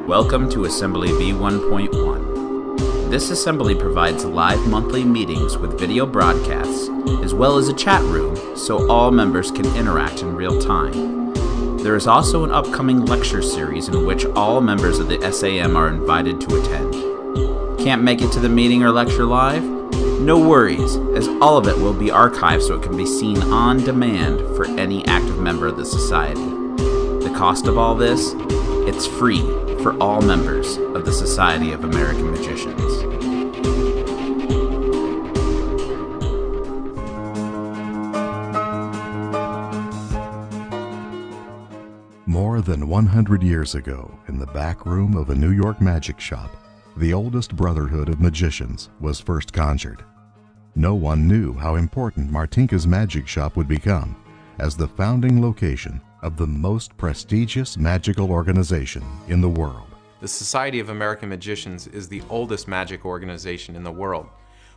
Welcome to Assembly AV1.1. This assembly provides live monthly meetings with video broadcasts, as well as a chat room so all members can interact in real time. There is also an upcoming lecture series in which all members of the SAM are invited to attend. Can't make it to the meeting or lecture live? No worries, as all of it will be archived so it can be seen on demand for any active member of the society. The cost of all this? It's free for all members of the Society of American Magicians. More than 100 years ago, in the back room of a New York magic shop, the oldest brotherhood of magicians was first conjured. No one knew how important Martinka's magic shop would become as the founding location of the most prestigious magical organization in the world. The Society of American Magicians is the oldest magic organization in the world.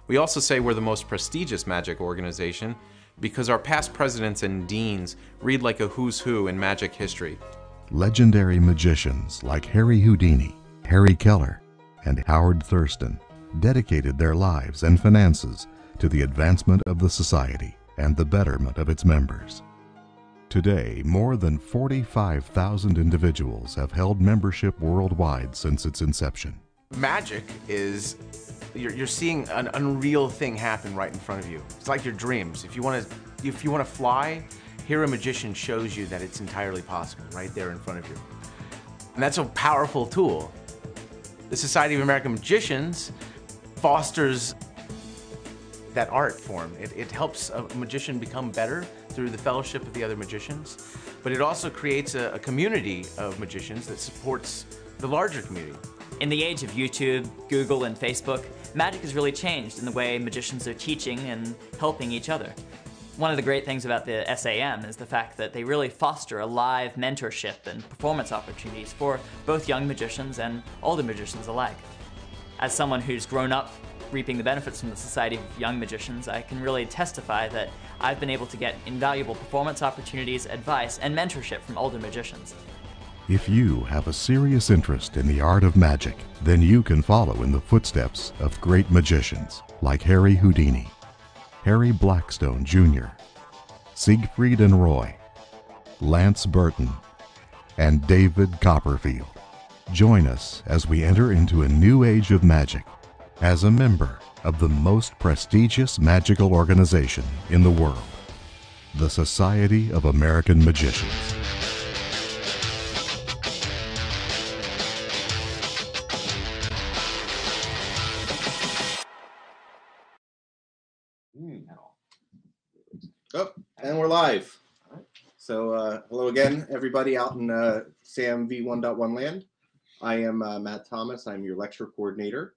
We also say we're the most prestigious magic organization because our past presidents and deans read like a who's who in magic history. Legendary magicians like Harry Houdini, Harry Keller, and Howard Thurston dedicated their lives and finances to the advancement of the society and the betterment of its members. Today, more than 45,000 individuals have held membership worldwide since its inception. Magic is, you're seeing an unreal thing happen right in front of you. It's like your dreams. If you want to fly, here a magician shows you that it's entirely possible right there in front of you. And that's a powerful tool. The Society of American Magicians fosters that art form. It helps a magician become better through the fellowship of the other magicians, but it also creates a community of magicians that supports the larger community. In the age of YouTube, Google, and Facebook, magic has really changed in the way magicians are teaching and helping each other. One of the great things about the SAM is the fact that they really foster a live mentorship and performance opportunities for both young magicians and older magicians alike. As someone who's grown up reaping the benefits from the Society of Young Magicians, I can really testify that I've been able to get invaluable performance opportunities, advice, and mentorship from older magicians. If you have a serious interest in the art of magic, then you can follow in the footsteps of great magicians like Harry Houdini, Harry Blackstone Jr., Siegfried and Roy, Lance Burton, and David Copperfield. Join us as we enter into a new age of magic as a member of the most prestigious magical organization in the world, the Society of American Magicians. Oh, and we're live. So hello again, everybody out in SAM V1.1 land. I am Matt Thomas. I'm your lecture coordinator,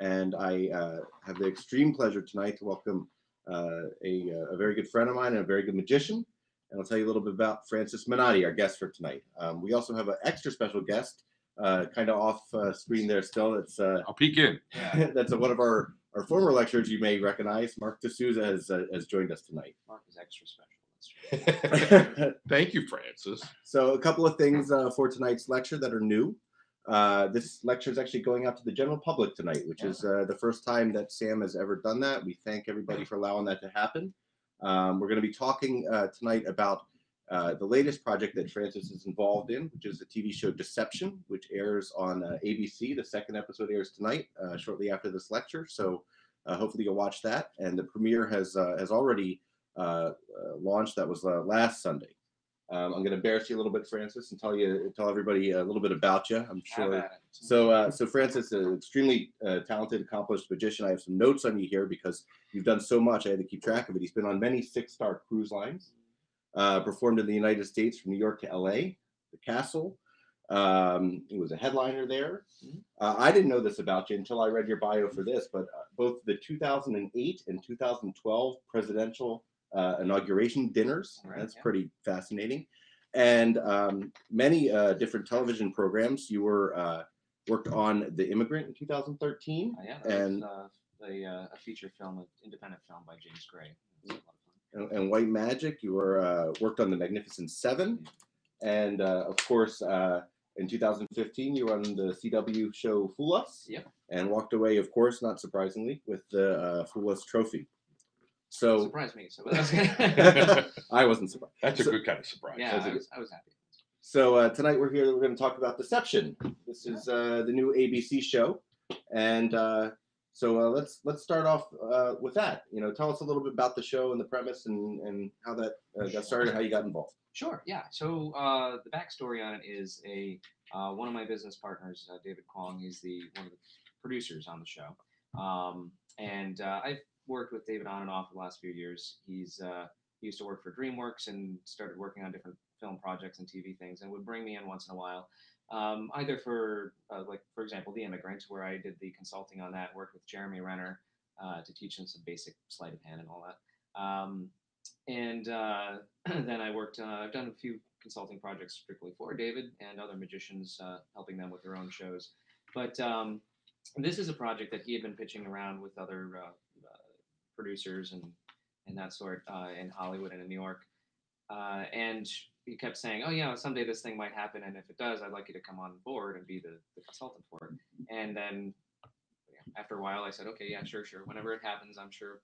and I have the extreme pleasure tonight to welcome a very good friend of mine and a very good magician. And I'll tell you a little bit about Francis Menotti, our guest for tonight. We also have an extra special guest, kind of off screen there still. It's I'll peek in. That's one of our former lecturers you may recognize. Mark D'Souza has joined us tonight. Mark is extra special. Thank you, Francis. So a couple of things for tonight's lecture that are new. This lecture is actually going out to the general public tonight, which is the first time that SAM has ever done that. We thank everybody for allowing that to happen. We're going to be talking tonight about the latest project that Francis is involved in, which is the TV show Deception, which airs on ABC. The second episode airs tonight, shortly after this lecture. So hopefully you'll watch that. And the premiere has already launched. That was last Sunday. I'm going to embarrass you a little bit, Francis, and tell everybody a little bit about you. I'm sure. So Francis is an extremely talented, accomplished magician. I have some notes on you here because you've done so much. I had to keep track of it. He's been on many 6-star cruise lines, performed in the United States from New York to LA, the Castle. He was a headliner there. I didn't know this about you until I read your bio for this, but both the 2008 and 2012 presidential inauguration dinners. Right, that's pretty fascinating. And many different television programs. You were worked on The Immigrant in 2013. Yeah, and a feature film, an independent film by James Gray. It was a lot of fun. And White Magic. You were worked on The Magnificent Seven, and of course In 2015, you were on the CW show Fool Us. Yep. And walked away, of course, not surprisingly, with the Fool Us trophy. So Surprised me. So I wasn't surprised. That's a good kind of surprise. yeah, I was happy. So tonight we're here. We're going to talk about Deception. This is the new ABC show, and so let's start off with that. You know, tell us a little bit about the show and the premise and how that got started, how you got involved. Sure. Yeah. So the backstory on it is one of my business partners, David Kwong. He's one of the producers on the show, and I've worked with David on and off the last few years. He used to work for DreamWorks and started working on different film projects and TV things, and would bring me in once in a while, either for like, for example, The Immigrant, where I did the consulting on that, worked with Jeremy Renner to teach him some basic sleight of hand and all that. And then I've done a few consulting projects strictly for David and other magicians, helping them with their own shows. But this is a project that he had been pitching around with other producers and that sort in Hollywood and in New York. And he kept saying, oh, yeah, someday this thing might happen. And if it does, I'd like you to come on board and be the consultant for it. And then after a while, I said, okay, yeah, sure. Whenever it happens, I'm sure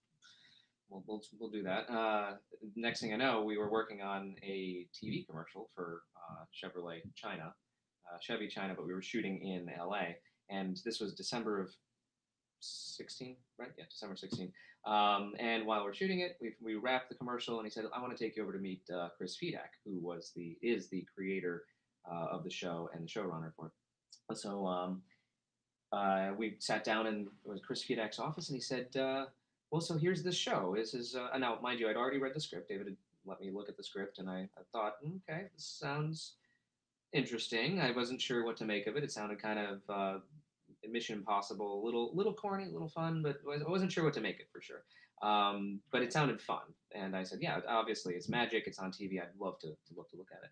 we'll do that. Next thing I know, we were working on a TV commercial for Chevrolet China, Chevy China, but we were shooting in LA. And this was December of 16, right? Yeah, December 16. And while we're shooting it, we wrapped the commercial, and he said, I want to take you over to meet Chris Fedak, who is the creator of the show and the showrunner for it. So we sat down in Chris Fedak's office, and he said, well, so here's this show. This is, now, mind you, I'd already read the script. David had let me look at the script, and I thought, okay, this sounds interesting. I wasn't sure what to make of it. It sounded kind of Mission Impossible, a little corny, a little fun, but I wasn't sure what to make it for sure. But it sounded fun, and I said, yeah, obviously it's magic, it's on TV. I'd love to look at it.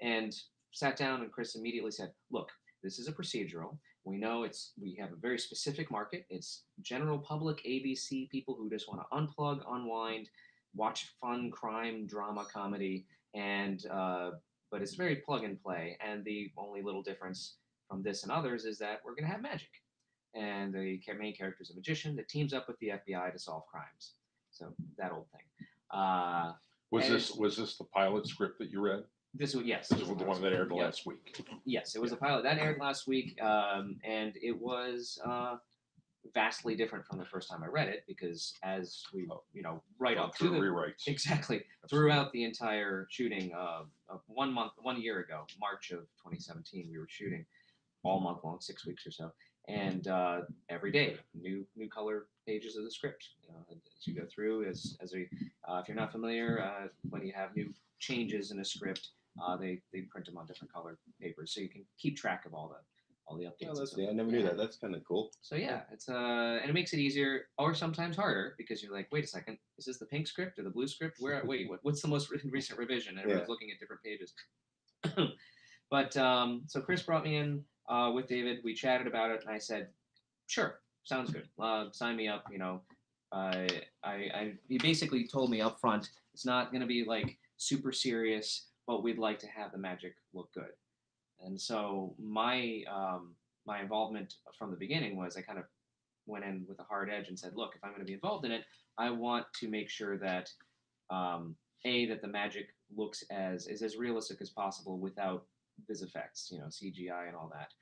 And sat down, and Chris immediately said, look, this is a procedural. We know we have a very specific market. It's general public ABC people who just want to unplug, unwind, watch fun crime, drama, comedy, and but it's very plug and play. And the only little difference from this and others is that we're going to have magic. And the main character is a magician that teams up with the FBI to solve crimes. So that old thing. Was this the pilot script that you read? Yes. This was the one that aired last week. Yes, it was a pilot that aired last week, and it was vastly different from the first time I read it, because as we, right up to the rewrites. Exactly. Throughout the entire shooting of 1 year ago, March of 2017, we were shooting all month long, 6 weeks or so, and every day new color pages of the script. As you go through, if you're not familiar, when you have new changes in a script, they print them on different colored papers, so you can keep track of all the updates. I never knew that. That's kind of cool. So yeah, it's and it makes it easier, or sometimes harder, because you're like, wait a second, is this the pink script or the blue script? What's the most recent revision? And everyone's looking at different pages. But so Chris brought me in with David. We chatted about it, and I said, sure, sounds good. Sign me up. He basically told me up front, it's not going to be like super serious, but we'd like to have the magic look good. And so my involvement from the beginning was, I kind of went in with a hard edge and said, look, if I'm going to be involved in it, I want to make sure that that the magic is as realistic as possible without vis effects, CGI and all that.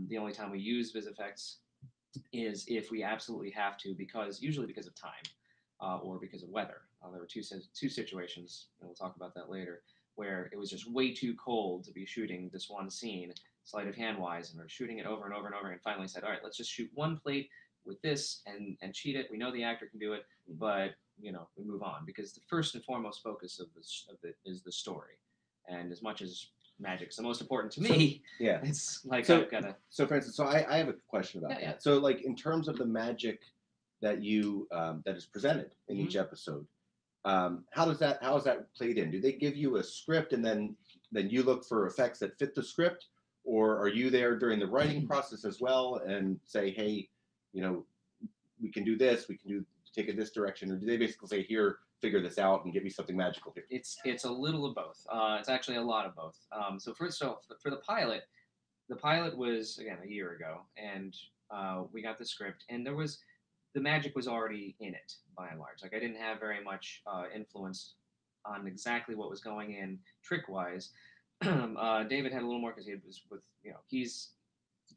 The only time we use vis effects is if we absolutely have to, usually because of time or because of weather. There were two situations, and we'll talk about that later, where it was just way too cold to be shooting this one scene, sleight of hand wise, and we're shooting it over and over and over, and finally said, all right, let's just shoot one plate with this and cheat it. We know the actor can do it, but we move on, because the first and foremost focus of it is the story. And as much as magic's the most important to me, it's like I've got to. So, for instance, I have a question about that. Yeah. So, like, in terms of the magic that that is presented in each episode, how is that played in? Do they give you a script and then you look for effects that fit the script, or are you there during the writing process as well and say, hey, we can do this, take it this direction, or do they basically say, here, figure this out and give me something magical here? It's a little of both. It's actually a lot of both. So for the pilot, the pilot was again a year ago, and we got the script, and the magic was already in it by and large. Like I didn't have very much influence on exactly what was going in trick wise. David had a little more because he was with he's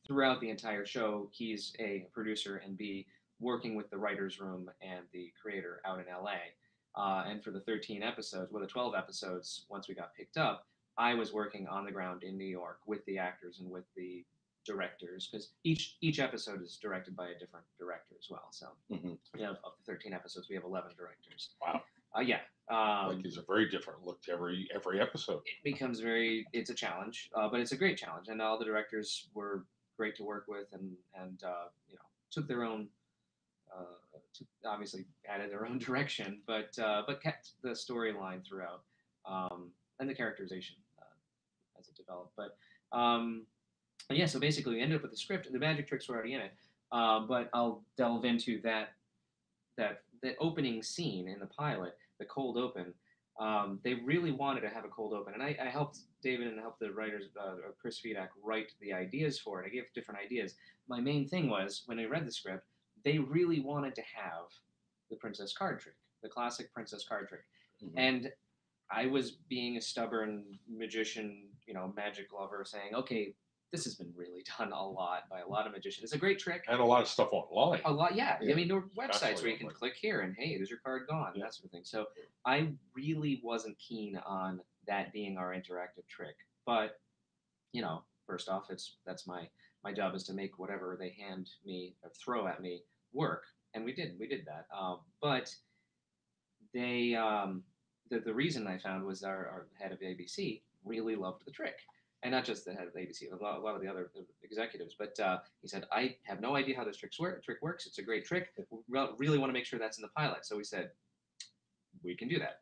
throughout the entire show he's a producer and B working with the writers room and the creator out in LA. And for the 13 episodes, well, the 12 episodes, once we got picked up, I was working on the ground in New York with the actors and with the directors because each episode is directed by a different director as well. So we have of the 13 episodes, we have 11 directors. Wow. Yeah. Like it's a very different look to every episode. It becomes it's a challenge, but it's a great challenge, and all the directors were great to work with, and took their own. Obviously added their own direction, but kept the storyline throughout, and the characterization as it developed. But yeah, so basically we ended up with the script. The magic tricks were already in it, but I'll delve into that opening scene in the pilot, the cold open. They really wanted to have a cold open, and I helped David and helped the writers, Chris Fedak, write the ideas for it. I gave different ideas. My main thing was when I read the script, they really wanted to have the princess card trick, the classic princess card trick, and I was being a stubborn magician, magic lover, saying, okay, this has been really done a lot by a lot of magicians. It's a great trick. And a lot of stuff online. A lot, yeah. Yeah. I mean, there are websites Constantly where you can online. click here and, hey, there's your card gone, that sort of thing. So I really wasn't keen on that being our interactive trick. But, first off, that's my job is to make whatever they hand me or throw at me work. And we did that. But they, the reason I found was our head of ABC really loved the trick. And not just the head of ABC, a lot of the other executives. But he said, I have no idea how this trick works. It's a great trick. We really want to make sure that's in the pilot. So we said, we can do that.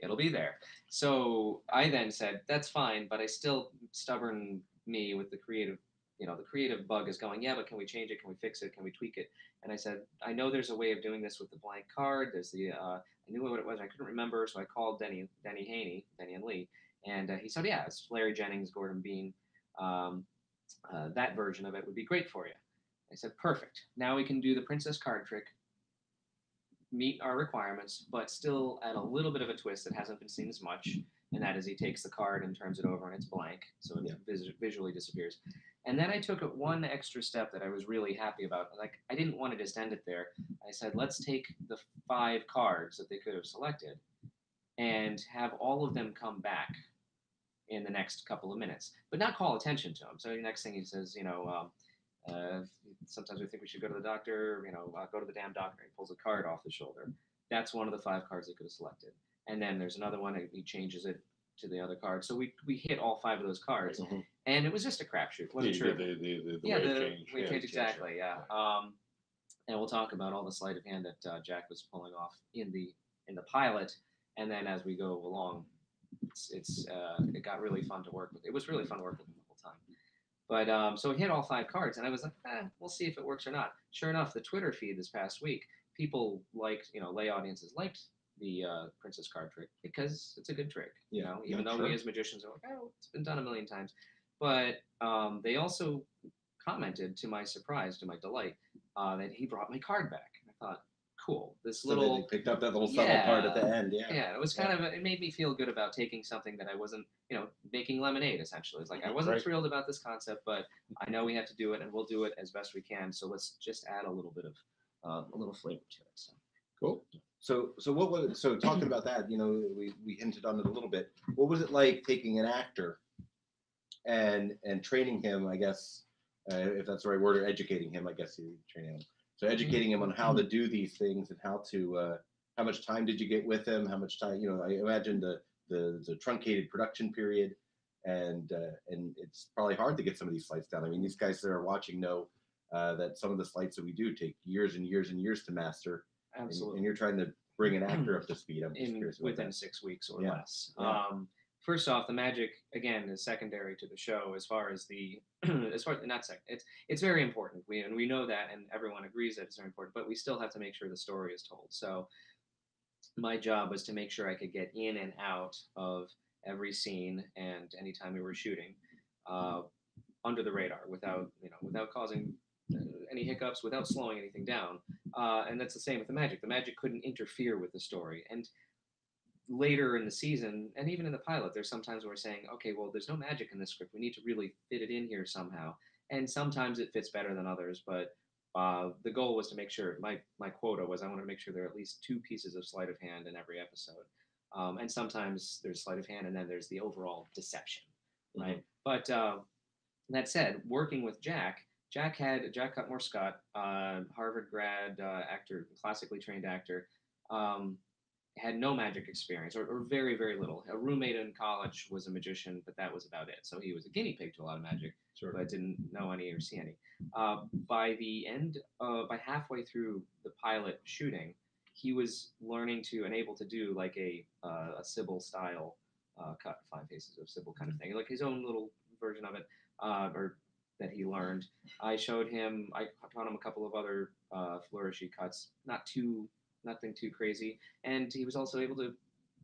It'll be there. So I then said, that's fine, but I still, stubborn me with the creative, the creative bug is going, yeah, but can we change it? Can we fix it? Can we tweak it? And I said, I know there's a way of doing this with the blank card. There's I knew what it was. I couldn't remember. So I called Denny and Lee. And he said, yeah, it's Larry Jennings, Gordon Bean. That version of it would be great for you. I said, perfect. Now we can do the princess card trick, meet our requirements, but still add a little bit of a twist that hasn't been seen as much. And that is he takes the card and turns it over and it's blank. So it visually disappears. And then I took it one extra step that I was really happy about. Like, I didn't want to just end it there. I said, let's take the 5 cards that they could have selected and have all of them come back in the next couple of minutes, but not call attention to him. So the next thing he says, sometimes we think we should go to the doctor, go to the damn doctor. He pulls a card off the shoulder. That's one of the 5 cards they could have selected. And then there's another one, he changes it to the other card. So we hit all 5 of those cards, and it was just a crapshoot. Wasn't sure. The way it changed. Exactly, yeah. And we'll talk about all the sleight of hand that Jack was pulling off in the pilot, and then as we go along, it got really fun to work with. It was really fun to work with him the whole time. But so we hit all 5 cards, and I was like, we'll see if it works or not. Sure enough, the Twitter feed this past week, people liked, lay audiences liked the princess card trick because it's a good trick. Even though we as magicians are like, oh, it's been done a million times. But they also commented, to my surprise, to my delight, that he brought my card back. And I thought, cool. So they picked up that little subtle part at the end. Yeah, it was kind of it made me feel good about taking something that I wasn't, making lemonade essentially. It's like I wasn't thrilled about this concept, but I know we have to do it, and we'll do it as best we can. So let's just add a little bit of a little flavor to it. So cool. So what was talking about that? We hinted on it a little bit. What was it like taking an actor and training him? I guess if that's the right word, or educating him. I guess you training him. So educating him on how to do these things and how much time did you get with him? How much time, I imagine the truncated production period, and it's probably hard to get some of these sleights down. I mean, these guys that are watching know that some of the sleights that we do take years and years and years to master. Absolutely. And you're trying to bring an actor up to speed. I'm just curious about within that. 6 weeks or Yeah. less. Yeah. First off, the magic again is secondary to the show as far as it's very important. We know that, and everyone agrees that it's very important. But we still have to make sure the story is told. So my job was to make sure I could get in and out of every scene and anytime we were shooting under the radar without causing any hiccups, without slowing anything down. And that's the same with the magic. The magic couldn't interfere with the story. And later in the season, and even in the pilot, there's sometimes where we're saying, okay, well, there's no magic in this script. We need to really fit it in here somehow. And sometimes it fits better than others, but the goal was to make sure, my quota was I wanted to make sure there are at least 2 pieces of sleight of hand in every episode. And sometimes there's sleight of hand and then there's the overall deception, right? But that said, working with Jack Cutmore Scott, Harvard grad actor, classically trained actor, had no magic experience or very, very little. A roommate in college was a magician, but that was about it. So he was a guinea pig to a lot of magic, but didn't know any or see any. By the end, by halfway through the pilot shooting, he was learning to and able to do like a Sybil style cut, 5 faces of Sybil kind of thing, like his own little version of it, or that he learned. I taught him a couple of other flourishy cuts, nothing too crazy, and he was also able to,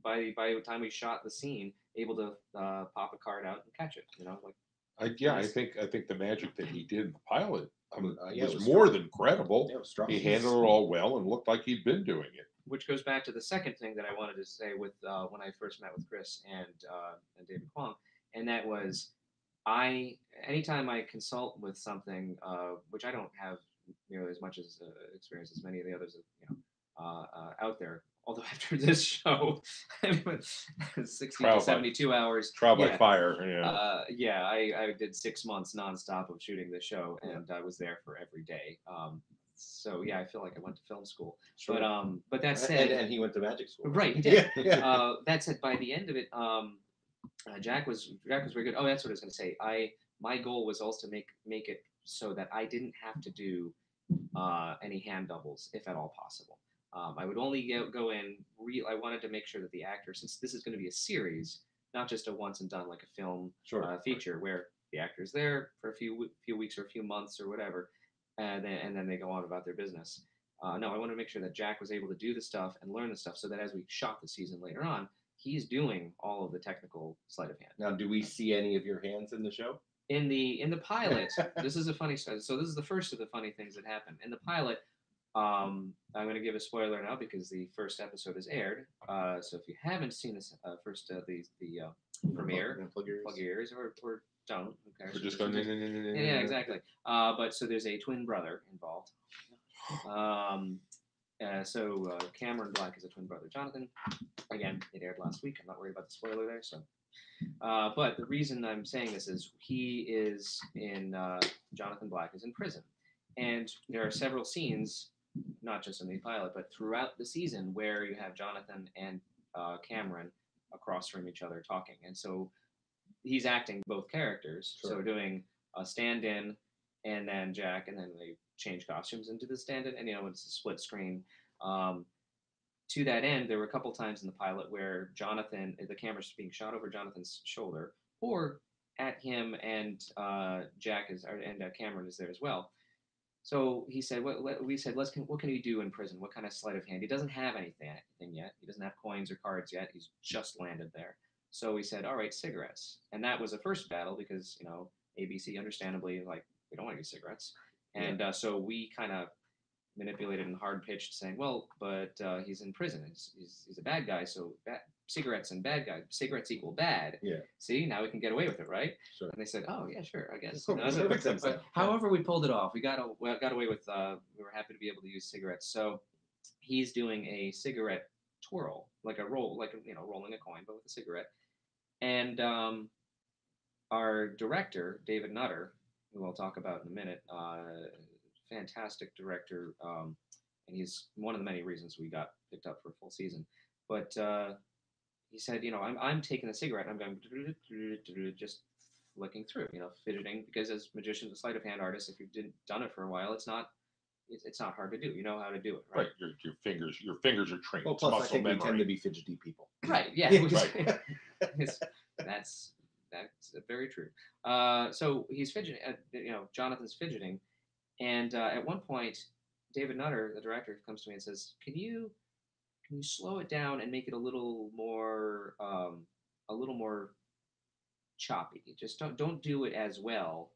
by the time we shot the scene, able to pop a card out and catch it. I think the magic that he did in the pilot it was more than credible. Yeah, it was strong. He handled it all well and looked like he'd been doing it. Which goes back to the second thing that I wanted to say with when I first met with Chris and David Kwong, and that was anytime I consult with something, which I don't have as much as experience as many of the others out there. Although after this show, 60 to 72 hours. Trial by fire. Yeah. I did 6 months nonstop of shooting this show, and I was there for every day. So yeah, I feel like I went to film school. Sure. But that said, and he went to magic school. Right, he did. That said, by the end of it, Jack was very good. Oh, that's what I was going to say. My goal was also to make it so that I didn't have to do any hand doubles, if at all possible. I would only go in. I wanted to make sure that the actor, since this is going to be a series, not just a once and done like a film feature, where the actor's there for a few weeks or a few months or whatever, and then they go on about their business. No, I wanted to make sure that Jack was able to do the stuff and learn the stuff, so that as we shot the season later on, he's doing all of the technical sleight of hand. Now, do we see any of your hands in the show? In the pilot, this is a funny story. So this is the first of the funny things that happen in the pilot. I'm going to give a spoiler now because the first episode is aired. So if you haven't seen this the premiere, plug your ears or don't. Okay. We're just going. Yeah, exactly. But so there's a twin brother involved. So Cameron Black is a twin brother. Jonathan, again, it aired last week. I'm not worried about the spoiler there. So, but the reason I'm saying this is he is in Jonathan Black is in prison, and there are several scenes, not just in the pilot, but throughout the season, where you have Jonathan and Cameron across from each other talking, and so he's acting both characters. Sure. So doing a stand-in, and then Jack, and then they change costumes into the stand-in, and it's a split screen. To that end, there were a couple times in the pilot where the camera's being shot over Jonathan's shoulder, or at him, and Cameron is there as well. So he said, we said, what can he do in prison? What kind of sleight of hand? He doesn't have anything yet. He doesn't have coins or cards yet. He's just landed there. So we said, all right, cigarettes. And that was the first battle because, ABC, understandably, we don't want to use cigarettes. And so we kind of manipulated and hard-pitched saying, well, but he's in prison. He's a bad guy, so cigarettes and bad guy. Cigarettes equal bad. Yeah. See, now we can get away with it, right? Sure. And they said, oh, yeah, sure, I guess. However, we pulled it off. We got away with, we were happy to be able to use cigarettes. So he's doing a cigarette twirl, like a roll, rolling a coin, but with a cigarette. And our director, David Nutter, who I'll talk about in a minute, fantastic director, and he's one of the many reasons we got picked up for a full season. But he said, I'm taking a cigarette and I'm going just flicking through, fidgeting, because as magicians and sleight of hand artists, if you've done it for a while, it's not hard to do. You know how to do it, right? Your fingers are trained. Well, plus I think we tend to be fidgety people. Right. Yeah. Right. That's very true. So he's fidgeting. Jonathan's fidgeting. And at one point, David Nutter, the director, comes to me and says, "Can you slow it down and make it a little more choppy? Just don't do it as well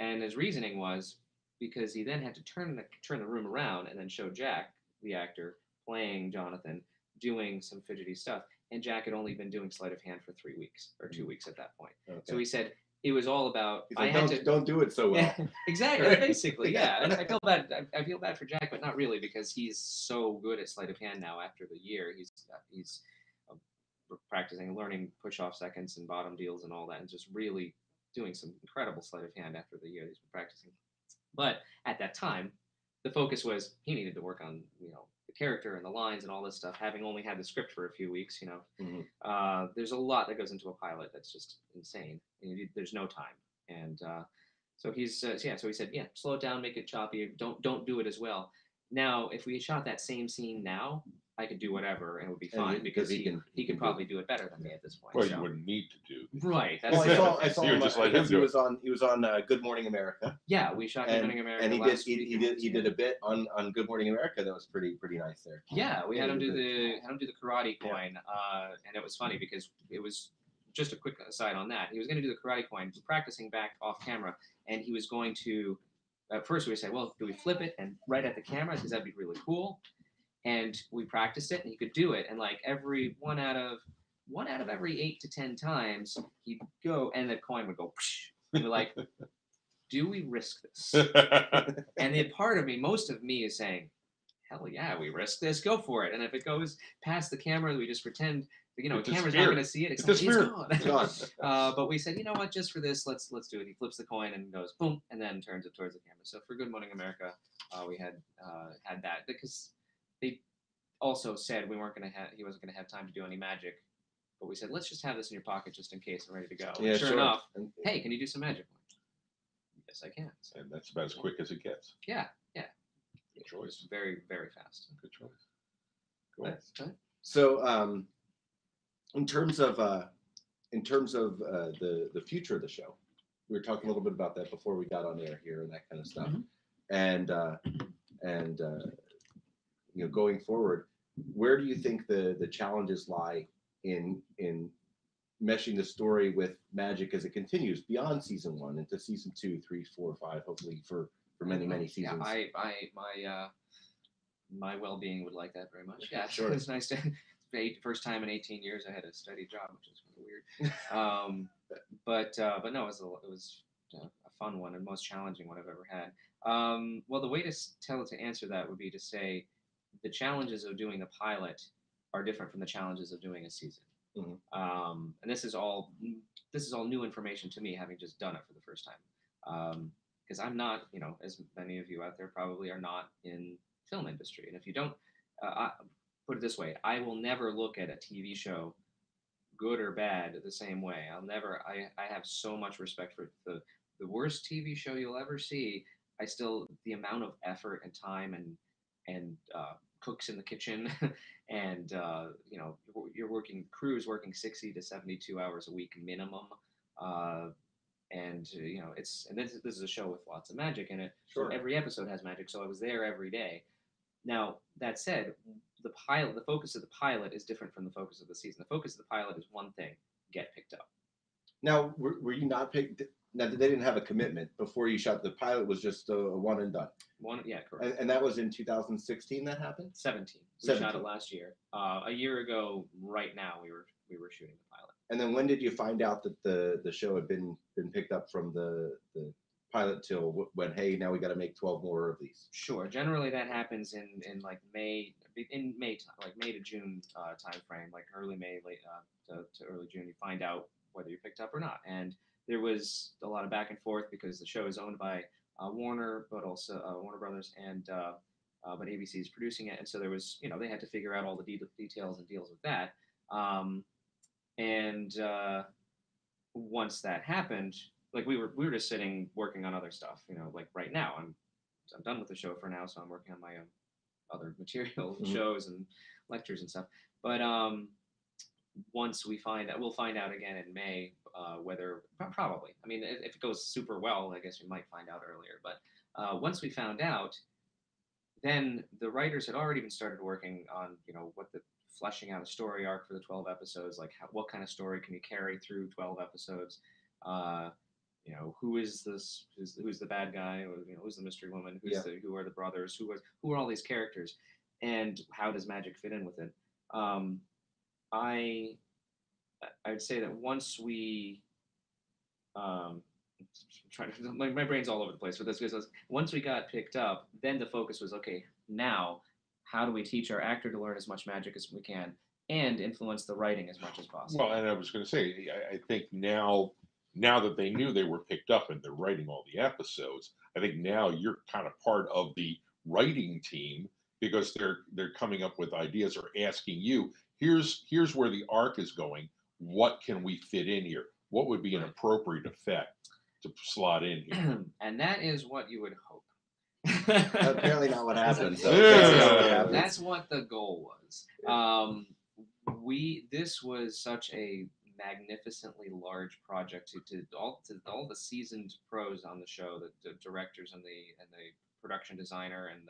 And his reasoning was because he then had to turn the room around and then show Jack, the actor playing Jonathan, doing some fidgety stuff. And Jack had only been doing sleight of hand for 3 weeks or 2 weeks at that point. Okay. So he said it was all about. He's like, don't do it so well. Exactly, basically, yeah. And I feel bad. I feel bad for Jack, but not really, because he's so good at sleight of hand now. After the year, he's practicing, learning push-off seconds and bottom deals and all that, and just really doing some incredible sleight of hand after the year he's been practicing. But at that time, the focus was he needed to work on the character and the lines and all this stuff. Having only had the script for a few weeks, there's a lot that goes into a pilot that's just insane. There's no time, and so he said, slow it down, make it choppy. Don't do it as well. Now, if we shot that same scene now, I could do whatever and it would be fine, because he could probably do it better than me at this point. Well, you wouldn't need to do. Right. Well, I saw You were him just like him he do was on Good Morning America. Yeah, we shot Good Morning America. And he did a bit on Good Morning America that was pretty nice there. Yeah, we had him do the karate coin, and it was funny because it was just a quick aside on that. He was going to do the karate coin, practicing back off camera, and he was going to. At first, we said, "Well, do we flip it and right at the camera, because that'd be really cool?" And we practiced it, and he could do it. And like every one out of every 8 to 10 times, he'd go, and the coin would go. And we're like, "Do we risk this?" And the part of me, most of me, is saying, "Hell yeah, we risk this. Go for it." And if it goes past the camera, we just pretend. The camera's not going to see it. It's gone. But we said, you know what? Just for this, let's do it. He flips the coin and goes boom, and then turns it towards the camera. So for Good Morning America, we had that, because they also said he wasn't going to have time to do any magic. But we said, let's just have this in your pocket just in case we're ready to go. Yeah, sure enough, hey, can you do some magic? Yes, I can. So, and that's about as quick as it gets. Yeah. Good choice. It's very, very fast. Good choice. Cool. So, in terms of the future of the show, we were talking a little bit about that before we got on air here and that kind of stuff, and going forward, where do you think the challenges lie in meshing the story with magic as it continues beyond season 1 into season 2, 3, 4, 5, hopefully for many seasons? Yeah, my well-being would like that very much. Yeah, sure. It's nice to. First time in 18 years I had a steady job, which is kind of weird. But no, it was a fun one and most challenging one I've ever had. Well, the way to answer that would be to say the challenges of doing the pilot are different from the challenges of doing a season. Mm-hmm. And this is all new information to me, having just done it for the first time. Because I'm not, as many of you out there probably are not in film industry, and if you don't. Put it this way, I will never look at a TV show, good or bad, the same way. I have so much respect for the worst TV show you'll ever see. The amount of effort and time and cooks in the kitchen and crews working 60 to 72 hours a week minimum. This is a show with lots of magic in it. Sure. So every episode has magic, so I was there every day. Now, that said, the focus of the pilot is different from the focus of the season. The focus of the pilot is one thing: get picked up. Now, were you not picked? Now, they didn't have a commitment before you shot. The pilot was just a one and done. Yeah, correct. And that was in 2016 that happened? 17. We shot it last year. A year ago, right now, we were shooting the pilot. And then when did you find out that the show had been picked up from the pilot till when, hey, now we got to make 12 more of these? Sure. Generally, that happens in like May to June time frame, like early May, late to early June. You find out whether you're picked up or not. And there was a lot of back and forth because the show is owned by Warner, but also Warner Brothers, and but ABC is producing it, and so there was, they had to figure out all the details and deals with that. Once that happened, like we were just sitting working on other stuff, like right now I'm done with the show for now, so I'm working on my own other material, shows and lectures and stuff. But once we'll find out again in May whether probably. I mean, if it goes super well, I guess we might find out earlier. But once we found out, then the writers had already been started working on fleshing out a story arc for the 12 episodes, like what kind of story can you carry through 12 episodes. you know, who is this? Who's the bad guy? Or, you know, who's the mystery woman? Who are the brothers? Who are all these characters? And how does magic fit in with it? I would say that once we trying to my brain's all over the place with this because once we got picked up, then the focus was okay. Now, how do we teach our actor to learn as much magic as we can and influence the writing as much as possible? Well, and I was going to say, I think now that they knew they were picked up and they're writing all the episodes, I think now you're kind of part of the writing team because they're coming up with ideas or asking you, here's where the arc is going. What can we fit in here? What would be an appropriate effect to slot in here? And that is what you would hope. Apparently not what happened. So that's what the goal was. This was such a magnificently large project to all the seasoned pros on the show, the directors and the production designer and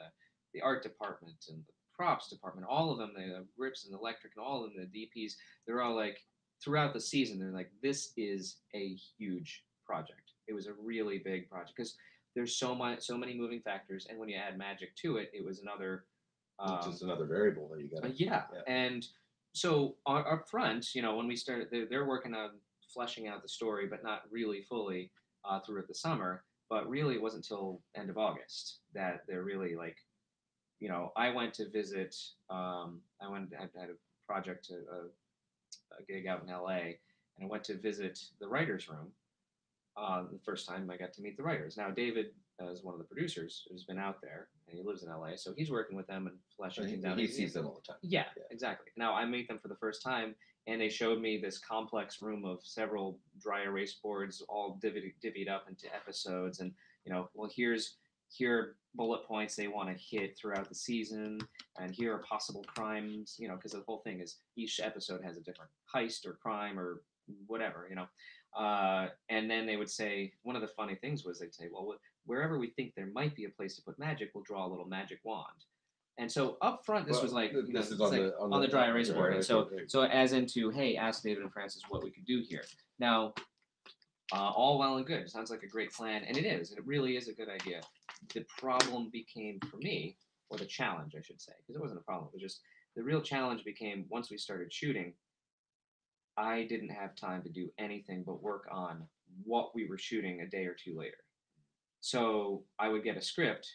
the art department and the props department, all of them, the grips and the electric and all of them, the DPs, they're all like, throughout the season, they're like, this is a huge project. It was a really big project because there's so many moving factors, and when you add magic to it, it was another just another variable that you got. Yeah, and so up front, you know, when we started, they're working on fleshing out the story, but not really fully throughout the summer. But really, it wasn't until end of August that they're really like, you know, I went to visit. I had a project, a gig out in LA, and I went to visit the writers' room. The first time I got to meet the writers. Now, David is one of the producers who's been out there, and he lives in LA, so he's working with them and fleshing things out. He sees them all the time. Yeah, exactly. Now, I meet them for the first time, and they showed me this complex room of several dry erase boards, all divvied up into episodes, and, you know, well, here are bullet points they want to hit throughout the season, and here are possible crimes, you know, because the whole thing is each episode has a different heist or crime or whatever, you know. And then they would say, one of the funny things was they'd say, well, wherever we think there might be a place to put magic, we'll draw a little magic wand. And so up front, this was like, this is on the dry erase board. And so as into, hey, ask David and Francis what we could do here. Now, all well and good. It sounds like a great plan, and it is. And it really is a good idea. The problem became for me, or the challenge, I should say, because it wasn't a problem. It was just the real challenge became once we started shooting, I didn't have time to do anything but work on what we were shooting a day or two later. So I would get a script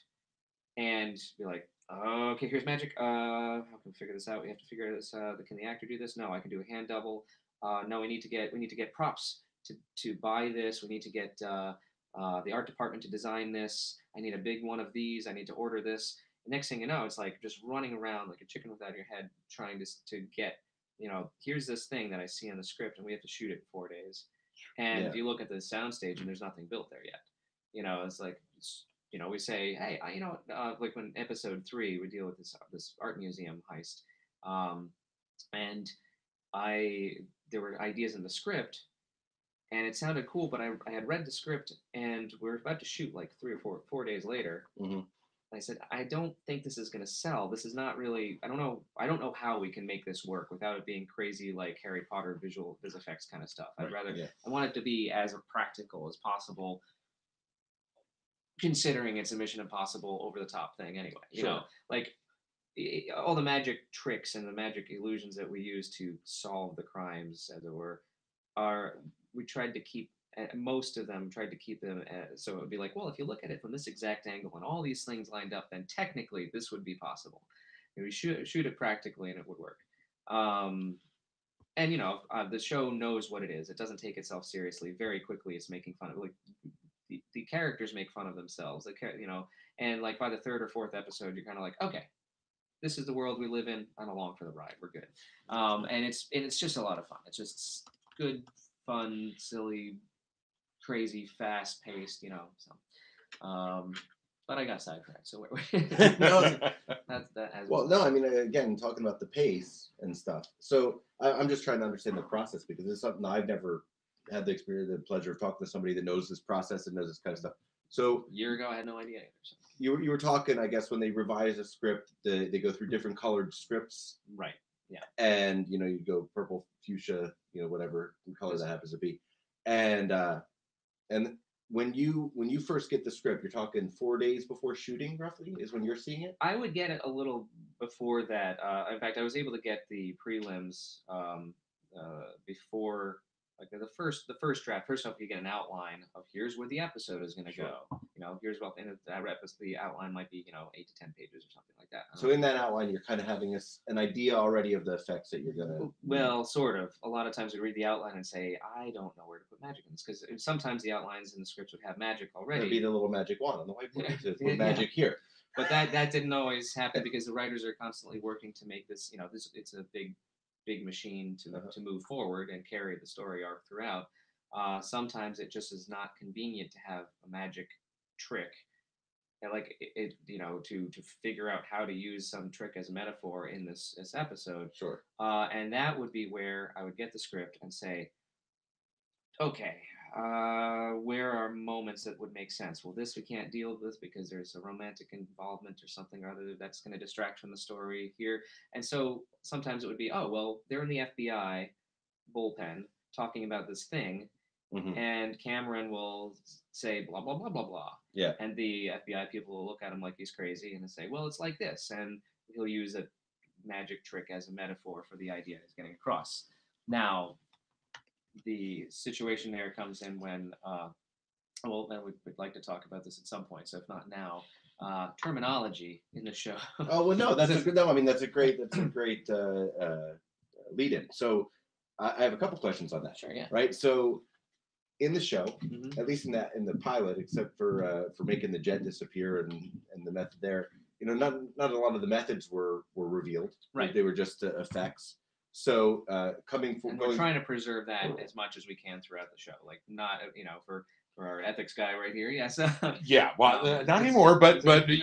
and be like, okay, here's magic. How can we figure this out? We have to figure this out. Can the actor do this? No, I can do a hand double. No, we need to get props to buy this. We need to get the art department to design this. I need a big one of these. I need to order this. The next thing you know, it's like just running around like a chicken without your head, trying to get, you know, here's this thing that I see on the script, and we have to shoot it in 4 days. And you look at the soundstage, and there's nothing built there yet. You know, it's like, you know, we say, hey, you know, like when episode 3, we deal with this art museum heist, and there were ideas in the script, and it sounded cool, but I had read the script, and we were about to shoot like 3 or 4 days later. Mm-hmm. I said, I don't think this is going to sell. This is not really, I don't know how we can make this work without it being crazy like Harry Potter visual effects kind of stuff. I want it to be as practical as possible, considering it's a Mission Impossible over the top thing anyway. You know, like all the magic tricks and the magic illusions that we use to solve the crimes, as it were, we tried to keep, most of them tried to keep them, so it would be like, well, if you look at it from this exact angle and all these things lined up, then technically this would be possible. And we shoot it practically and it would work. And, you know, the show knows what it is. It doesn't take itself seriously. Very quickly, it's making fun of, like, the characters make fun of themselves. You know, and like by the 3rd or 4th episode, you're kind of like, okay, this is the world we live in. I'm along for the ride. We're good. And it's just a lot of fun. It's just good, fun, silly, crazy, fast-paced, you know. So, but I got sidetracked. So no, I mean, again, talking about the pace and stuff. So I'm just trying to understand the process because it's something I've never had the experience, the pleasure of talking to somebody that knows this process and knows this kind of stuff. So a year ago, I had no idea either. So. You were talking, I guess, when they revise a script, they go through different colored scripts. Right. Yeah. And, you know, you go purple, fuchsia, you know, whatever color that happens to be. And when you first get the script, you're talking 4 days before shooting, roughly, is when you're seeing it. I would get it a little before that. In fact, I was able to get the prelims before, like the first draft. First off, you get an outline of here's where the episode is going to go. Here's what, and the outline might be 8 to 10 pages or something like that. So in that outline, you're kind of having an idea already of the effects that you're gonna. Well, sort of. A lot of times we read the outline and say, I don't know where to put magic in this, because sometimes the outlines in the scripts would have magic already. It'd be the little magic wand on the whiteboard. Put magic here. But that didn't always happen because the writers are constantly working to make this, it's a big machine to move forward and carry the story arc throughout. Sometimes it just is not convenient to have a magic trick, and to figure out how to use some trick as a metaphor in this episode. Sure. And that would be where I would get the script and say, okay, where are moments that would make sense? Well, this we can't deal with because there's a romantic involvement or something or other that's going to distract from the story here. And so sometimes it would be, oh, well, they're in the FBI bullpen talking about this thing, and Cameron will say blah, blah, blah, blah, blah. Yeah. And the FBI people will look at him like he's crazy and say, well, it's like this. And he'll use a magic trick as a metaphor for the idea he's getting across. Now, the situation there comes in when, and we'd like to talk about this at some point, so if not now, terminology in the show. Oh well, no, that's a good. No, I mean that's a great lead in. So I have a couple questions on that. Sure, yeah. Right. So in the show, at least in the pilot, except for making the jet disappear and the method there, not a lot of the methods were revealed. Right. They were just effects. So we're trying to preserve that as much as we can throughout the show, like not for our ethics guy right here. Yes. Yeah. Well, not anymore. But I mean,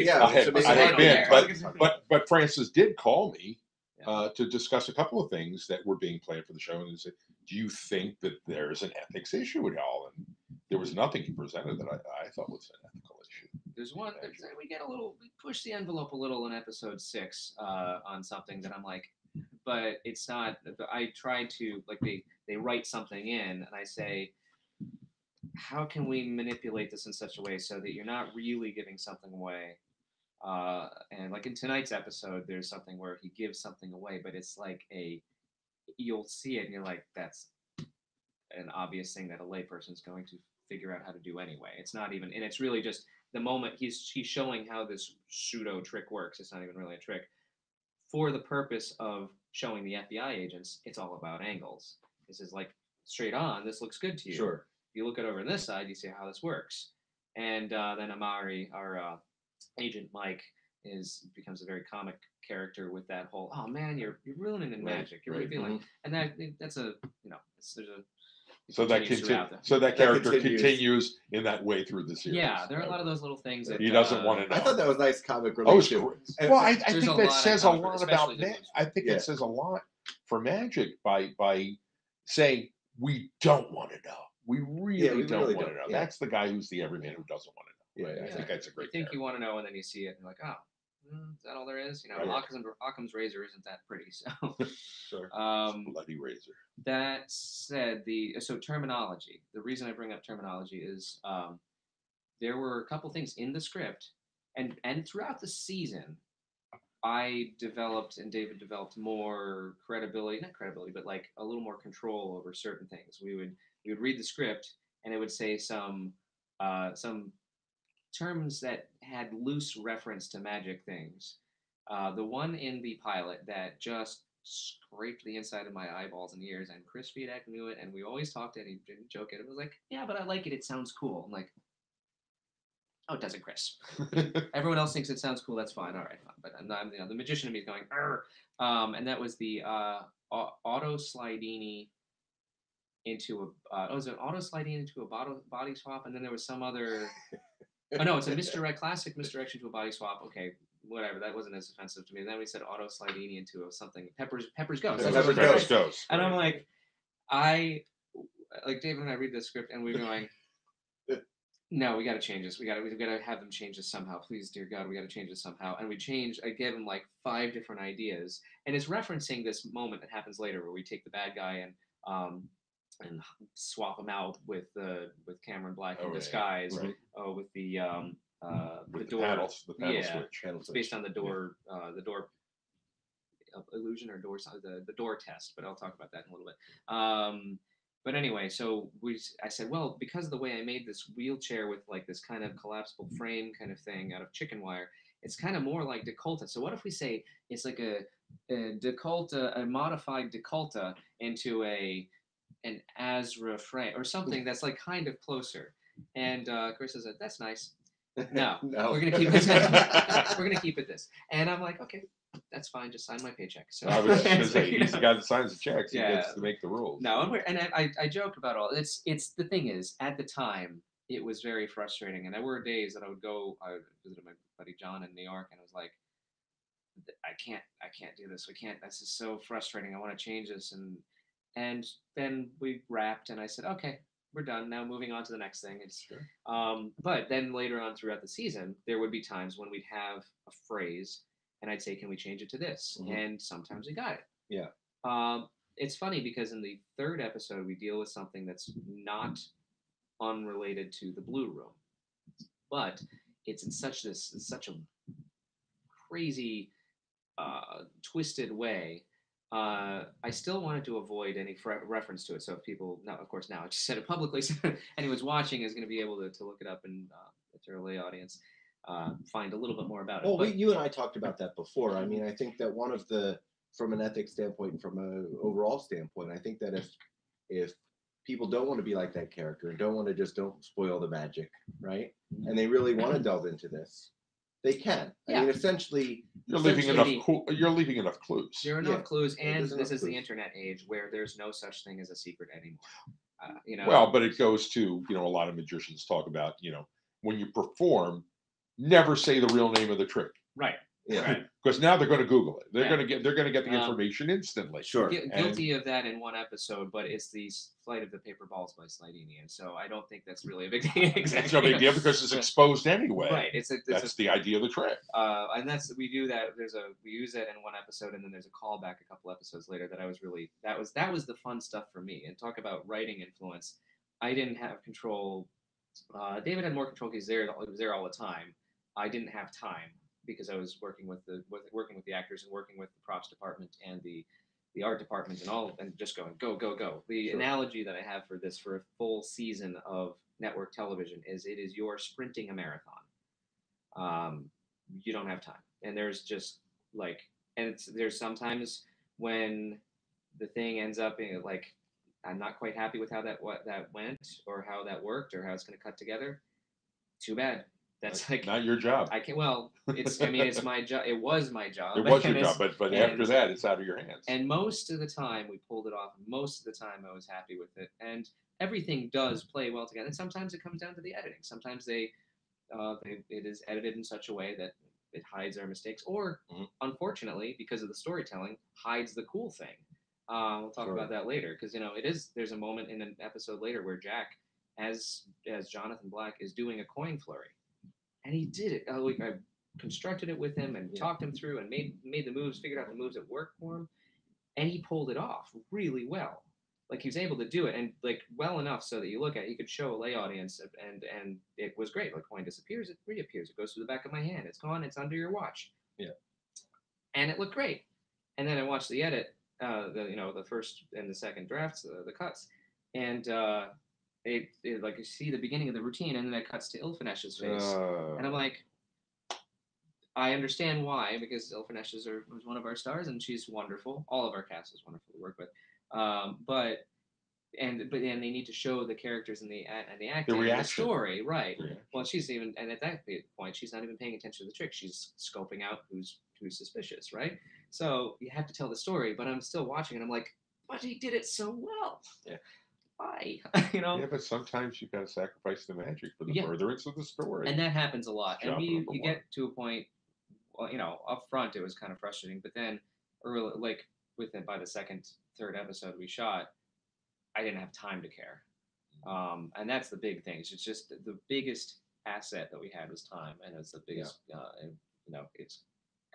yeah. I have been. But Francis did call me to discuss a couple of things that were being planned for the show, and he said, "Do you think that there's an ethics issue at all?" And there was nothing he presented that I thought was an ethical issue. There's one. We push the envelope a little in episode 6 on something that I'm like. But it's not. I try to they write something in, and I say, how can we manipulate this in such a way so that you're not really giving something away? And like in tonight's episode, there's something where he gives something away, but it's like you'll see it, and you're like, that's an obvious thing that a layperson's going to figure out how to do anyway. It's not even, and it's really just the moment he's showing how this pseudo trick works. It's not even really a trick. For the purpose of showing the FBI agents, it's all about angles. This is like straight on, this looks good to you. Sure. You look it over on this side, you see how this works. And then Amari, our agent Mike, becomes a very comic character with that whole, oh man, you're ruining the magic. You're revealing. And that's there's a so that character continues in that way through the series. Yeah, there are a lot of those little things that he doesn't want to know. I thought that was nice comic relief. Well, I think that says a lot about magic. I think it says a lot for magic by saying we don't want to know. We really don't want to know. Yeah. That's the guy who's the everyman who doesn't want to know. Right? I think that's a great. You think you want to know, and then you see it, and you're like, oh. Is that all there is? Occam's razor isn't that pretty. So, sure. Bloody razor. That said, so terminology. The reason I bring up terminology is there were a couple things in the script, and throughout the season, I developed and David developed more not credibility, but like a little more control over certain things. We would read the script, and it would say some terms that had loose reference to magic things. The one in the pilot that just scraped the inside of my eyeballs and ears, and Chris Vidak knew it, and we always talked and he didn't joke it. It was like, yeah, but I like it. It sounds cool. I'm like, oh, it doesn't, Chris. Everyone else thinks it sounds cool. That's fine. All right, fine. But the magician in me is going, and that was the auto slidini into was it auto sliding into a body swap, and then there was some other. Oh no, it's a classic misdirection to a body swap. Okay, whatever. That wasn't as offensive to me. And then we said auto slidini into something. Peppers Ghost. Peppers Ghost. And I'm like, David and I read the script, and we're going, no, we got to change this. We got to have them change this somehow. Please, dear God, we got to change this somehow. And I gave him like 5 different ideas, and it's referencing this moment that happens later where we take the bad guy and and swap them out with Cameron Black in Oh, yeah, disguise, right. with the With the door. the panel Yeah, switch. it's based on the door illusion or door the door test, but I'll talk about that in a little bit. But anyway, so I said, well, because of the way I made this wheelchair with like this kind of collapsible frame kind of thing out of chicken wire, it's kind of more like Decolta. So what if we say it's like a Decolta, a modified Decolta into an Azra frame or something that's like kind of closer? And Chris said, that's nice. No, No. we're gonna keep this. We're gonna keep it this. And I'm like, okay, that's fine. Just sign my paycheck. So I was just gonna it's say, like, he's the guy that signs the checks. He Yeah. gets to make the rules. No, I joke about all. It's the thing is, at the time it was very frustrating, and there were days that I visited my buddy John in New York, and I was like, I can't do this. This is so frustrating. I want to change this, and then we wrapped, and I said, okay, we're done now. Moving on to the next thing. But then later on throughout the season, there would be times when we'd have a phrase, and I'd say, can we change it to this? And sometimes we got it. Yeah. It's funny because in the third episode, we deal with something that's not unrelated to the Blue Room, but it's in such a crazy, twisted way. I still wanted to avoid any reference to it. So if people, now of course now I just said it publicly, so anyone's watching is going to be able to look it up and it's our lay audience find a little bit more about it. Well, you and I talked about that before. I mean, I think that one of the, from an ethics standpoint and from an overall standpoint, I think that if people don't want to be like that character and don't spoil the magic, right? And they really want to delve into this, they can. Yeah. I mean, essentially, You're leaving essentially- enough. You're leaving enough clues. There are enough Yeah. clues, Yeah, and there's enough this is the clues. internet age where there's no such thing as a secret anymore. You know. Well, but it goes to, a lot of magicians talk about, when you perform, never say the real name of the trick. Right. Yeah. Right. Because now they're going to Google it. They're Yeah. going to get the information instantly. Sure. Guilty of that in one episode, but it's the Flight of the Paper Balls by Slidini, and so I don't think that's really a big deal. Exactly. It's no big deal because it's exposed anyway. Right. That's the idea of the trick. And we do that. We use it in one episode, and then there's a callback a couple episodes later that that was the fun stuff for me. And talk about writing influence. I didn't have control. David had more control because he was there all the time. I didn't have time because I was working with the actors and working with the props department and the art department and just going go go go. The analogy that I have for this for a full season of network television is it is your sprinting a marathon. You don't have time, and there's just there's sometimes when the thing ends up being like I'm not quite happy with how that went or how that worked or how it's going to cut together. Too bad. That's like not your job. I can't. Well, it's my job. It was my job. It was your job, but after that, it's out of your hands. And most of the time, we pulled it off. Most of the time, I was happy with it, and everything does play well together. And sometimes it comes down to the editing. Sometimes it is edited in such a way that it hides our mistakes, or unfortunately, because of the storytelling, hides the cool thing. We'll talk about that later because there's a moment in an episode later where Jack, as Jonathan Black, is doing a coin flurry. And he did it. I constructed it with him and talked him through and made the moves, figured out the moves that worked for him, and he pulled it off really well. Like he was able to do it and well enough so that you look at it, you could show a lay audience and it was great. Like coin disappears, it reappears, it goes through the back of my hand, it's gone, it's under your watch. Yeah. And it looked great. And then I watched the edit, the first and the second drafts, the cuts, and it like you see the beginning of the routine and then it cuts to Ilfanesh's face. And I'm like, I understand why, because Ilfanesh was one of our stars and she's wonderful. All of our cast is wonderful to work with. But then they need to show the characters and the acting and the story, right? Well, and at that point she's not even paying attention to the trick. She's scoping out who's suspicious, right? So you have to tell the story, but I'm still watching and I'm like, but he did it so well. Yeah. Why? Yeah, but sometimes you've got to sacrifice the magic for the furtherance of the story. And that happens a lot. Job and you one. get to a point, well, up front it was kind of frustrating, but then early, by the second, third episode we shot, I didn't have time to care. And that's the big thing. It's just the biggest asset that we had was time, and it's the biggest. It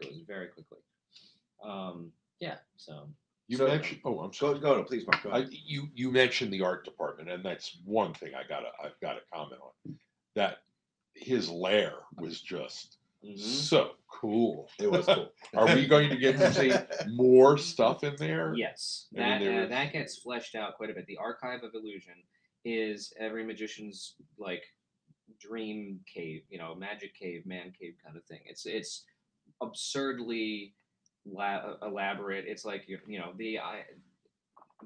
goes very quickly. So You So- mentioned. Oh, I'm sorry. Go, please, Mark. Go ahead. You mentioned the art department, and that's one thing I've got to comment on. That his lair was just so cool. It was cool. Are we going to get to see more stuff in there? Yes, I mean, there is- that gets fleshed out quite a bit. The Archive of Illusion is every magician's like dream cave, magic cave, man cave kind of thing. It's absurdly elaborate. It's like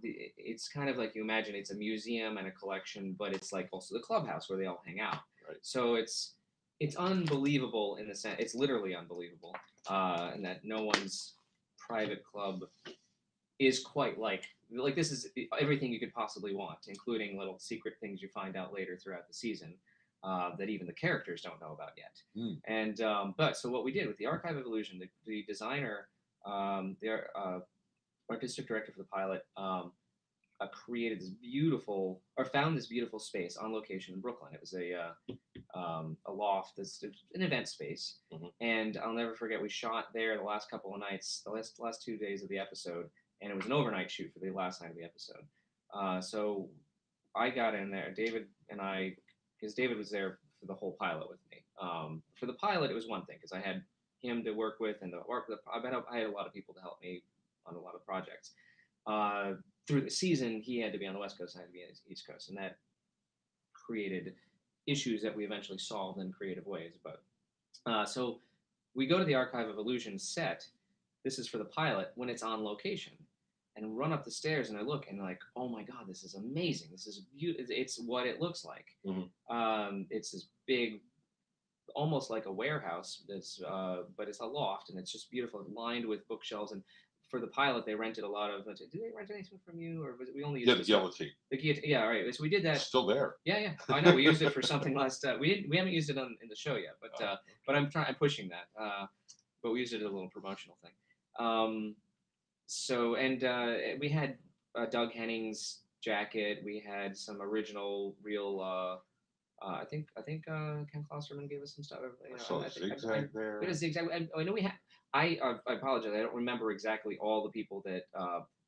it's kind of like you imagine it's a museum and a collection, but it's like also the clubhouse where they all hang out. Right. So it's unbelievable in the sense it's literally unbelievable, and that no one's private club is quite like this is everything you could possibly want, including little secret things you find out later throughout the season that even the characters don't know about yet. And but so what we did with the Archive of Illusion, the designer, the artistic director for the pilot, created this beautiful, or found this beautiful space on location in Brooklyn. It was a loft, this an event space, and I'll never forget. We shot there the last couple of nights, the last 2 days of the episode, and it was an overnight shoot for the last night of the episode. So I got in there, David and I, because David was there for the whole pilot with me. For the pilot, it was one thing because I had him to work with, and I had a lot of people to help me on a lot of projects. Through the season, he had to be on the West Coast, and I had to be on the East Coast, and that created issues that we eventually solved in creative ways. But so we go to the Archive of Illusion set. This is for the pilot when it's on location, and run up the stairs, and I look, and like, oh my God, this is amazing. This is beautiful. It's what it looks like. It's this big, almost like a warehouse. But it's a loft, and it's just beautiful, lined with bookshelves. And for the pilot, they rented a lot of. Did they rent anything from you, or was it we only used the guillotine? The guillotine. Yeah, right. So we did that. It's still there. Yeah. I know we used it for something last. We haven't used it in the show yet, but I'm pushing that. But we used it as a little promotional thing. So we had Doug Henning's jacket. We had some original real. I think Ken Klosterman gave us some stuff. I saw a zigzag there. We had a zigzag. I know we had. I apologize. I don't remember exactly all the people that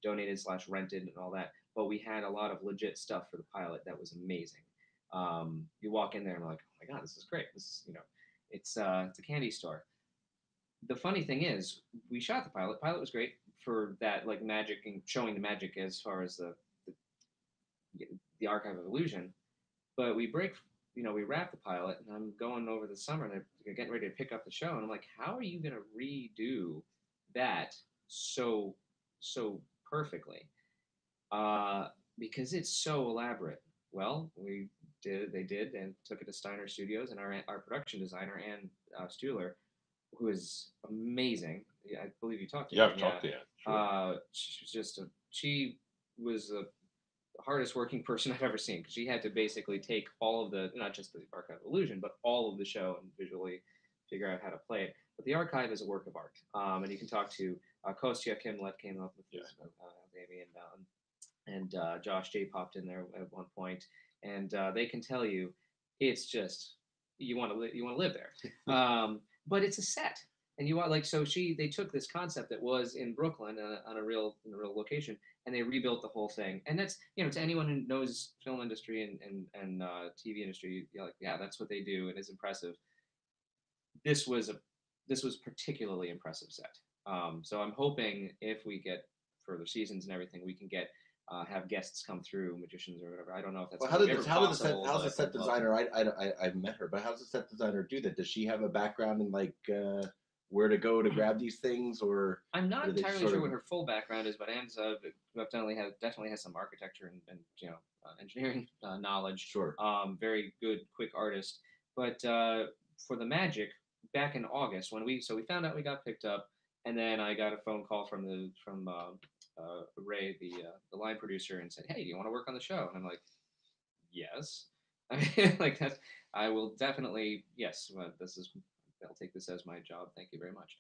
donated / rented and all that, but we had a lot of legit stuff for the pilot that was amazing. You walk in there and I'm like, oh my God, this is great. This is it's a candy store. The funny thing is, we shot the pilot. Pilot was great for that, like magic and showing the magic as far as the Archive of Illusion. But we wrap the pilot, and I'm going over the summer, and they're getting ready to pick up the show, and I'm like, how are you going to redo that so perfectly? Because it's so elaborate. Well, they did, and took it to Steiner Studios, and our production designer, Ann Stuhler, who is amazing. Yeah, I believe you talked to Yeah, her. I've talked to Ann. Sure. She was the hardest working person I've ever seen, because she had to basically take all of the, not just the Archive of Illusion, but all of the show and visually figure out how to play it. But the archive is a work of art, and you can talk to Kostya Kimlet came up with this, Amy, and Josh J popped in there at one point, and they can tell you it's just you want to live there. But it's a set, and you want they took this concept that was in Brooklyn on a real location, and they rebuilt the whole thing. And that's to anyone who knows film industry and TV industry, that's what they do, and it's impressive. This was particularly impressive set. So I'm hoping if we get further seasons and everything, we can get have guests come through, magicians or whatever. I don't know if that's how's the set designer? I've met her, but how's the set designer do that? Does she have a background in where to go to grab these things, or I'm not entirely sure what her full background is, but Anne's definitely has some architecture and engineering knowledge. Sure. Very good, quick artist. But for the magic, back in August when we found out we got picked up, and then I got a phone call from Ray, the line producer, and said, "Hey, do you want to work on the show?" And I'm like, "Yes." I mean, I will definitely, yes. I'll take this as my job. Thank you very much.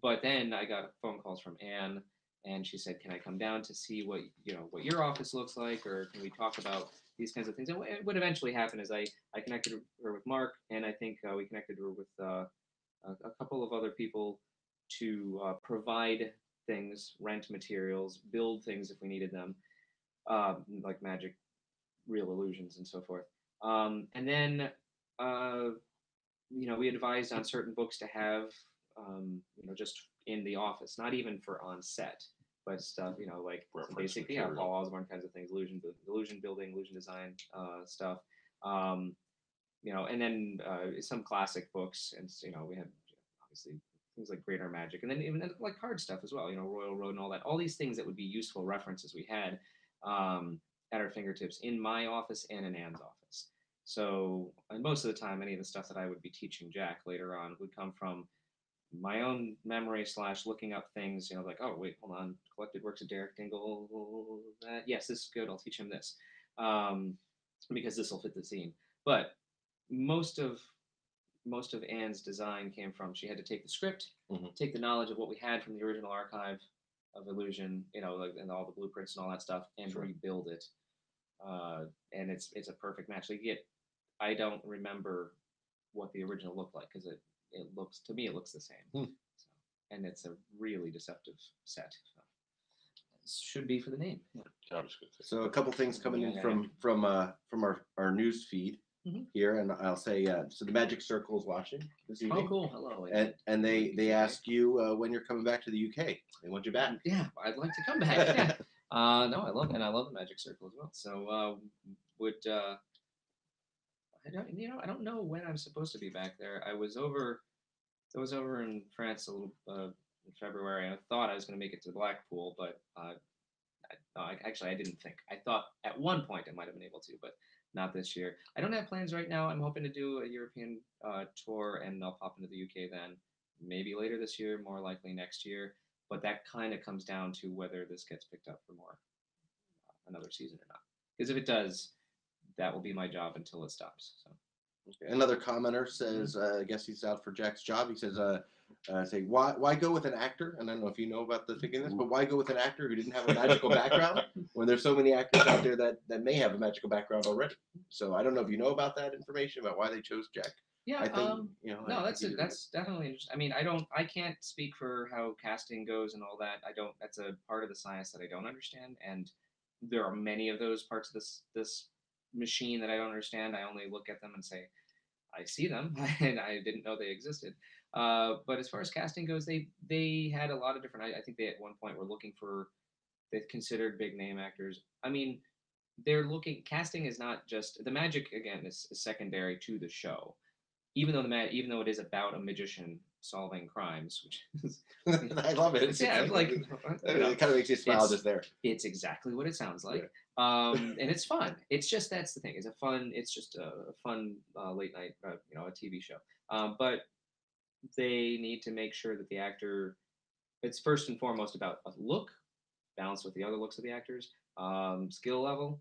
But then I got phone calls from Anne, and she said, "Can I come down to see what your office looks like, or can we talk about these kinds of things?" And what eventually happened is I connected her with Mark, and I think we connected her with a couple of other people to provide things, rent materials, build things if we needed them, like magic, real illusions, and so forth. And then, we advised on certain books to have, just in the office, not even for on set, but stuff, like basically, Paul Osborne kinds of things, illusion building, illusion design stuff. And then some classic books, and we had obviously things like Greater Magic, and then even like card stuff as well. Royal Road and all that. All these things that would be useful references we had at our fingertips in my office and in Anne's office. So, and most of the time, any of the stuff that I would be teaching Jack later on would come from my own memory / looking up things. Like, oh wait, hold on, collected works of Derek Dingle. Yes, this is good. I'll teach him this because this will fit the scene. But most of Anne's design came from, she had to take the script, take the knowledge of what we had from the original archive of Illusion, and all the blueprints and all that stuff, and rebuild it. And it's a perfect match. I don't remember what the original looked like because it looks the same. So, and it's a really deceptive set. So, should be for the name. Yeah. So a couple things coming in from our news feed here, and I'll say so the Magic Circle is watching this evening. Oh, cool! Hello. And they ask you when you're coming back to the UK. They want you back. Yeah, I'd like to come back. Yeah. No, I love the Magic Circle as well. So I don't know when I'm supposed to be back there. I was over in France a little in February. I thought I was going to make it to Blackpool, but I didn't think. I thought at one point I might have been able to, but not this year. I don't have plans right now. I'm hoping to do a European tour, and I'll pop into the UK then. Maybe later this year, more likely next year. But that kind of comes down to whether this gets picked up for more another season or not. Because if it does, that will be my job until it stops. So. Okay. Another commenter says, I guess he's out for Jack's job. He says, say, why go with an actor? And I don't know if you know about the thinking this, but why go with an actor who didn't have a magical background when there's so many actors out there that may have a magical background already? So I don't know if you know about that information about why they chose Jack. Yeah, I think, no, that's definitely interesting. I mean, I can't speak for how casting goes and all that. That's a part of the science that I don't understand, and there are many of those parts of this machine that I don't understand. I only look at them and say, I see them, and I didn't know they existed. But as far as casting goes, they had a lot of different. I think they at one point were looking for. They considered big name actors. I mean, casting is not just the magic. Again, is secondary to the show. Even though it is about a magician solving crimes, which is, I love it. Yeah, it kind of makes you smile just there. It's exactly what it sounds like, and it's fun. It's just that's the thing. It's just a fun late night, a TV show. But they need to make sure that the actor. It's first and foremost about a look, balanced with the other looks of the actors, skill level.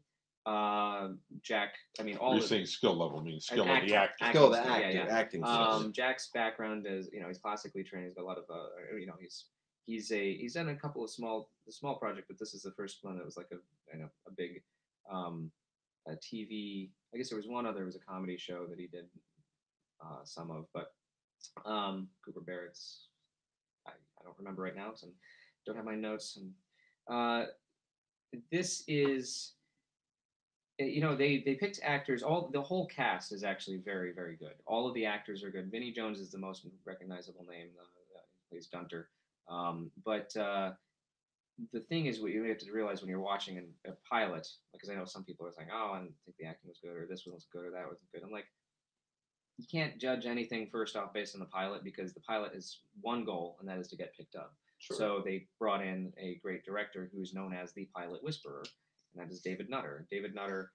Jack, I mean, all. You're saying skill level means skill of the actor. Skill of the actor, acting. Jack's background is, he's classically trained. He's got a lot of, he's done a couple of small projects, but this is the first one that was like a big, a TV. I guess there was one other. It was a comedy show that he did some of, but Cooper Barrett's. I don't remember right now, so I don't have my notes. And this is. They picked actors. The whole cast is actually very, very good. All of the actors are good. Vinnie Jones is the most recognizable name. He plays Dunter. But the thing is, what you have to realize when you're watching a pilot, because I know some people are saying, "Oh, I didn't think the acting was good, or this one was good, or that wasn't good." I'm like, you can't judge anything first off based on the pilot, because the pilot is one goal, and that is to get picked up. Sure. So they brought in a great director who's known as the Pilot Whisperer. And that is David Nutter. David Nutter,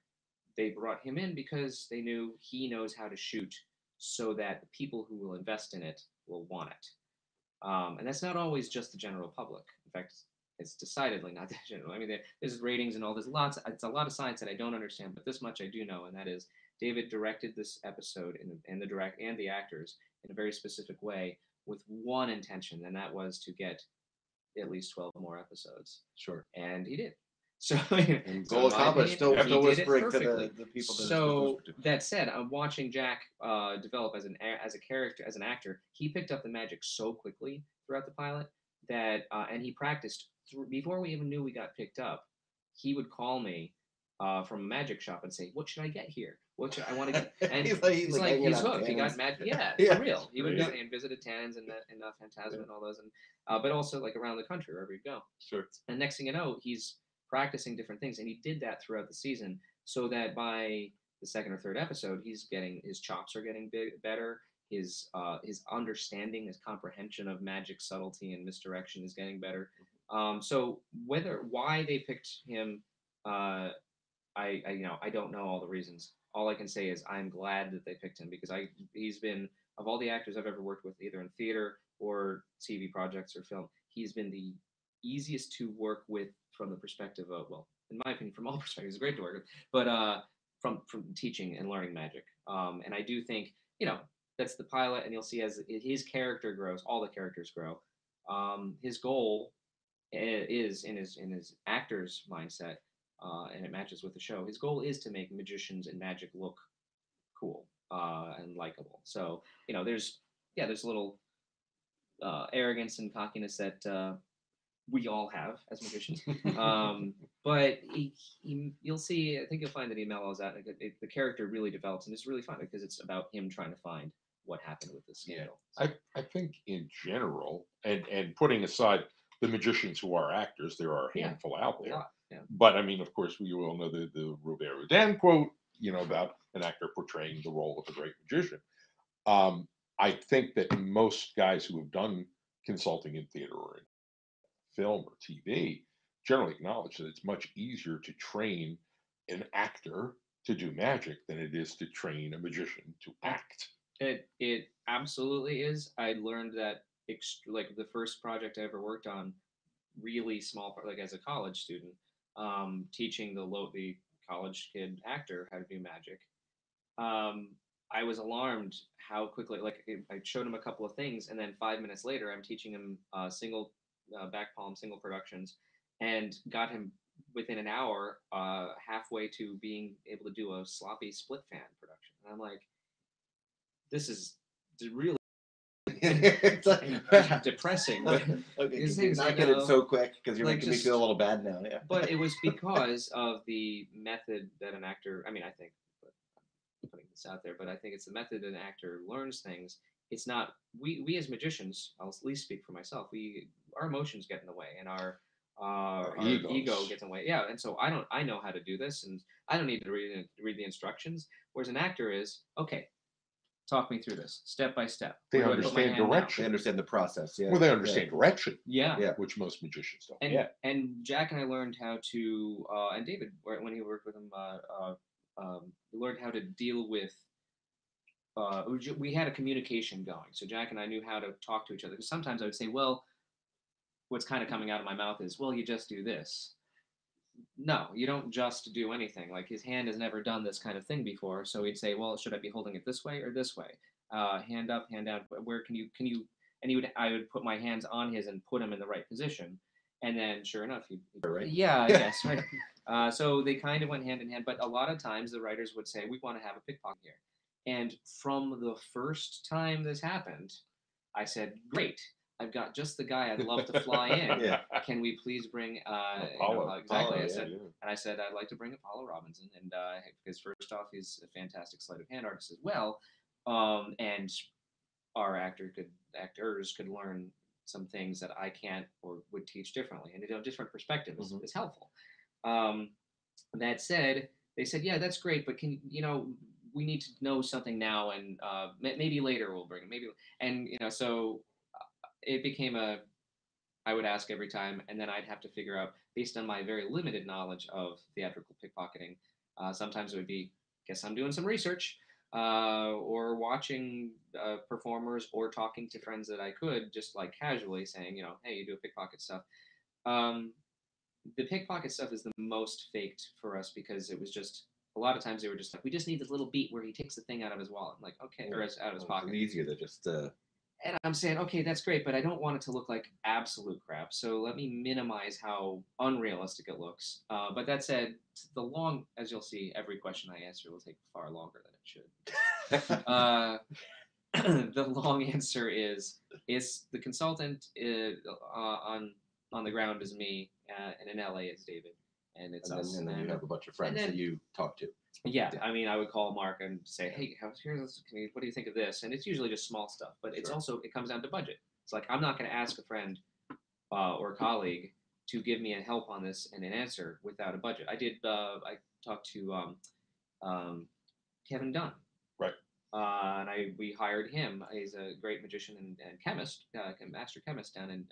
they brought him in because they knew he knows how to shoot so that the people who will invest in it will want it. And that's not always just the general public. In fact, it's decidedly not the general. I mean, there's ratings and all. It's a lot of science that I don't understand, but this much I do know, and that is David directed this episode and the actors in a very specific way with one intention, and that was to get at least 12 more episodes. Sure. And he did. So, goal accomplished. Still whispering to the people. So that said, I'm watching Jack develop as a character, as an actor. He picked up the magic so quickly throughout the pilot that, and he practiced before we even knew we got picked up. He would call me from a magic shop and say, "What should I get here? What should I want to get?" And he's hooked. He got magic. Yeah, Yeah. for real. He would Right. go and visited Tannins and Phantasma and all those, and but also like around the country wherever you go. Sure. And next thing you know, he's practicing different things, and he did that throughout the season, so that by the second or third episode, he's getting his chops are getting better. His understanding, his comprehension of magic subtlety and misdirection is getting better. So why they picked him, I don't know all the reasons. All I can say is I'm glad that they picked him because he's been, of all the actors I've ever worked with, either in theater or TV projects or film, he's been the easiest to work with from the perspective of, well, in my opinion, from all perspectives, he's great to work with, but from teaching and learning magic. And I do think, that's the pilot, and you'll see as his character grows, all the characters grow. His goal is in his actor's mindset, and it matches with the show. His goal is to make magicians and magic look cool and likable. So there's a little arrogance and cockiness that we all have as magicians. But you'll see. I think you'll find that he mellows out. The character really develops, and it's really fun because it's about him trying to find what happened with the scandal. I think in general, and putting aside the magicians who are actors, there are a handful out there. Yeah. But I mean, of course, we all know the Robert Houdin quote, about an actor portraying the role of a great magician. I think that most guys who have done consulting in theater or in film or TV generally acknowledge that it's much easier to train an actor to do magic than it is to train a magician to act. It absolutely is. I learned that like the first project I ever worked on, really small, like as a college student, teaching the college kid actor how to do magic. I was alarmed how quickly, like I showed him a couple of things, and then 5 minutes later, I'm teaching him single back palm, single productions, and got him within an hour halfway to being able to do a sloppy split fan production. And I'm like, this is really It's like depressing. But okay, these can you things, not get it so quick because you're like making me just- feel a little bad now. Yeah. But it was because of the method that an actor, I think, but I'm putting this out there, but I think it's the method that an actor learns things. It's not, we as magicians, I'll at least speak for myself, our emotions get in the way, and our ego gets in the way. Yeah, and so I know how to do this, and I don't need to read the instructions. Whereas an actor is, okay, talk me through this step by step. They Where do I put my understand hand now? direction. They understand the process. Yeah. Well, they understand direction, Yeah. Yeah. which most magicians don't. And Jack and I learned how to, and David, when he worked with him, learned how to deal with. We had a communication going, so Jack and I knew how to talk to each other. Because sometimes I would say, well, what's kind of coming out of my mouth is, well, you just do this. No, you don't just do anything. Like his hand has never done this kind of thing before, so he'd say, well, should I be holding it this way or this way? Hand up, hand down. Where can you? And I would put my hands on his and put him in the right position, and then sure enough, he'd right. Yeah, I guess right. So they kind of went hand in hand, but a lot of times the writers would say, we want to have a pickpocket here. And from the first time this happened, I said, great. I've got just the guy I'd love to fly in. Yeah. Can we please bring Apollo. exactly? Apollo, I said I'd like to bring Apollo Robinson, and because first off, he's a fantastic sleight of hand artist as well, and our actors could learn some things that I can't or would teach differently, and a different perspective is helpful. That said, they said, yeah, that's great, but we need to know something now, and maybe later we'll bring it. Maybe, and so it became I would ask every time, and then I'd have to figure out, based on my very limited knowledge of theatrical pickpocketing, sometimes it would be, guess I'm doing some research, or watching performers, or talking to friends that I could, just like casually saying, hey, you do a pickpocket stuff. The pickpocket stuff is the most faked for us because it was just, a lot of times they were just like, we just need this little beat where he takes the thing out of his wallet. I'm like, okay, or out of his pocket. It's easier to just. And I'm saying, okay, that's great, but I don't want it to look like absolute crap. So let me minimize how unrealistic it looks. But that said, as you'll see, every question I answer will take far longer than it should. the long answer is the consultant on the ground is me, and in LA is David, and it's us. And then you have a bunch of friends that you talk to. Yeah, I mean, I would call Mark and say, hey, what do you think of this? And it's usually just small stuff, but it's also, it comes down to budget. It's like, I'm not going to ask a friend or a colleague to give me a help on this and an answer without a budget. I talked to Kevin Dunn. Right. And we hired him. He's a great magician and chemist, master chemist down in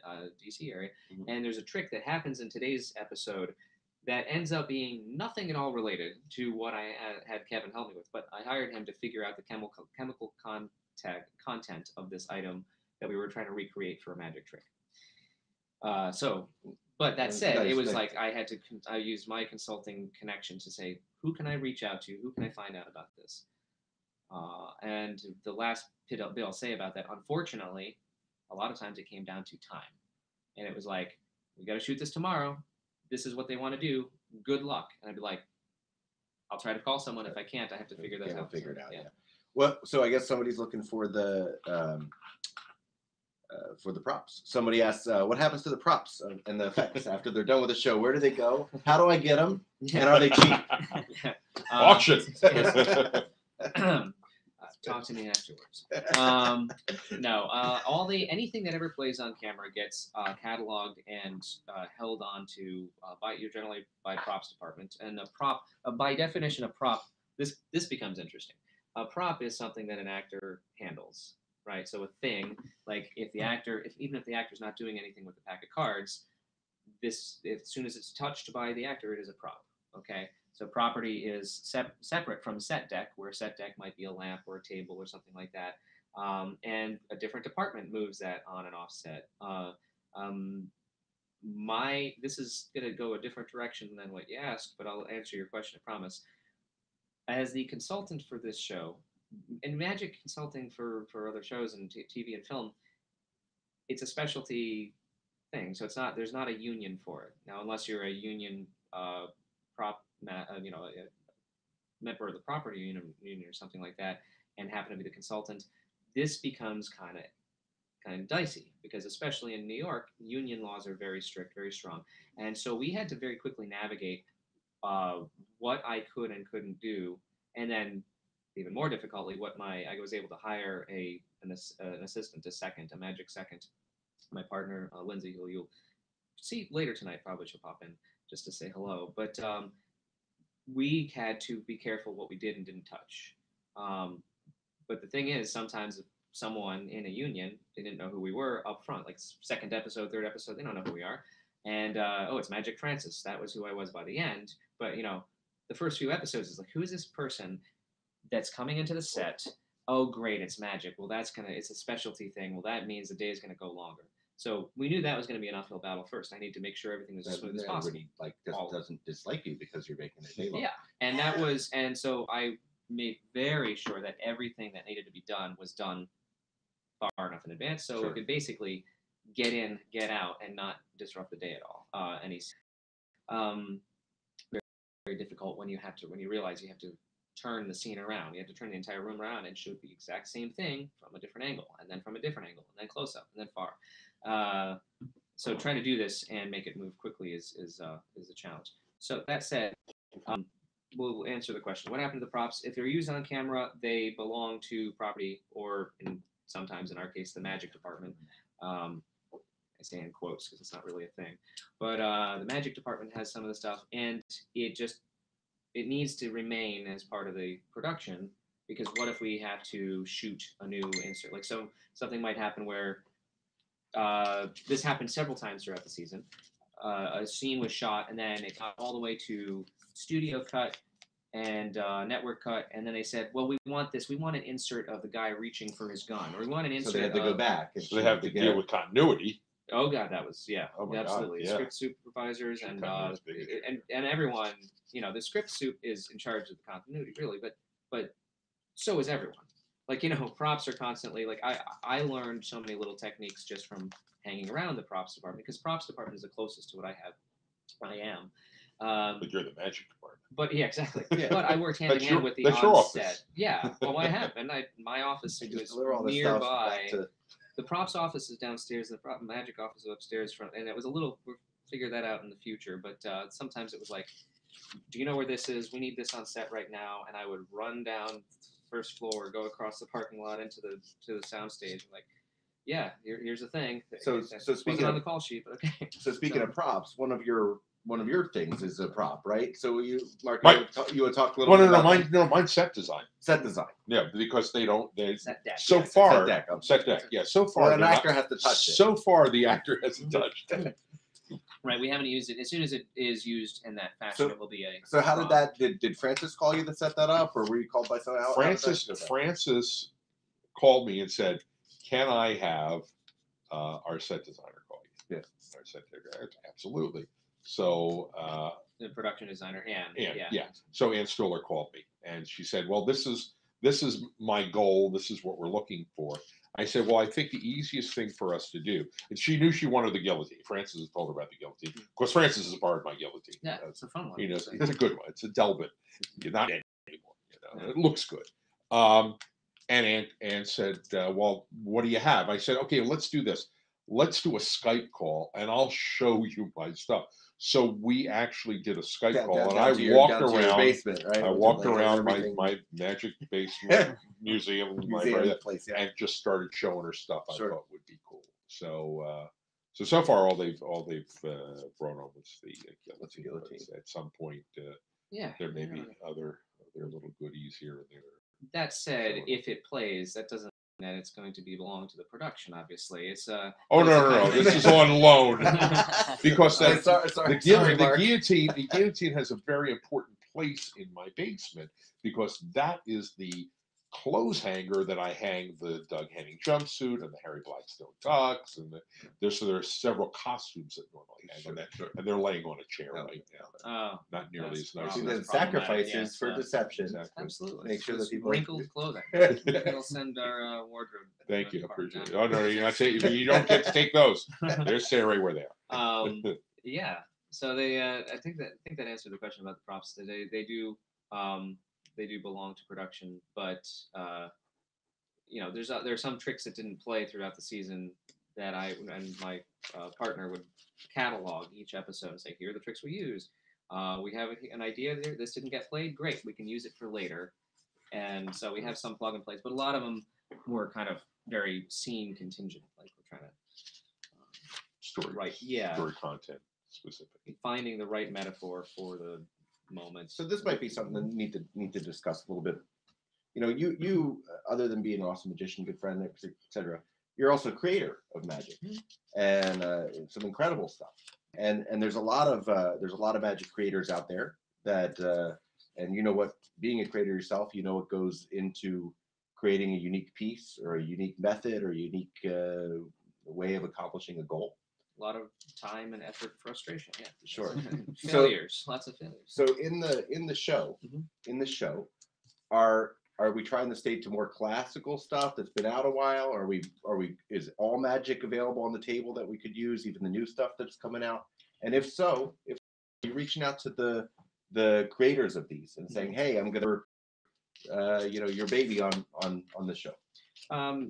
DC area. Mm-hmm. And there's a trick that happens in today's episode that ends up being nothing at all related to what I had Kevin help me with. But I hired him to figure out the chemical content of this item that we were trying to recreate for a magic trick. But that said, it was like I used my consulting connection to say, who can I reach out to? Who can I find out about this? And the last bit I'll say about that, unfortunately, a lot of times it came down to time. And it was like, we got to shoot this tomorrow. This is what they want to do. Good luck. And I'd be like, I'll try to call someone. If I can't, I have to figure that out. Figure it out. Yeah. Well, so I guess somebody's looking for the props. Somebody asks, what happens to the props and the effects after they're done with the show? Where do they go? How do I get them? And are they cheap? Auction. Talk to me afterwards. Anything that ever plays on camera gets cataloged and held on to generally by props department. And a prop, by definition, a prop. This becomes interesting. A prop is something that an actor handles, right? So a thing, like even if the actor's not doing anything with the pack of cards, as soon as it's touched by the actor, it is a prop. Okay. So property is separate from set deck, where set deck might be a lamp or a table or something like that. And a different department moves that on and off set. This is going to go a different direction than what you asked, but I'll answer your question, I promise. As the consultant for this show, and magic consulting for other shows and TV and film, it's a specialty thing. So there's not a union for it. Now, unless you're a union prop, a member of the property union or something like that, and happen to be the consultant, this becomes kind of dicey, because especially in New York, union laws are very strict, very strong, and so we had to very quickly navigate what I could and couldn't do, and then even more difficultly, I was able to hire an assistant, a magic second, my partner Lindsay, who you'll see later tonight. Probably she'll pop in just to say hello, but. We had to be careful what we did and didn't touch. But the thing is, sometimes someone in a union, they didn't know who we were up front, like second episode, third episode, they don't know who we are. And, it's Magic Francis. That was who I was by the end. But, the first few episodes is like, who is this person that's coming into the set? Oh, great, it's magic. Well, it's a specialty thing. Well, that means the day is going to go longer. So we knew that was going to be an uphill battle first. I need to make sure everything was as smooth as possible. Doesn't dislike you because you're making it day long. Yeah, and so I made very sure that everything that needed to be done was done far enough in advance, so it could basically get in, get out, and not disrupt the day at all. Very, very difficult when you realize you have to turn the scene around. You have to turn the entire room around and shoot the exact same thing from a different angle, and then from a different angle, and then close up, and then far. So trying to do this and make it move quickly is a challenge. So that said, we'll answer the question. What happened to the props? If they're used on camera, they belong to property, or sometimes in our case, the magic department. I say in quotes because it's not really a thing. But the magic department has some of the stuff, and it needs to remain as part of the production, because what if we have to shoot a new insert? Like, so something might happen where this happened several times throughout the season. A scene was shot, and then it got all the way to studio cut and network cut, and then they said, well, we want an insert of the guy reaching for his gun, or we want an insert. So they had to go back. So they have to deal with continuity. Oh God, that was absolutely. God, yeah. Script supervisors and everyone. The script soup is in charge of the continuity, really, but so is everyone. Like, props are constantly, like, I learned so many little techniques just from hanging around the props department, because props department is the closest to what I am. But you're the magic department. But yeah, exactly. Yeah. But I worked hand in That's hand your- with the that's your on office. set. Yeah, well, I have, and my office You just is deliver all this stuff nearby. back to. The props office is downstairs. The prop magic office is upstairs. And it was a little. We'll figure that out in the future. But sometimes it was like, do you know where this is? We need this on set right now. And I would run down first floor, go across the parking lot into the soundstage. Like, yeah, here's the thing. So speaking wasn't on of the call sheet, but okay. So speaking of props, one of your things is a prop, right? So Mark, you would talk a little Well, bit about mine's set design. set design. Yeah, because they Set deck. so Yeah, far set deck. set deck. Yeah, so far Well, an they're not- actor has to touch it. So far, the actor hasn't touched it. Right, we haven't used it. As soon as it is used in that fashion, it will be a. So how did prop. that? Did Francis call you to set that up, or were you called by someone else? Francis called me and said, "Can I have our set designer call you?" Yes. Our set designer, absolutely. So The production designer, Anne. yeah. So Ann Stiller called me and she said, "Well, this is my goal. This is what we're looking for." I said, "Well, I think the easiest thing for us to do," and she knew she wanted the guillotine. Francis has told her about the guillotine. Of course, Francis is a part of my guillotine. Yeah, it's a fun one. You know, it's a good one. It's a Delbit. You're not in anymore. You know, it looks good. And Ann said, "Well, what do you have?" I said, "Okay, let's do this. Let's do a Skype call, and I'll show you my stuff." So we actually did a Skype call, and I walked down to your around. basement, right? I With walked your, like, around everything. my magic basement museum Place, yeah. and just started showing her stuff I Sure. thought would be cool. So far all they've brought on was the guillotine. guillotine. But at some point, Yeah. there may be other little goodies here and there. That said, if it plays, that doesn't mean that it's going to belong to the production. Obviously, it's Oh it's a no! kind of- This is on loan because that, Sorry, the guillotine has a very important place in my basement because that is the clothes hanger that I hang the Doug Henning jumpsuit and the Harry Blackstone tux, and there are several costumes that normally hang on that, and they're laying on a chair right now. Oh, Not nearly as that's nice. See, as the That's problematic, sacrifices yeah, for so- deception. Exactly. absolutely. Make sure that It's people- wrinkled clothing. We'll send our wardrobe. Thank you, department appreciate it. down. Oh no, you're not saying you don't get to take those. They're staying right where they are. Yeah. So they, I think that answered the question about the props. They do belong to production, but there's some tricks that didn't play throughout the season that I and my partner would catalog each episode and say, here are the tricks we use. We have an idea there. This didn't get played. Great, we can use it for later. And so we have some plug and plays, but a lot of them were kind of very scene contingent. Like we're trying to Story, right, yeah, story content specific. finding the right metaphor for the moment. So this might be something that need to discuss a little bit. You know, you other than being an awesome magician, good friend, etc., you're also a creator of magic and some incredible stuff. And there's a lot of magic creators out there that and you know what, being a creator yourself, you know what goes into creating a unique piece or a unique method or a unique way of accomplishing a goal. A lot of time and effort, frustration. Yeah, Sure. failures, lots of failures. So in the show, are we trying to stay to more classical stuff that's been out a while? Is all magic available on the table that we could use, even the new stuff that's coming out? And if so, if you're reaching out to the creators of these and saying, hey, I'm gonna your baby on the show.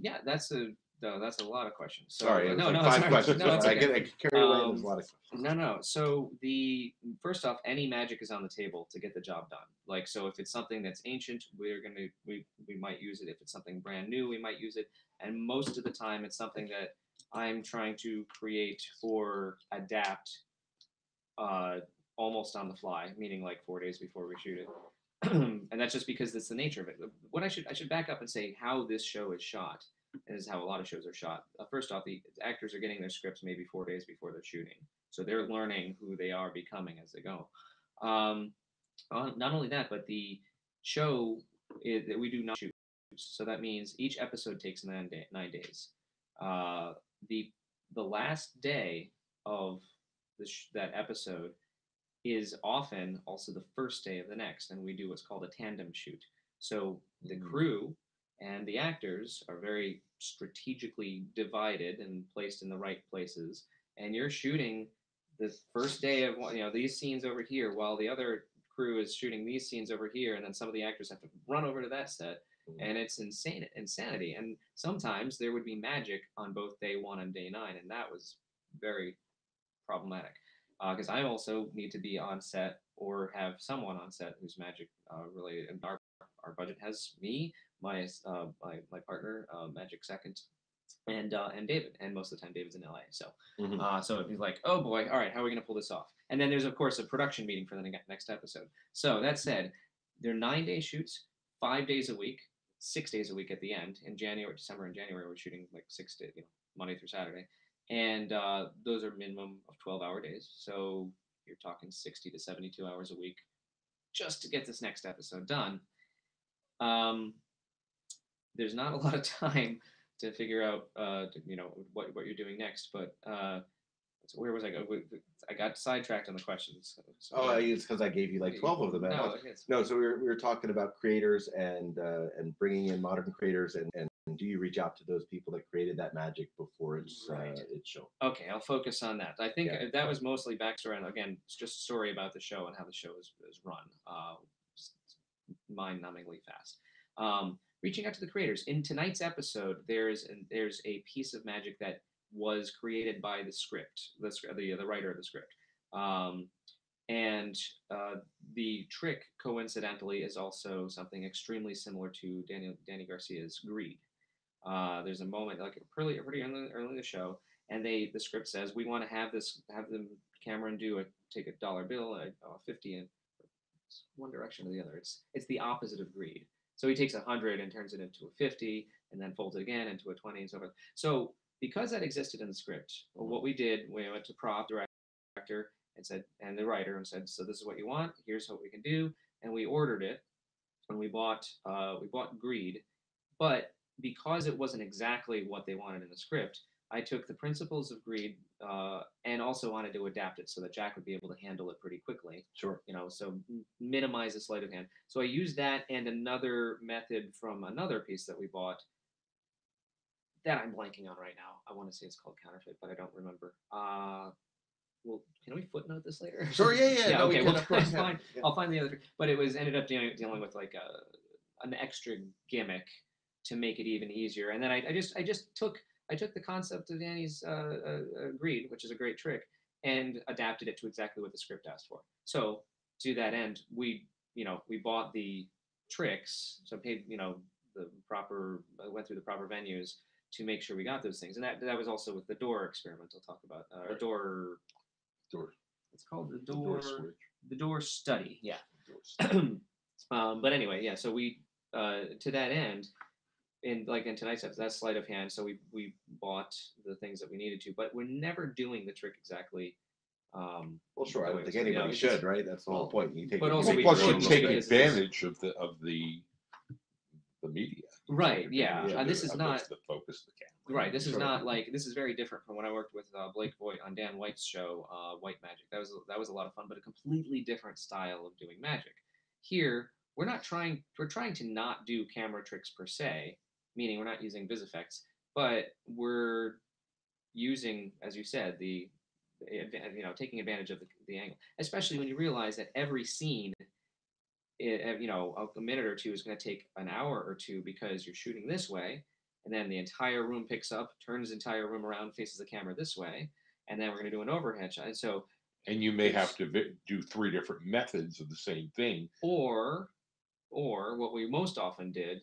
Yeah, that's a lot of questions. So, Sorry, no, like it's five all right. questions. No, it's I okay. get carried away. There's a lot of questions. No. So first off, any magic is on the table to get the job done. Like, so if it's something that's ancient, we might use it. If it's something brand new, we might use it. And most of the time, it's something that I'm trying to create or adapt almost on the fly, meaning like 4 days before we shoot it. And that's just because it's the nature of it. What I should back up and say how this show is shot. And this is how a lot of shows are shot. First off, the actors are getting their scripts maybe 4 days before they're shooting, so they're learning who they are becoming as they go. Not only that, but the show that we do not shoot, so that means each episode takes 9 days. The last day of that episode is often also the first day of the next, and we do what's called a tandem shoot. So the crew and the actors are very strategically divided and placed in the right places, and you're shooting the first day of these scenes over here while the other crew is shooting these scenes over here, and then some of the actors have to run over to that set, and it's insanity. And sometimes there would be magic on both day 1 and day 9, and that was very problematic. Because I also need to be on set or have someone on set who's magic related. And our budget has me, my partner, Magic Second, and David. And most of the time, David's in LA. So so it'd be like, oh boy, all right, how are we gonna pull this off? And then there's of course a production meeting for the next episode. So that said, they're 9-day shoots, 5 days a week, 6 days a week at the end. In December and January, we're shooting like 6 days, Monday through Saturday. And those are minimum of 12-hour days. So you're talking 60 to 72 hours a week just to get this next episode done. There's not a lot of time to figure out, what you're doing next. But so where was I going? I got sidetracked on the questions. So, it's because I gave you like 12 of them. No, so we were talking about creators and bringing in modern creators and do you reach out to those people that created that magic before it's shown? Okay, I'll focus on that. I think that was mostly backstory, and again, it's just a story about the show and how the show is run. Mind-numbingly fast. Reaching out to the creators. In tonight's episode, there's a piece of magic that was created by the writer of the script. And the trick, coincidentally, is also something extremely similar to Danny Garcia's Greed. There's a moment, like pretty early in the show, and the script says we want to have the Cameron take a $1 bill, a 50, and one direction or the other. It's the opposite of Greed. So he takes 100 and turns it into a 50, and then folds it again into a 20, and so forth. So because that existed in the script, what we did, we went to prop director and the writer and said, so this is what you want. Here's what we can do, and we ordered it, and we bought Greed, but because it wasn't exactly what they wanted in the script, I took the principles of Greed and also wanted to adapt it so that Jack would be able to handle it pretty quickly. Sure. So minimize the sleight of hand. So I used that and another method from another piece that we bought that I'm blanking on right now. I want to say it's called Counterfeit, but I don't remember. Well, can we footnote this later? Sure, yeah. No, okay, well, of course. fine. Yeah. I'll find the other. But it ended up dealing with like an extra gimmick to make it even easier. And then I just took the concept of Danny's Greed, which is a great trick, and adapted it to exactly what the script asked for. So to that end, we bought the tricks, so paid went through the proper venues to make sure we got those things. And that was also with the door experiment I'll talk about. Right. Door. It's called the door. The door study. Yeah. But anyway, yeah. So we to that end, in tonight's episode, that's sleight of hand. So we bought the things that we needed to, but we're never doing the trick exactly. Well, sure. I don't think anybody should, right? That's the whole point. You take. But also, plus you take advantage of the media. Right. Yeah. This is not the focus of the camera. Right. This is not this is very different from when I worked with Blake Voigt on Dan White's show, White Magic. That was a lot of fun, but a completely different style of doing magic. Here, we're trying to not do camera tricks per se, meaning we're not using vis effects, but we're using, as you said, taking advantage of the angle, especially when you realize that every scene, a minute or two is going to take an hour or two because you're shooting this way, and then the entire room picks up, turns the entire room around, faces the camera this way, and then we're going to do an overhead shot. And you may have to do 3 different methods of the same thing, or what we most often did,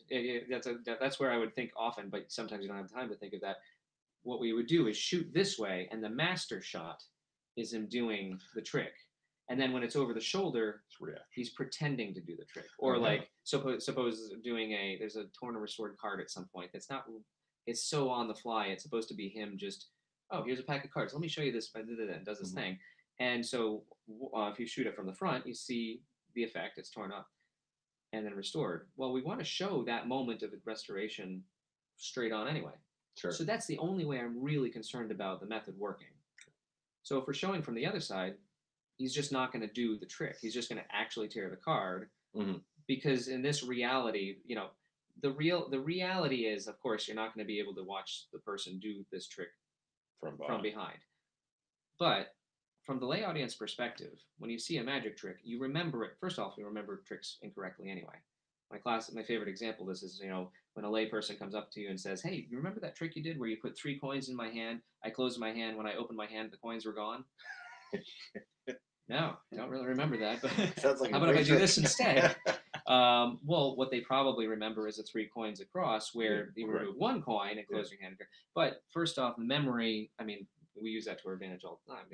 that's where I would think often, but sometimes you don't have time to think of that. What we would do is shoot this way, and the master shot is him doing the trick. And then when it's over the shoulder, he's pretending to do the trick. Or suppose doing there's a torn and restored card at some point. It's so on the fly. It's supposed to be him just, oh, here's a pack of cards. Let me show you this. And does this thing. And so if you shoot it from the front, you see the effect. It's torn up and then restored. Well, we want to show that moment of restoration straight on anyway. Sure. So that's the only way I'm really concerned about the method working. So if we're showing from the other side, he's just not going to do the trick. He's just going to actually tear the card, because in this reality, the reality is, of course, you're not going to be able to watch the person do this trick from behind. But from the lay audience perspective, when you see a magic trick, you remember it. First off, you remember tricks incorrectly anyway. My favorite example of this is, when a lay person comes up to you and says, "Hey, you remember that trick you did where you put 3 coins in my hand? I closed my hand. When I opened my hand, the coins were gone." No, I don't really remember that. But Sounds like how about if I do this instead? Well, what they probably remember is the 3 coins across, where you remove 1 coin and close your hand. But first off, memory. I mean, we use that to our advantage all the time.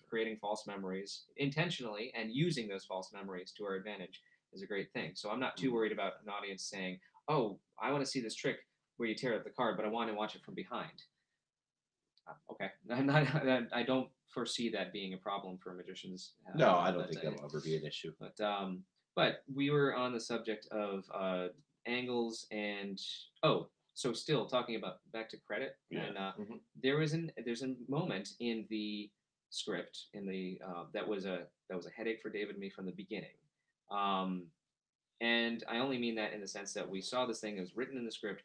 Creating false memories intentionally and using those false memories to our advantage is a great thing. So I'm not too worried about an audience saying, "Oh, I want to see this trick where you tear up the card, but I want to watch it from behind." Okay, I don't foresee that being a problem for magicians. No, I don't think that'll ever be an issue. But we were on the subject of angles and so still talking about back to credit. And there's a moment in the script that was a headache for David and me from the beginning. And I only mean that in the sense that we saw this thing, it was written in the script.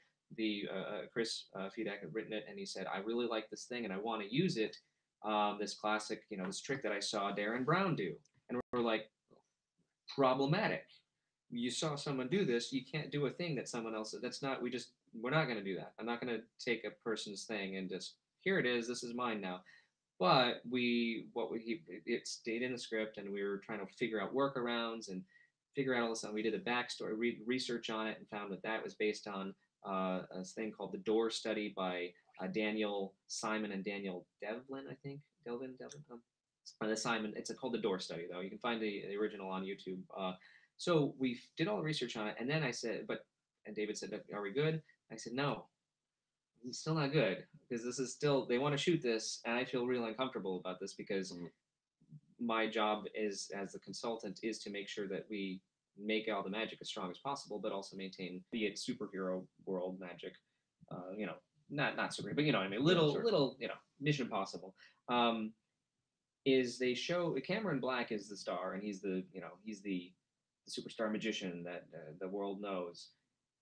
Chris Fedak had written it, and he said, "I really like this thing, and I want to use it. This classic, this trick that I saw Darren Brown do." And we're like, problematic. You saw someone do this. You can't do a thing that someone else. We're not going to do that. I'm not going to take a person's thing and just, here it is. This is mine now. But it stayed in the script, and we were trying to figure out workarounds and figure out all this. And we did a backstory, research on it, and found that was based on a thing called the Door Study by Daniel Simon and Daniel Devlin, I think. Devlin. The Simon. It's called the Door Study, though. You can find the original on YouTube. So we did all the research on it, and then I said, and David said, "Are we good?" I said, "No, it's still not good, because this is still, they want to shoot this, and I feel real uncomfortable about this, because my job as the consultant is to make sure that we make all the magic as strong as possible, but also maintain, be it superhero world magic, not super, but you know what I mean, little, Mission Impossible." Is they show Cameron Black is the star, and he's the superstar magician that the world knows,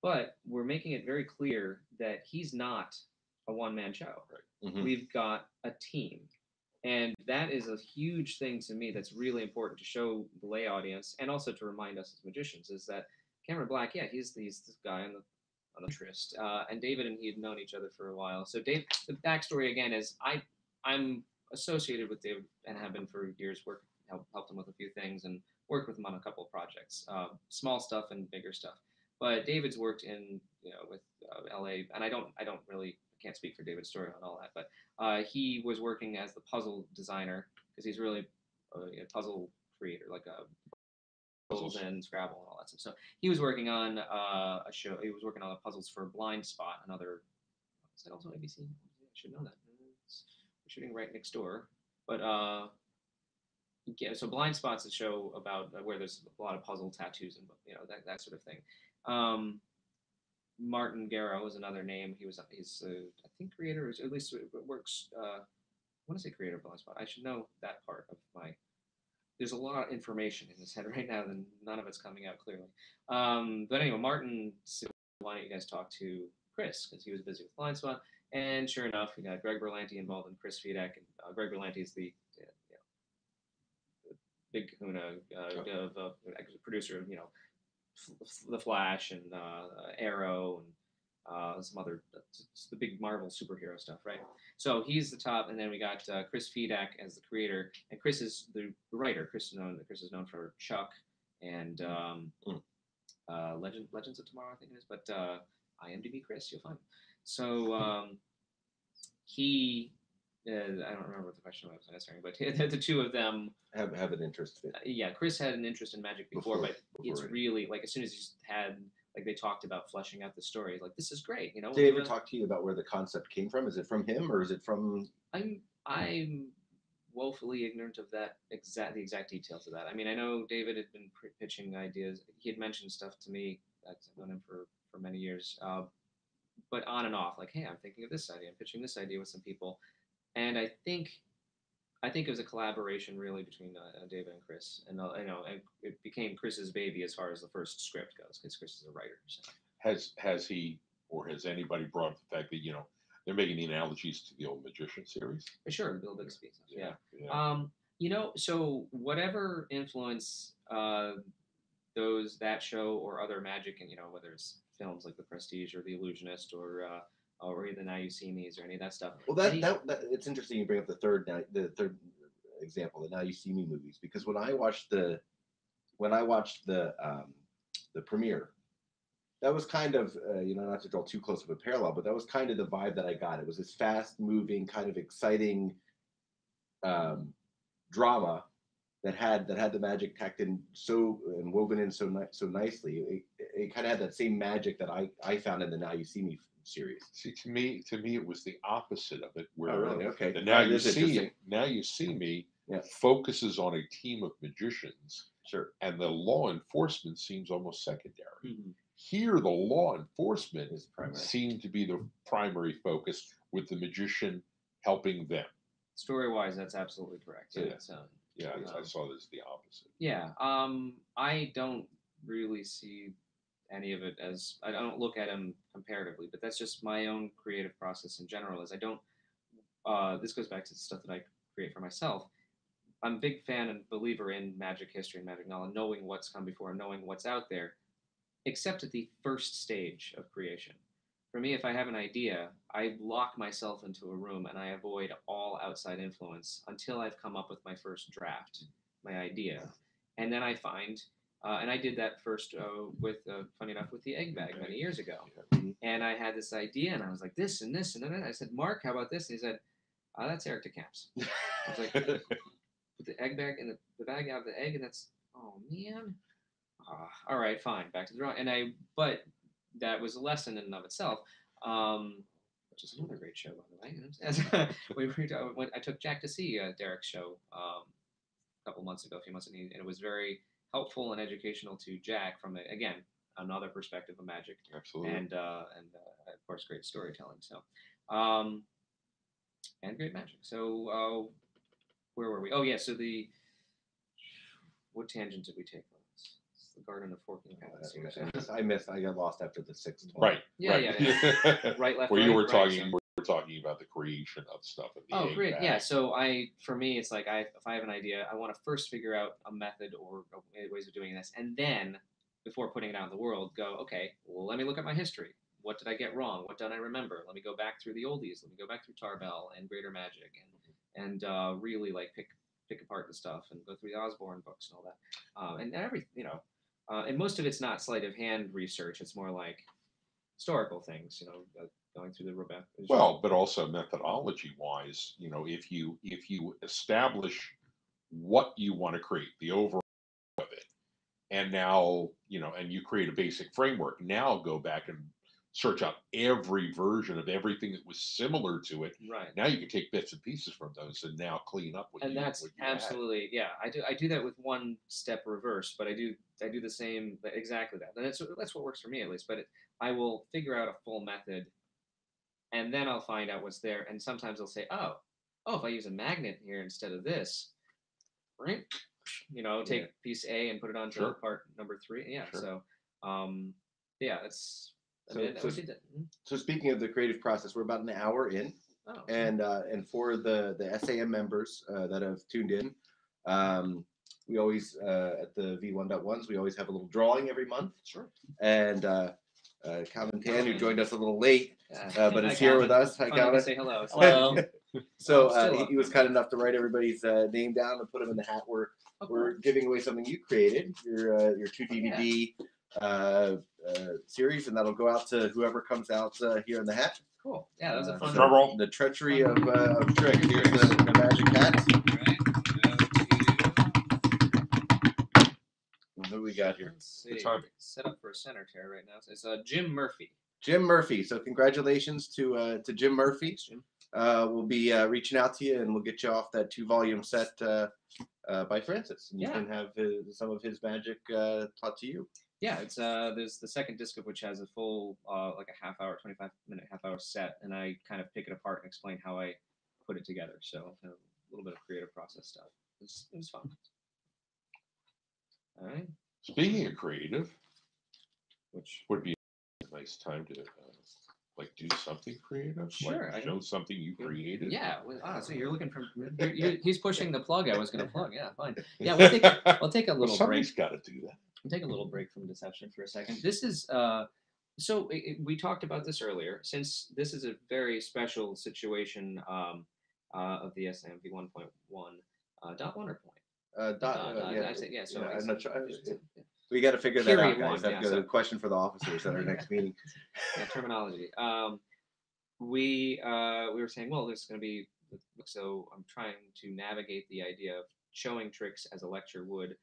but we're making it very clear that he's not a one-man show. Right. Mm-hmm. We've got a team, and that is a huge thing to me. That's really important to show the lay audience, and also to remind us as magicians, is that Cameron Black, he's this guy on the interest, and David and he had known each other for a while. So the backstory again is I'm associated with David and have been for years. Helped him with a few things and worked with him on a couple of projects, small stuff and bigger stuff. But David's worked in with LA, and I can't speak for David's story on all that, but he was working as the puzzle designer, because he's really a puzzle creator, like puzzles and Scrabble and all that stuff. So he was working on a show. He was working on the puzzles for Blind Spot, another. Is that also ABC? I should know that. We're shooting right next door, but so Blind Spot's a show about where there's a lot of puzzle tattoos and that sort of thing. Martin Garrow is another name. He's I think creator, or at least works. I want to say creator of Blind Spot. I should know that part of my. There's a lot of information in his head right now, and none of it's coming out clearly. But anyway, Martin said, "Why don't you guys talk to Chris?" Because he was busy with Blind Spot. And sure enough, we got Greg Berlanti involved, and Chris Fedak. And Greg Berlanti is the big kahuna producer of The Flash and Arrow and some other the big Marvel superhero stuff, right? So he's the top, and then we got Chris Fedak as the creator, and Chris is the writer. Chris is known for Chuck and Legends of Tomorrow, I think it is, but IMDb Chris, you'll find him. So he. I don't remember what the question was answering, but the two of them have an interest in it. Chris had an interest in magic before, but it's really like as soon as he had they talked about fleshing out the story, like this is great, Did he ever talk to you about where the concept came from? Is it from him or is it from? I'm woefully ignorant of the exact details of that. I mean, I know David had been pitching ideas. He had mentioned stuff to me. I've known him for many years, but on and off, like, hey, I'm thinking of this idea. I'm pitching this idea with some people. And I think it was a collaboration really between David and Chris, and and it became Chris's baby as far as the first script goes, because Chris is a writer. So. Has he or has anybody brought up the fact that they're making the analogies to the old Magician series? Sure, Bill Bixby. Yeah. You know, so whatever influence that show or other magic, and whether it's films like The Prestige or The Illusionist or even Now You See Me's or any of that stuff. Well, that it's interesting you bring up the third example, the Now You See Me movies, because when I watched the premiere, that was kind of not to draw too close of a parallel, but that was kind of the vibe that I got. It was this fast moving, kind of exciting drama that had the magic tacked in and woven in so nicely. It kind of had that same magic that I found in the Now You See Me series. See, to me, it was the opposite of it. Where Oh, really? Okay. the Now You See Me focuses on a team of magicians. Sure. And the law enforcement seems almost secondary. Mm-hmm. Here, the law enforcement primary. Seemed to be the primary focus, with the magician helping them. Story-wise, that's absolutely correct. Yeah, I saw this the opposite. Yeah, I don't really see any of it as, I don't look at them comparatively, but that's just my own creative process in general. Is I don't. This goes back to the stuff that I create for myself. I'm a big fan and believer in magic history and magic knowledge, knowing what's come before, knowing what's out there, except at the first stage of creation. For me, if I have an idea, I lock myself into a room and I avoid all outside influence until I've come up with my first draft, my idea. And then I find, and I did that first funny enough, with the egg bag many years ago. And I had this idea and I was like, this and this. And then I said, Mark, how about this? And he said, that's Eric DeCamps. I was like, put the egg bag in the bag out of the egg, and that's, oh man. All right, fine, back to the drawing. But that was a lesson in and of itself, which is another great show, by the way. I took Jack to see Derek's show a few months ago, and it was very helpful and educational to Jack from again another perspective of magic. Absolutely. And of course, great storytelling. So, and great magic. So, where were we? Oh yeah, so what tangent did we take on this? It's the Garden of Forking Paths. I got lost after the sixth one. Right. Yeah. Right, left, Where right. You were talking about the creation of stuff. Oh, great. Yeah. So for me, it's like if I have an idea, I want to first figure out a method or ways of doing this, and then before putting it out in the world, go, okay, well, let me look at my history. What did I get wrong? What don't I remember? Let me go back through the oldies. Let me go back through Tarbell and Greater Magic, and really like pick apart the stuff and go through the Osborne books and all that. And everything, and most of it's not sleight of hand research. It's more like historical things, going through the Rebecca. Well, but also methodology wise, if you establish what you want to create, the overall of it, and now, and you create a basic framework, now go back and search out every version of everything that was similar to it. Right. Now you can take bits and pieces from those and now clean up what and you that's what you absolutely had. Yeah. I do that with one step reverse, but I do the same, exactly that. And that's what works for me, at least. But I will figure out a full method, and then I'll find out what's there. And sometimes I'll say, oh, if I use a magnet here instead of this, right? Take piece A and put it onto part number 3. Yeah. Sure. So, that's. So speaking of the creative process, we're about an hour in, and for the SAM members that have tuned in, we always at the V1.1s we always have a little drawing every month. Sure. And Calvin Tan, who joined us a little late, but is here with us. Hi, Calvin. Say hello. Hello. So he was kind enough to write everybody's name down and put them in the hat. We're giving away something you created, your 2 DVD series, and that'll go out to whoever comes out here in the hat. Cool. Yeah, that was a fun. Drum roll. The treachery of tricks. Here's the magic hat. What do we got here? Let's see. Set up for a center tear right now. So it's Jim Murphy. Jim Murphy. So congratulations to Jim Murphy. Thanks, Jim. We'll be reaching out to you, and we'll get you off that 2-volume set by Francis, and you can have some of his magic taught to you. Yeah, it's there's the second disc of which has a full like a 25-minute half-hour set, and I kind of pick it apart and explain how I put it together. So a little bit of creative process stuff. It was fun. All right. Speaking of creative, which would be a nice time to Like do something creative? Sure, Like show something you created? Yeah. So you're looking for. He's pushing the plug. I was going to plug. Yeah, fine. Yeah, we'll take a little break. Somebody's got to do that. We'll take a little break from deception for a second. This is so we talked about this earlier. Since this is a very special situation of the SMV 1.1 dot one or point. Yeah. I say, yeah. So I'm not sure. We got to figure that out, guys. Period That's a question for the officers at our next meeting. Yeah, terminology. We were saying, well, this is going to be, so I'm trying to navigate the idea of showing tricks as a lecture would,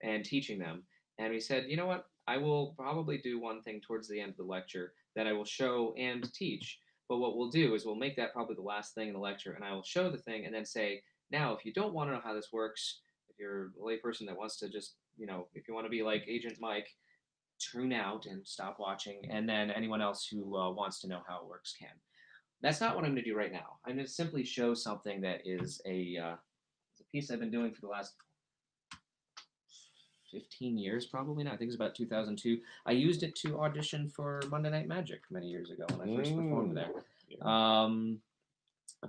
and teaching them. And we said, you know what? I will probably do one thing towards the end of the lecture that I will show and teach. But what we'll do is we'll make that probably the last thing in the lecture, and I will show the thing and then say, now, if you don't want to know how this works, if you're a layperson that wants to just, if you want to be like Agent Mike, tune out and stop watching, and then anyone else who wants to know how it works can. That's not what I'm going to do right now. I'm going to simply show something that is a piece I've been doing for the last 15 years, probably now. I think it's about 2002. I used it to audition for Monday Night Magic many years ago when I first performed there. Yeah.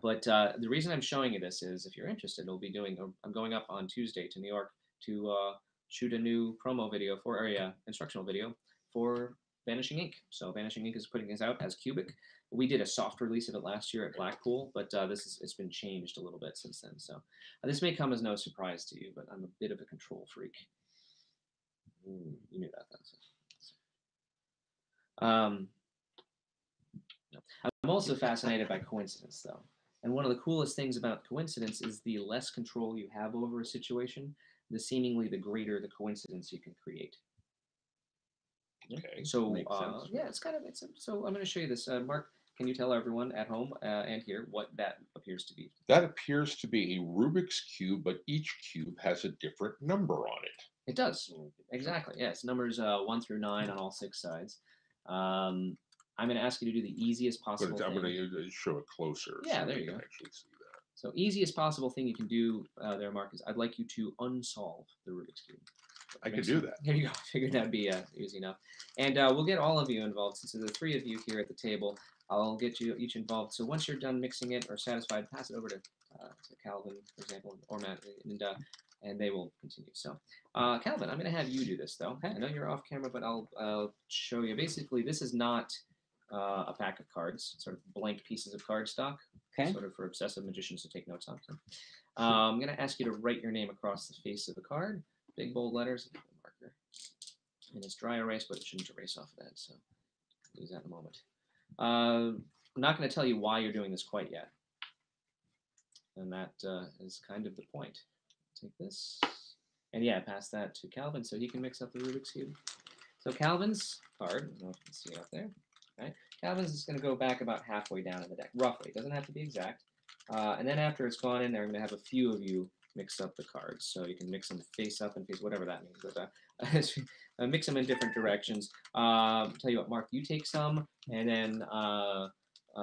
But the reason I'm showing you this is, if you're interested, I'm going up on Tuesday to New York to shoot a new promo video for instructional video for Vanishing Ink. So Vanishing Ink is putting this out as Cubic. We did a soft release of it last year at Blackpool, but it's been changed a little bit since then. So this may come as no surprise to you, but I'm a bit of a control freak. You knew that. I'm also fascinated by coincidence, though. And one of the coolest things about coincidence is the less control you have over a situation, the greater the coincidence you can create. Okay. So Yeah, so I'm going to show you this. Mark, can you tell everyone at home and here what that appears to be? That appears to be a Rubik's Cube, but each cube has a different number on it. It does. Exactly. Yes. Numbers 1 through 9 on all 6 sides. I'm going to ask you to do the easiest possible But I'm thing. going to show it closer. Yeah, so there you can go. actually see that. So easiest possible thing you can do there, Mark, is I'd like you to unsolve the Rubik's Cube. I can do that. There you go. I figured that'd be easy enough. And we'll get all of you involved. Since there are 3 of you here at the table, I'll get you each involved. So once you're done mixing it or satisfied, pass it over to Calvin, for example, or Matt, and they will continue. So, Calvin, I'm going to have you do this, though. I know you're off camera, but I'll show you. Basically, this is not a pack of cards, sort of blank pieces of cardstock, sort of for obsessive magicians to take notes on. So, I'm going to ask you to write your name across the face of the card, big bold letters, marker. And it's dry erase, but it shouldn't erase off of that, so I'll use that in a moment. I'm not going to tell you why you're doing this quite yet. And that is kind of the point. Take this, and yeah, pass that to Calvin so he can mix up the Rubik's Cube. So Calvin's card, I don't know if you can see it up there. Right? Calvin's is going to go back about halfway down in the deck, roughly. It doesn't have to be exact. And then after it's gone in there, I'm going to have a few of you mix up the cards. So you can mix them face up and face, whatever that means. But mix them in different directions. Tell you what, Mark, you take some, and then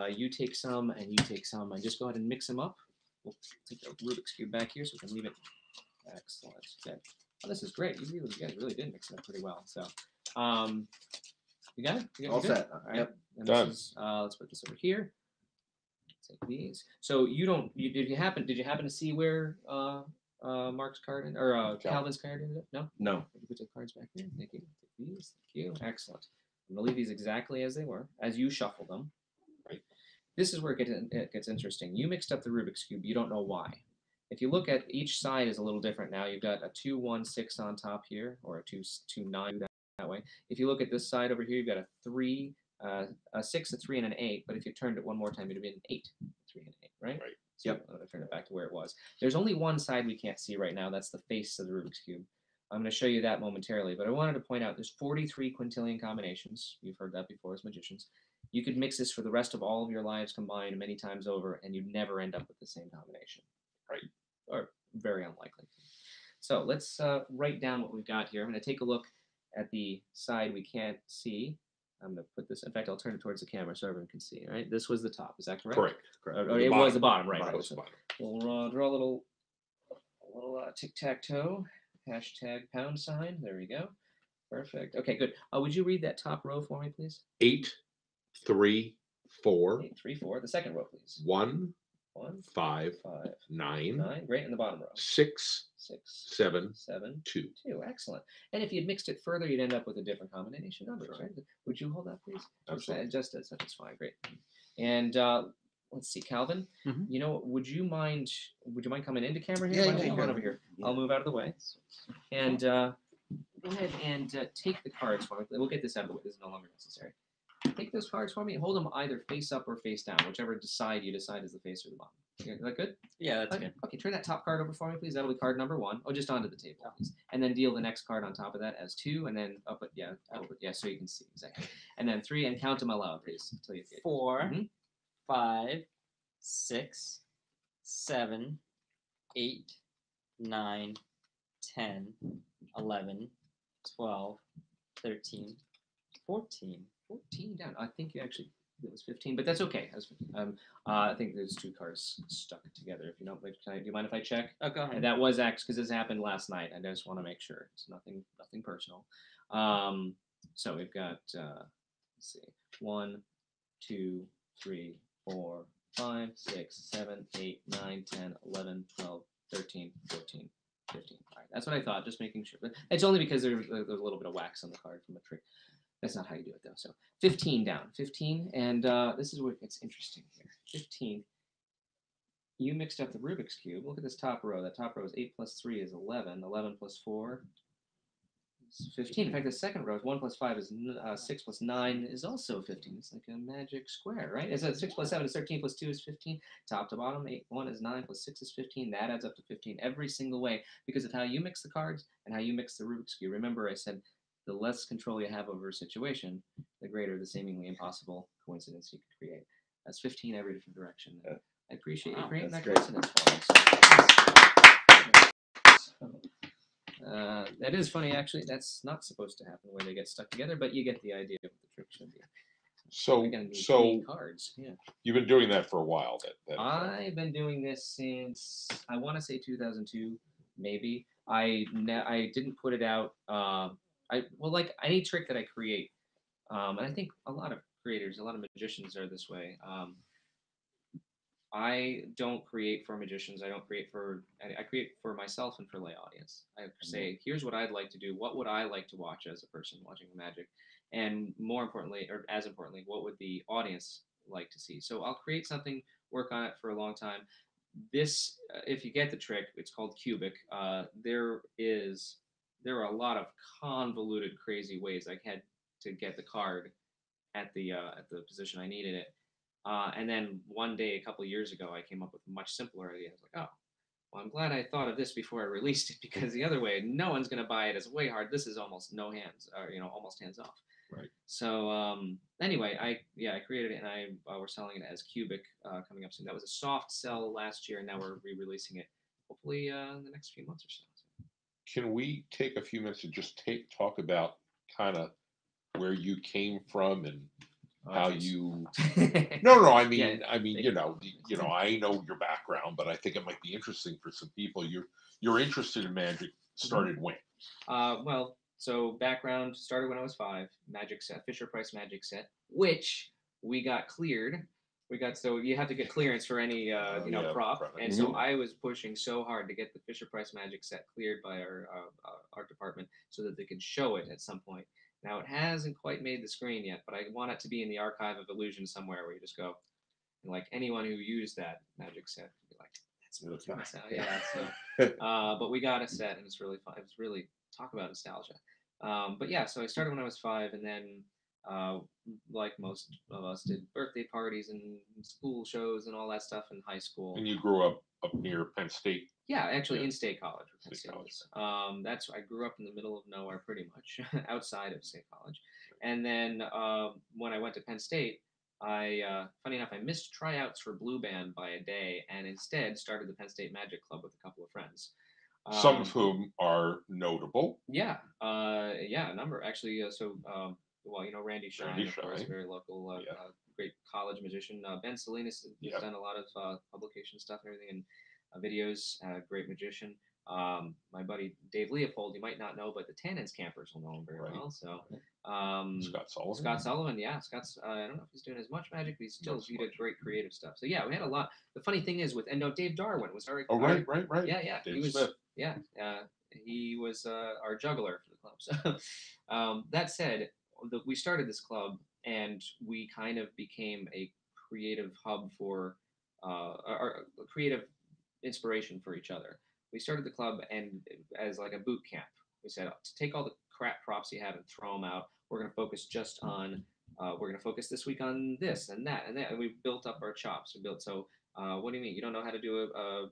you take some, and you take some, and just go ahead and mix them up. We'll take the Rubik's Cube back here so we can leave it. Excellent. Okay. Oh, this is great. You guys really did mix it up pretty well. So, you got it? All set. All right. Yep. And Done. Let's put this over here. Take these. So did you happen to see where Mark's card or Calvin's card ended up? No. No. Put the cards back here. Thank you. Take these. Thank you. Excellent. I'm gonna leave these exactly as they were, as you shuffle them. Right. This is where it gets interesting. You mixed up the Rubik's Cube. You don't know why. If you look at each side is a little different now. You've got a 2, 1, 6 on top here, or a 2, 2, 9 that way. If you look at this side over here, you've got a 3, a 6, a 3, and an 8. But if you turned it one more time, it'd be an 8, 3, and an 8, right? Right. So yep. I'm going to turn it back to where it was. There's only one side we can't see right now. That's the face of the Rubik's Cube. I'm going to show you that momentarily. But I wanted to point out there's 43 quintillion combinations. You've heard that before as magicians. You could mix this for the rest of all of your lives combined many times over, and you'd never end up with the same combination. Right. Or very unlikely. So let's write down what we've got here. I'm going to take a look at the side we can't see. I'm going to put this, in fact, I'll turn it towards the camera so everyone can see, right? This was the top, is that correct? Correct. Or it was the bottom, right? Bottom. Right. So we'll draw a little tic-tac-toe, hashtag #. There we go. Perfect. Okay, good. Would you read that top row for me, please? 8, 3, 4, Okay, 3, 4. The second row, please. 1, 1, 5, 5, 9, 9. Great. In the bottom row. 6, 6, 7, 7, 2. 2. Excellent. And if you'd mixed it further, you'd end up with a different combination of numbers, right? Would you hold that, please? Absolutely. Just as that's fine. Great. And let's see, Calvin. Mhm. You know, would you mind coming into camera here? Yeah, Why don't yeah, you come on yeah. over here? Yeah. I'll move out of the way. And go ahead and take the cards for me. We'll get this out of the way. This is no longer necessary. Take those cards for me. Hold them either face up or face down, whichever side you decide is the face or the bottom. Is that good? Yeah, that's good. Okay, turn that top card over for me, please. That'll be card number 1. Oh, just onto the table, please. And then deal the next card on top of that as 2, and then up it, so you can see exactly. And then 3, and count them aloud, please, until you get 4, Mhm. 5, 6, 7, 8, 9, 10, 11, 12, 13, 14. 14 down. I think you actually it was 15, but that's okay. That was 15. I think there's 2 cards stuck together. If you don't, do you mind if I check? Oh, go ahead. And that was because this happened last night. I just want to make sure it's nothing personal. So we've got let's see, 1, 2, 3, 4, 5, 6, 7, 8, 9, 10, 11, 12, 13, 14, 15. All right, that's what I thought. Just making sure. But it's only because there's a little bit of wax on the card from a trick. That's not how you do it, though. So 15 down. 15, and this is where it gets interesting here. 15. You mixed up the Rubik's Cube. Look at this top row. That top row is 8 plus 3 is 11. 11 plus 4 is 15. In fact, the second row is 1 plus 5 is 6 plus 9 is also 15. It's like a magic square, right? It's 6 plus 7 is 13 plus 2 is 15. Top to bottom, 1 is 9 plus 6 is 15. That adds up to 15 every single way because of how you mix the cards and how you mix the Rubik's Cube. Remember, I said the less control you have over a situation, the greater the seemingly impossible coincidence you could create. That's 15 every different direction. I appreciate you creating that coincidence for me. So, that is funny, actually. That's not supposed to happen where they get stuck together, but you get the idea of what the trick should be. So, We're gonna need 3 cards. Yeah. You've been doing that for a while. I've been doing this since I want to say 2002, maybe. I didn't put it out. Like any trick that I create, and I think a lot of creators, a lot of magicians are this way. I don't create for magicians. I create for myself and for lay audience. I say, here's what I'd like to do. What would I like to watch as a person watching magic? And more importantly, or as importantly, what would the audience like to see? So I'll create something, work on it for a long time. This, if you get the trick, it's called cubic. There are a lot of convoluted, crazy ways I had to get the card at the position I needed it. And then one day, a couple of years ago, I came up with a much simpler idea. I was like, oh, well, I'm glad I thought of this before I released it because the other way, no one's going to buy it. It's way hard. This is almost no hands, or almost hands off. Right. So anyway, I created it, and we're selling it as Cubic coming up soon. That was a soft sell last year, and now we're re-releasing it hopefully in the next few months or so. Can we take a few minutes to just talk about kind of where you came from and how you? No. I mean, Yeah. I know your background, but I think it might be interesting for some people. You're interested in magic. Started when? So background started when I was 5. Magic set, Fisher Price magic set, which we got cleared. So you have to get clearance for any prop, and so I was pushing so hard to get the Fisher Price magic set cleared by our art department so that they could show it at some point. Now it hasn't quite made the screen yet, but I want it to be in the archive of illusion somewhere where you just go, and like anyone who used that magic set could be like, that's really fun. Yeah. So, but we got a set, and it's really fun. It's really talk about nostalgia. But yeah, so I started when I was 5, and then like most of us, did birthday parties and school shows and all that stuff in high school. And you grew up near Penn State. Yeah, actually, in State College. State College. I grew up in the middle of nowhere, pretty much, outside of State College. And then when I went to Penn State, funny enough, I missed tryouts for Blue Band by a day, and instead started the Penn State Magic Club with a couple of friends. Some of whom are notable. Yeah, a number actually. Randy Shine, of course, very local, great college magician. Ben Salinas has done a lot of publication stuff and everything, and videos. Great magician. My buddy Dave Leopold, you might not know, but the Tannins campers will know him very Right. well. So Scott Sullivan. Scott Sullivan, yeah. Scott's I don't know if he's doing as much magic, but he did great creative stuff. So yeah, we had a lot. The funny thing is Dave Darwin was our Oh, right. Yeah. Dave he was Smith. yeah. He was our juggler for the club. So that said, we started this club and we kind of became a creative hub for our creative inspiration for each other. We started the club and as like a boot camp. We said to take all the crap props you have and throw them out. We're going to focus just on. We're going to focus this week on this and that and that. And we built up our chops. We built so. What do you mean? You don't know how to do an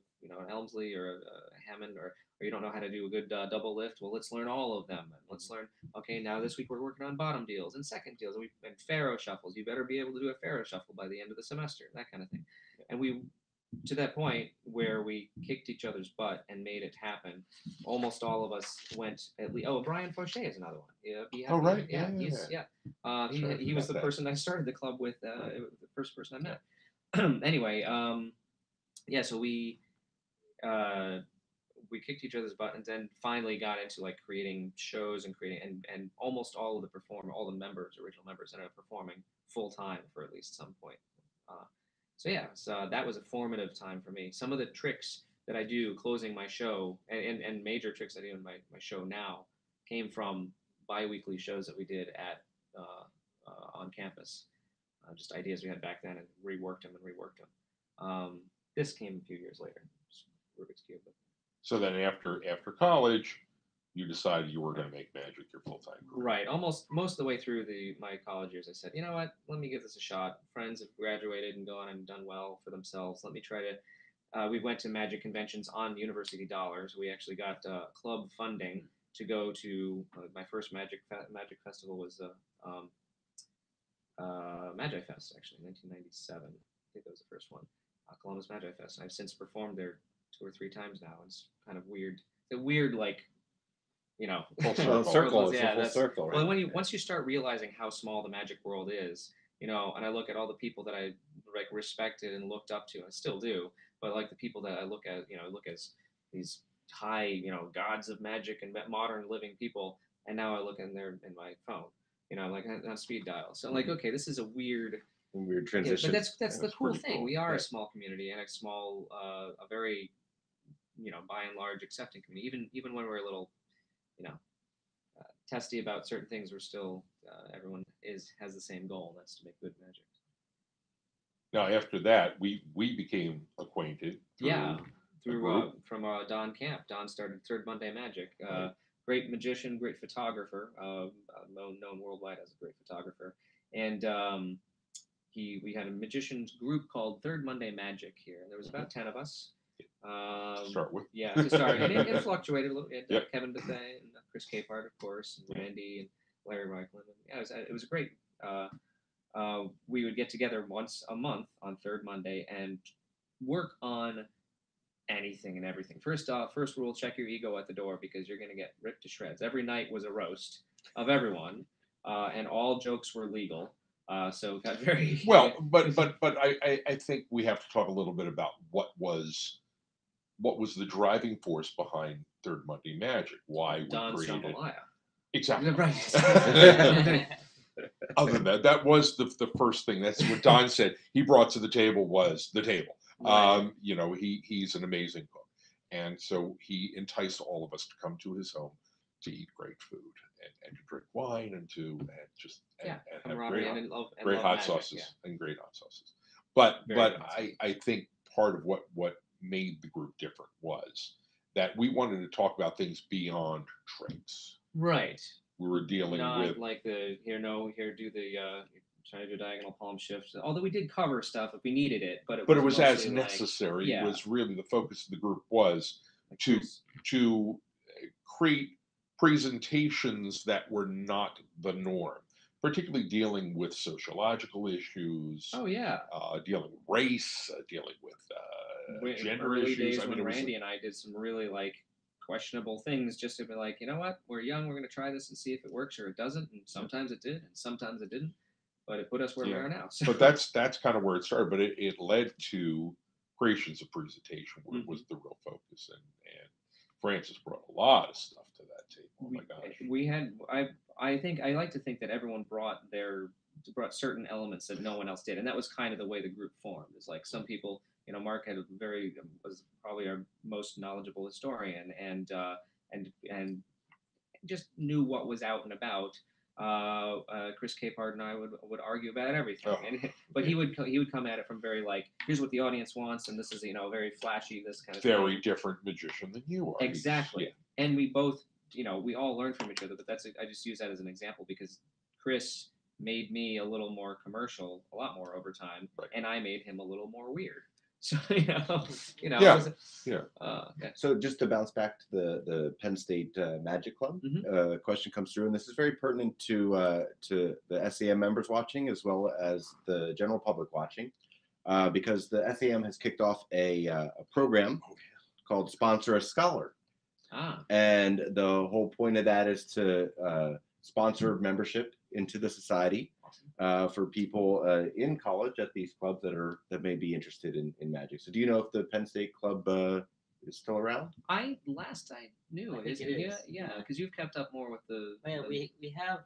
Elmsley or a Hammond or you don't know how to do a good double lift? Well, let's learn all of them. And let's learn. Okay, now this week we're working on bottom deals and second deals and Pharaoh shuffles. You better be able to do a Pharaoh shuffle by the end of the semester. That kind of thing. And we to that point where we kicked each other's butt and made it happen. Almost all of us went at least. Oh, Brian Fauché is another one. Yeah, right. He was the person I started the club with. The first person I met. Anyway, so we kicked each other's butt and then finally got into like creating shows and creating and almost all of the all the original members ended up performing full time for at least some point. So that was a formative time for me. Some of the tricks that I do closing my show and major tricks I do in my show now came from bi-weekly shows that we did at on campus. Just ideas we had back then and reworked them. This came a few years later. Rubik's Cube. So then after college, you decided you were going to make magic your full-time career. Right. Most of the way through my college years, I said, you know what? Let me give this a shot. Friends have graduated and gone and done well for themselves. Let me try to. We went to magic conventions on university dollars. We actually got club funding to go to my first magic festival was Magi Fest, actually, 1997. I think that was the first one. Columbus Magi Fest. I've since performed there 2 or 3 times now. It's kind of weird. It's a weird, like, full circle. Yeah, full circle, right? Well, once you start realizing how small the magic world is, and I look at all the people that I like respected and looked up to, and I still do, but like the people that I look at, look as these high, gods of magic and modern living people, and now I look in my phone, like on speed dial. So I'm like, okay, this is a weird transition. but that's the cool thing. Cool. We are right. a small community and a very, by and large accepting community. Even when we're a little, testy about certain things, we're still everyone has the same goal, and that's to make good magic. Now after that, we became acquainted. From Don Camp. Don started Third Monday Magic. Great magician, great photographer, known worldwide as a great photographer, and we had a magicians group called Third Monday Magic here, and there was about 10 of us. To start with. Yeah, to start. And it fluctuated a little bit. Yep. Kevin Bethay and Chris Capehart, of course, and Randy and Larry Reichland. It was great. We would get together once a month on Third Monday and work on anything and everything. First rule, check your ego at the door because you're going to get ripped to shreds. Every night was a roast of everyone, and all jokes were legal. So it got very well. But I think we have to talk a little bit about what was the driving force behind Third Monday Magic. Why we Don's created jambalaya. Exactly. Right. Other than that was the first thing. That's what Don said. He brought to the table was the table. Right. He's an amazing cook, and so he enticed all of us to come to his home to eat great food and to drink wine and have great hot sauces and great hot sauces. But I think part of what made the group different was that we wanted to talk about things beyond tricks. Right. We were dealing with like do the trying to do diagonal palm shifts. Although we did cover stuff if we needed it, but it was as necessary. It was really the focus of the group was to create presentations that were not the norm, particularly dealing with sociological issues. Oh yeah. Dealing with race, dealing with gender early issues. Days when Randy and I did some really questionable things, just to be like, you know what, we're young, we're going to try this and see if it works or it doesn't. And sometimes it did, and sometimes it didn't. But it put us where we are now. So. But that's kind of where it started. But it led to creations of presentation, where was the real focus, and Francis brought a lot of stuff to that table. Oh my gosh. We had I think I like to think that everyone brought certain elements that no one else did, and that was kind of the way the group formed. It's like some people, Mark was probably our most knowledgeable historian, and just knew what was out and about. Chris Capehart and I would argue about everything, but he would come at it from very like, here's what the audience wants, and this is very flashy, this kind of very thing. different magician than you are. Exactly, yeah. And we both we all learn from each other. But I just use that as an example because Chris made me a little more commercial, a lot more over time, and I made him a little more weird. So yeah. So just to bounce back to the Penn State Magic Club, question comes through, and this is very pertinent to the SAM members watching as well as the general public watching, because the SAM has kicked off a program called Sponsor a Scholar. And the whole point of that is to sponsor membership into the society for people in college at these clubs that may be interested in magic. So do you know if the Penn State Club is still around? Last I knew, I think it is. Yeah, because you've kept up more with the. Yeah, we have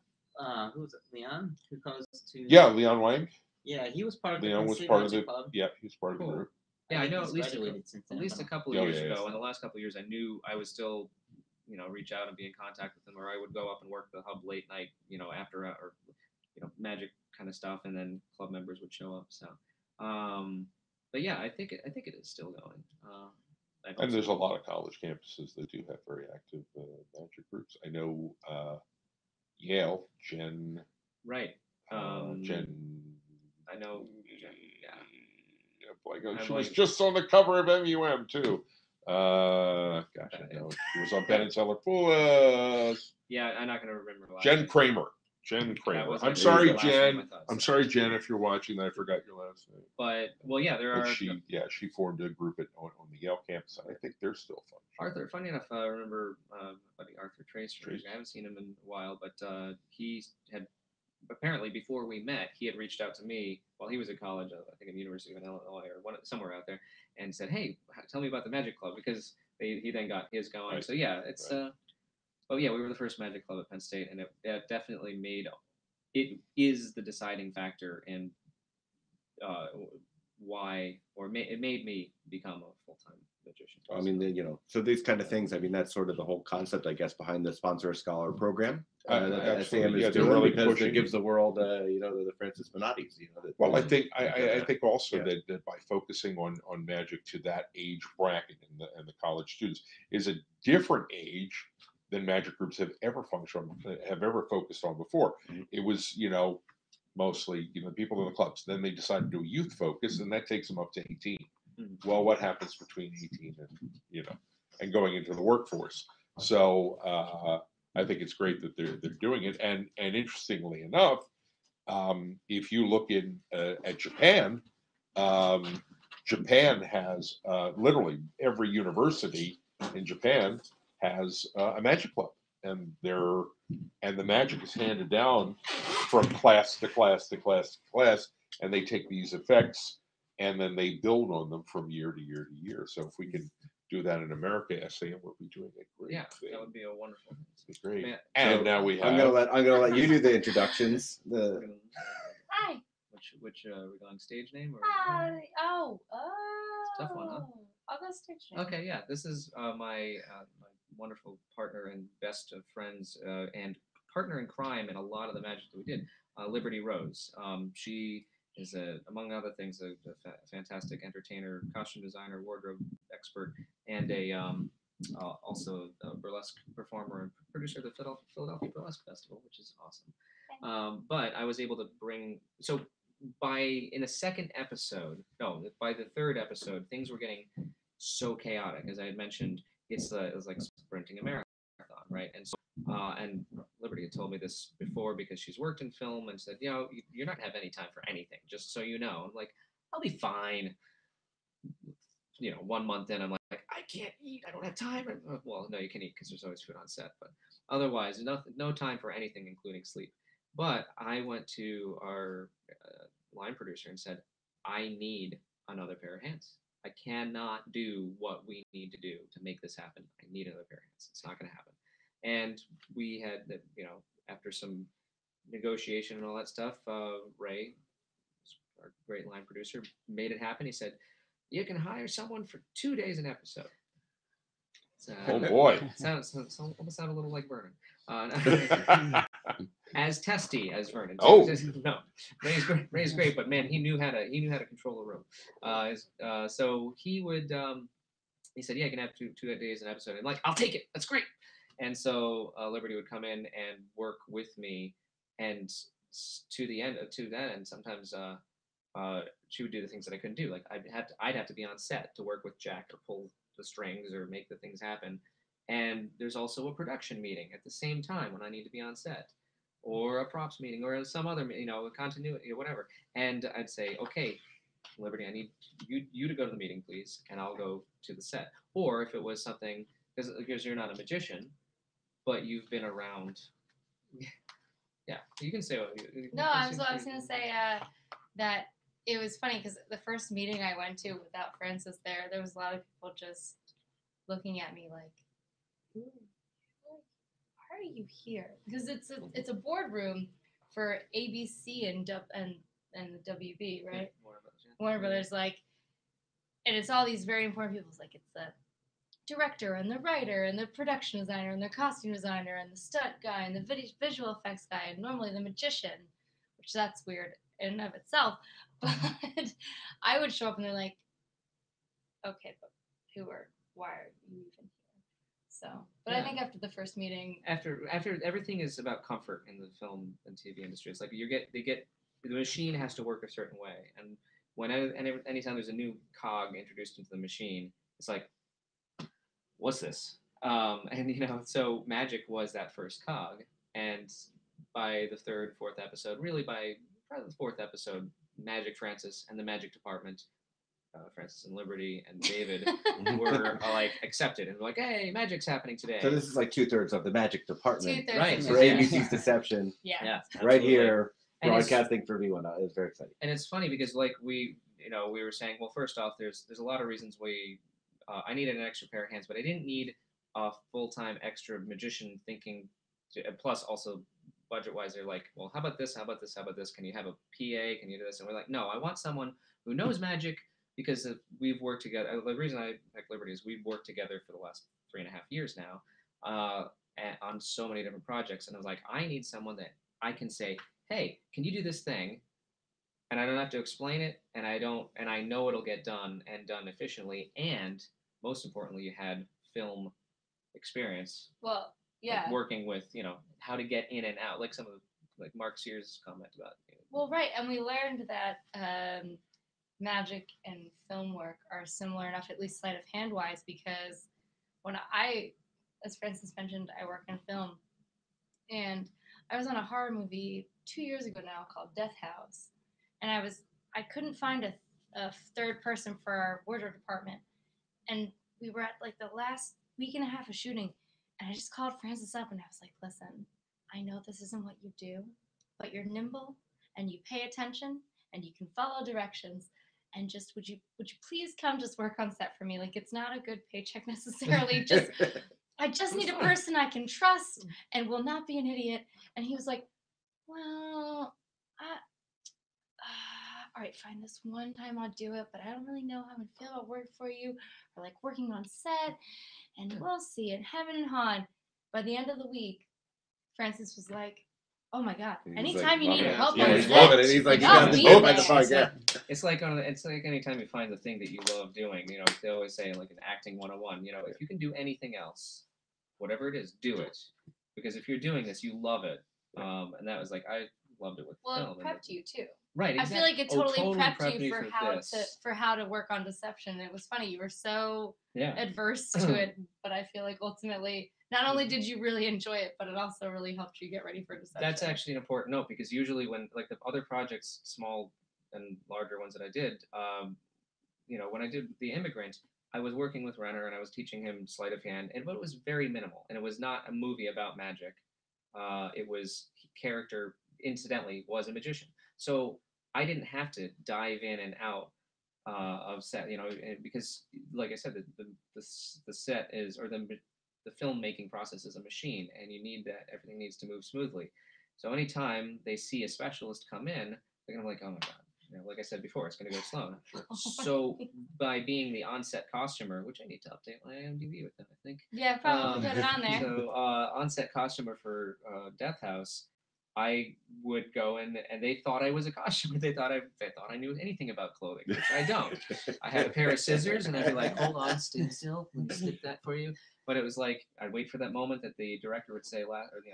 who's it? Leon, who goes to. Yeah, Leon Wang. Yeah, he was part of Leon the was part of the club. Yeah, he was part of the group. Yeah, I know at least a couple of years ago. In the last couple of years, I knew I was still, reach out and be in contact with them, or I would go up and work the hub late night, after or magic kind of stuff, and then club members would show up. So, but yeah, I think it is still going. And there's a lot of college campuses that do have very active magic groups. I know Yale, Jen. Right. Jen. I know. She was just on the cover of MUM too. Gosh, I know. She was on Penn and Teller. Yeah, I'm not gonna remember. Jen Kramer. I'm sorry, Jen. I'm sorry, Jen, if you're watching that I forgot your last name. But she formed a group on the Yale campus, and I think they're still fun. Funny enough, I remember buddy Arthur Tracer. I haven't seen him in a while, but he had apparently before we met, he had reached out to me while he was at college, I think at the University of Illinois or somewhere out there, and said, "Hey, tell me about the Magic Club," because he then got his going. Right. So yeah, it's oh yeah, we were the first Magic Club at Penn State, and it definitely it is the deciding factor in why, or it made me become a full-time magician. I mean, so these kind of things, I mean, that's sort of the whole concept, I guess, behind the Sponsor a Scholar program that the SAM is doing, really because it gives the world, the Francis Menottis. Well, I think also that by focusing on magic to that age bracket and the college students is a different age than magic groups have ever focused on before. It was, mostly, people in the clubs. Then they decided to do a youth focus, and that takes them up to 18. Well, what happens between 18 and going into the workforce? So I think it's great that they're doing it. And interestingly enough, if you look at Japan, Japan has literally every university in Japan has a magic club, and the magic is handed down from class to class to class to class, and they take these effects and then they build on them from year to year to year. So if we can do that in America, SAM will be doing a great thing. That would be a wonderful thing. It's great. Man. And so now we have. I'm gonna let you do the introductions. Hi. Which are we going stage name or? It's a tough one, huh? I'll go stage name. Okay, yeah. This is my wonderful partner and best of friends and partner in crime in a lot of the magic that we did, Liberty Rose. She is, among other things, a fantastic entertainer, costume designer, wardrobe expert, and also a burlesque performer and producer of the Philadelphia Burlesque Festival, which is awesome. But I was able to bring by the third episode, things were getting so chaotic. As I had mentioned, it was like sprinting a marathon, right? And so, and Liberty had told me this before because she's worked in film and said, you're not gonna have any time for anything, just so you know. I'm like, I'll be fine. 1 month in, I'm like, I can't eat. I don't have time. Well, no, you can eat because there's always food on set, but otherwise, no time for anything, including sleep. But I went to our line producer and said, I need another pair of hands. I cannot do what we need to do to make this happen. I need another pair of hands. It's not going to happen. And we had, after some negotiation and all that stuff, Ray, our great line producer, made it happen. He said, "You can hire someone for 2 days an episode." Oh boy. Sounds almost sound a little like Vernon. As testy as Vernon. Oh. No, Ray's great, but man, he knew how to control a room. So he would, he said, "Yeah, you can have 2 days an episode." And like, "I'll take it. That's great." And so Liberty would come in and work with me, and to that end, sometimes she would do the things that I couldn't do. Like I'd have to be on set to work with Jack or pull the strings or make the things happen. And there's also a production meeting at the same time when I need to be on set, or a props meeting, or some other, continuity or whatever. And I'd say, "Okay, Liberty, I need you to go to the meeting, please, and I'll go to the set." Or if it was something, because you're not a magician, but you've been around. Yeah, you can say what No, I was going to say that it was funny because the first meeting I went to without Francis there was a lot of people just looking at me like, "Why are you here?" Because it's a boardroom for ABC and the WB, right? Warner Brothers, like, and it's all these very important people. It's like it's the director and the writer and the production designer and the costume designer and the stunt guy and the visual effects guy and normally the magician, which that's weird in and of itself. But I would show up and they're like, "Okay, but why are you even here?" So, but I think after the first meeting, after everything is about comfort in the film and TV industry. It's like the machine has to work a certain way, and anytime there's a new cog introduced into the machine, it's like, what's this? So magic was that first cog, and by the third, fourth episode, really by probably the fourth episode, Magic Francis and the Magic Department, Francis and Liberty and David were like accepted and were like, "Hey, magic's happening today." So this is like 2/3 of the Magic Department. 2/3 Right. For ABC's Deception. yeah. Right absolutely. here, And broadcasting for V1. It's very exciting. And it's funny because like we were saying, well, first off, there's a lot of reasons I needed an extra pair of hands, but I didn't need a full-time extra magician thinking. Plus, also budget-wise, they're like, "Well, how about this? How about this? How about this? Can you have a PA? Can you do this?" And we're like, "No, I want someone who knows magic because we've worked together." The reason I picked Liberty is we've worked together for the last 3.5 years now on so many different projects, and I was like, I need someone that I can say, "Hey, can you do this thing?" And I don't have to explain it, and I know it'll get done and done efficiently. And most importantly, you had film experience. Well, yeah. Like working with, how to get in and out, like some of like Mark Sears' comment about. Well, right, and we learned that magic and film work are similar enough, at least sleight of hand wise, because when as Francis mentioned, I work in film, and I was on a horror movie 2 years ago now called Death House, and I couldn't find a third person for our wardrobe department, and we were at like the last week and a half of shooting, and I just called Francis up and I was like, "Listen, I know this isn't what you do, but you're nimble and you pay attention and you can follow directions, and just would you please come just work on set for me? Like, it's not a good paycheck necessarily, just I just need a person I can trust and will not be an idiot." And he was like, "Well, all right, fine, this one time I'll do it, but I don't really know how I would feel about working for you or like working on set, and we'll see." And Heaven and Han, by the end of the week, Francis was like, "Oh my God, anytime you need help on he's set, loving it. He's like, "You got this both at the park, yeah." It's like anytime you find the thing that you love doing, they always say like an acting 101, if you can do anything else, whatever it is, do it. Because if you're doing this, you love it. And that was like, I loved it with film. Well, it prepped you too. Right, exactly. I feel like it totally prepped you for for how to work on Deception. It was funny. You were so adverse to it, but I feel like ultimately, not only did you really enjoy it, but it also really helped you get ready for Deception. That's actually an important note, because usually when like the other projects, small and larger ones that I did, when I did The Immigrant, I was working with Renner and I was teaching him sleight of hand, but it was very minimal, and it was not a movie about magic. It was character, incidentally, was a magician. So I didn't have to dive in and out of set, because like I said, the set is, or the filmmaking process is a machine, and you need that everything needs to move smoothly. So anytime they see a specialist come in, they're gonna be like, oh my god. Like I said before, it's going to go slow. So by being the on-set costumer, which I need to update my IMDb with them, I think. Yeah, probably put it on there. So on-set costumer for Death House, I would go in, and they thought I was a costumer. They thought I knew anything about clothing, which I don't. I had a pair of scissors, and I'd be like, "Hold on, stay still. Let me snip that for you." But it was like I'd wait for that moment that the director would say,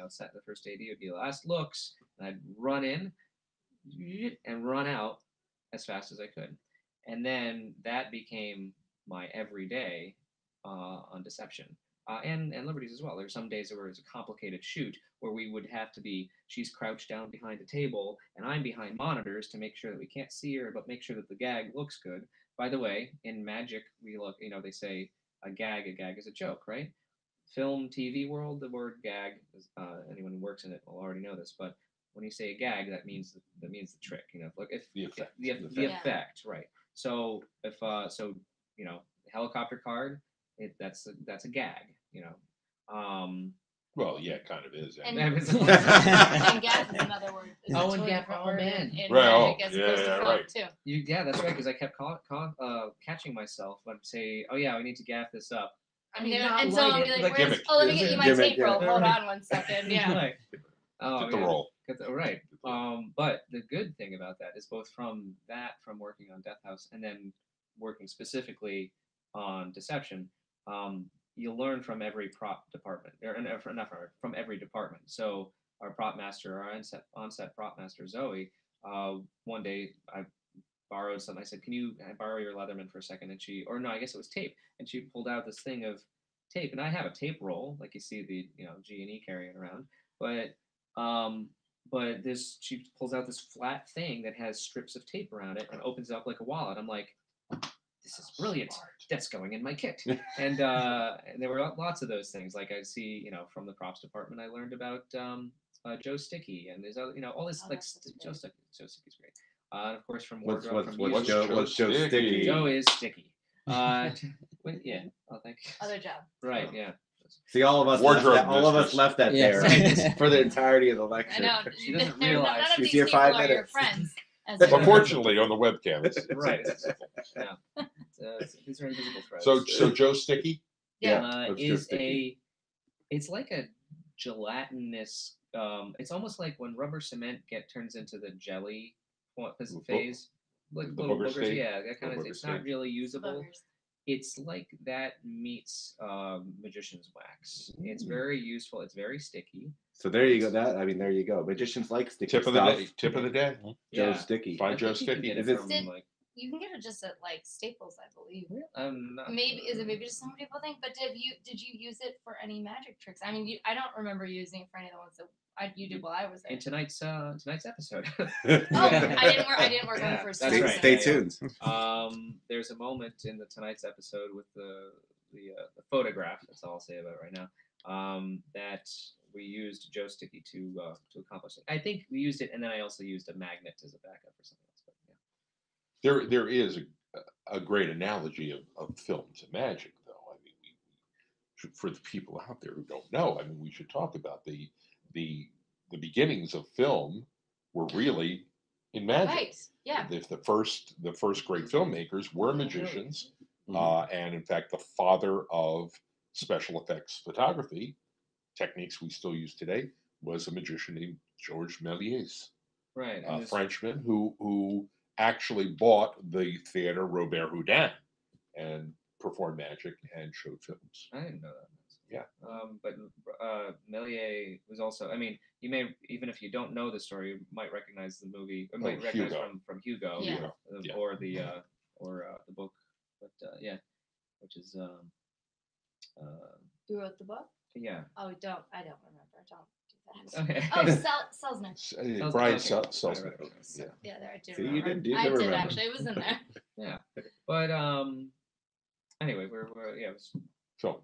set the first AD would be last looks, and I'd run in and run out as fast as I could. And then that became my everyday on Deception. And Liberties as well. There's some days where it's a complicated shoot where we would have to be, she's crouched down behind a table and I'm behind monitors to make sure that we can't see her, but make sure that the gag looks good. By the way, in magic, we look, they say a gag is a joke, right? Film, TV world, the word gag, anyone who works in it will already know this, but when you say a gag, that means the trick. Like if the effect, right? So if helicopter card, that's a gag. Well, yeah, it kind of is. And gag is another word. Oh, and gag. Oh man. Right. Right. Too. Yeah, that's right. Because I kept catching myself. I'd say, "Oh yeah, we need to gaff this up." I mean, and so I'll be like, let me get you my tape roll. Hold on 1 second. Yeah. Like, get the roll. Right. But the good thing about that is both from working on Death House and then working specifically on Deception, you learn from every prop department, from every department. So our prop master, our on-set prop master, Zoe, one day I borrowed something. I said, can I borrow your Leatherman for a second? And I guess it was tape. And she pulled out this thing of tape. And I have a tape roll, like you see the, G&E carrying around. But she pulls out this flat thing that has strips of tape around it and opens it up like a wallet. I'm like, this is brilliant. That's going in my kit. And there were lots of those things. Like I see, from the props department, I learned about Joe Sticky, and there's all this Joe Sticky's great. And of course from wardrobe. What's Joe Sticky? Joe is sticky. Yeah. Oh, thank you. Other job. Right. Yeah. See, all of us left that there for the entirety of the lecture. I know. She doesn't realize she's here 5 minutes. Your friends. Unfortunately, on the webcam, it's right. Yeah. These are invisible threads. So Joe Sticky. Yeah. It's like a gelatinous. It's almost like when rubber cement turns into the jelly phase. Like little boogers. Yeah, that kind of. It's not really usable. Boogers. It's like that meets magician's wax. It's very useful. It's very sticky. So there you go. There you go. Magicians like sticky Tip of the day. Joe Sticky. Find Joe Sticky. You can get it just at Staples, I believe. Maybe just some people think. But did you use it for any magic tricks? I mean, I don't remember using it for any of the ones that you did while I was there. In tonight's episode. I didn't work on the first. That's right. Stay tuned. There's a moment in tonight's episode with the photograph. That's all I'll say about it right now. That we used Joe Sticky to accomplish it. I think we used it, and then I also used a magnet as a backup or something else. But yeah. There is a great analogy of film to magic, though. I mean, for the people out there who don't know, we should talk about the beginnings of film were really in magic. Right. Yeah. The first great filmmakers were magicians, and in fact, the father of special effects photography techniques we still use today was a magician named Georges Méliès, right? A Frenchman who actually bought the theater Robert Houdin and performed magic and showed films. I didn't know that. Yeah. But Méliès was also, you may, even if you don't know the story, you might recognize the movie, or might recognize from Hugo, or the book, but which is Who wrote the book? Yeah. Oh, I don't remember. Don't do that. Okay. Oh, Selzner. Brian Selzner. Yeah, there I do. See, remember. I did actually. It was in there. Yeah, but anyway, we're it was film,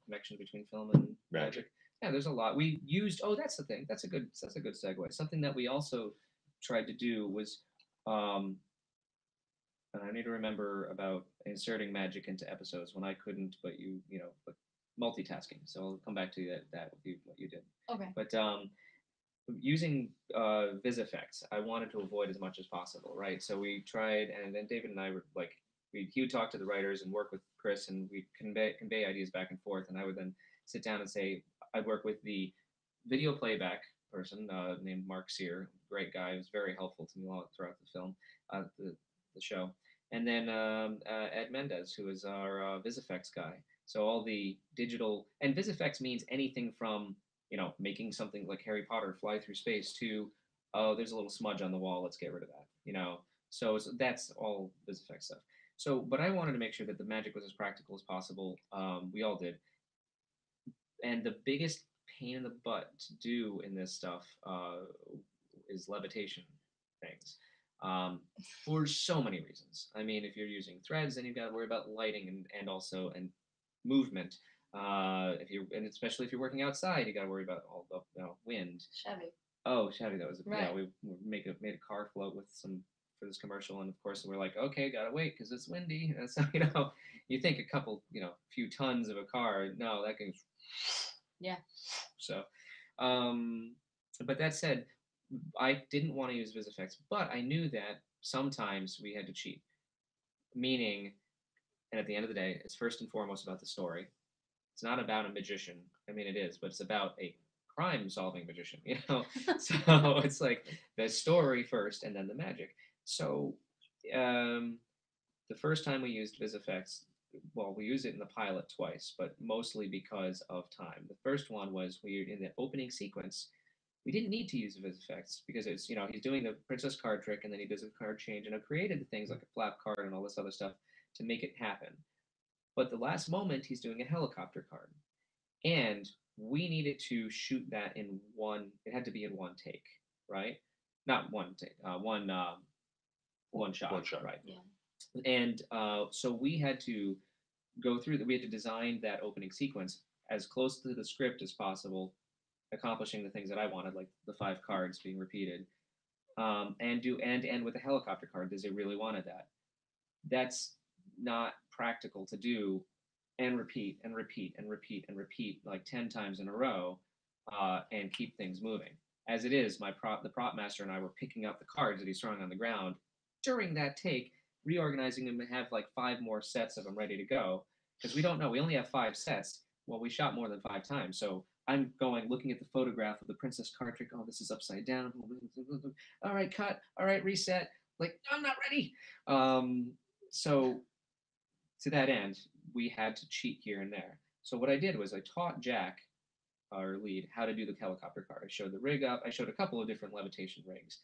connection between film and magic. Yeah, there's a lot we used. Oh, that's the thing. That's a good segue. Something that we also tried to do was and I need to remember about inserting magic into episodes when I couldn't, but but multitasking. So I'll come back to that with what you did. Okay. But using vis effects, I wanted to avoid as much as possible, right? So we tried, and then David and I were like, he would talk to the writers and work with Chris, and we'd convey ideas back and forth, and I would then sit down and say, I'd work with the video playback person named Mark Sear, great guy, he was very helpful to me all throughout the film, the show, and then Ed Mendez, who is our vis effects guy. So all the digital, and vis effects means anything from making something like Harry Potter fly through space to, oh, there's a little smudge on the wall, let's get rid of that, So that's all vis effects stuff. So, but I wanted to make sure that the magic was as practical as possible. We all did. And the biggest pain in the butt to do in this stuff is levitation things. For so many reasons. I mean, if you're using threads, then you've got to worry about lighting and also movement. And especially if you're working outside, you got to worry about all the wind. Chevy. Oh, Chevy, that was right. Yeah. We made a car float with some for this commercial, and of course we're like, okay, gotta wait because it's windy. And so you think a couple, few tons of a car. No, that goes. Yeah. So, but that said, I didn't want to use vis effects, but I knew that sometimes we had to cheat. Meaning, and at the end of the day, it's first and foremost about the story. It's not about a magician. I mean, it is, but it's about a crime-solving magician, So it's like the story first and then the magic. So the first time we used vis effects, well, we used it in the pilot twice, but mostly because of time. The first one was in the opening sequence, we didn't need to use vis effects because it's, he's doing the princess card trick and then he does a card change and it created the things like a flap card and all this other stuff to make it happen. But the last moment, he's doing a helicopter card. And we needed to shoot that it had to be in one take, right? Not one take, one shot. One shot. Right. Yeah. And so we had to we had to design that opening sequence as close to the script as possible, accomplishing the things that I wanted, like the 5 cards being repeated, and end with a helicopter card because they really wanted that. That's not practical to do and repeat and repeat and repeat and repeat like 10 times in a row and keep things moving. As it is, the prop master and I were picking up the cards that he's throwing on the ground during that take, reorganizing them and have like 5 more sets of them ready to go because we don't know. We only have 5 sets. Well, we shot more than 5 times. So I'm looking at the photograph of the princess card trick. Oh, this is upside down. All right, cut. All right, reset. Like, I'm not ready. So to that end, we had to cheat here and there. So what I did was I taught Jack, our lead, how to do the helicopter card. I showed the rig up. I showed a couple of different levitation rigs,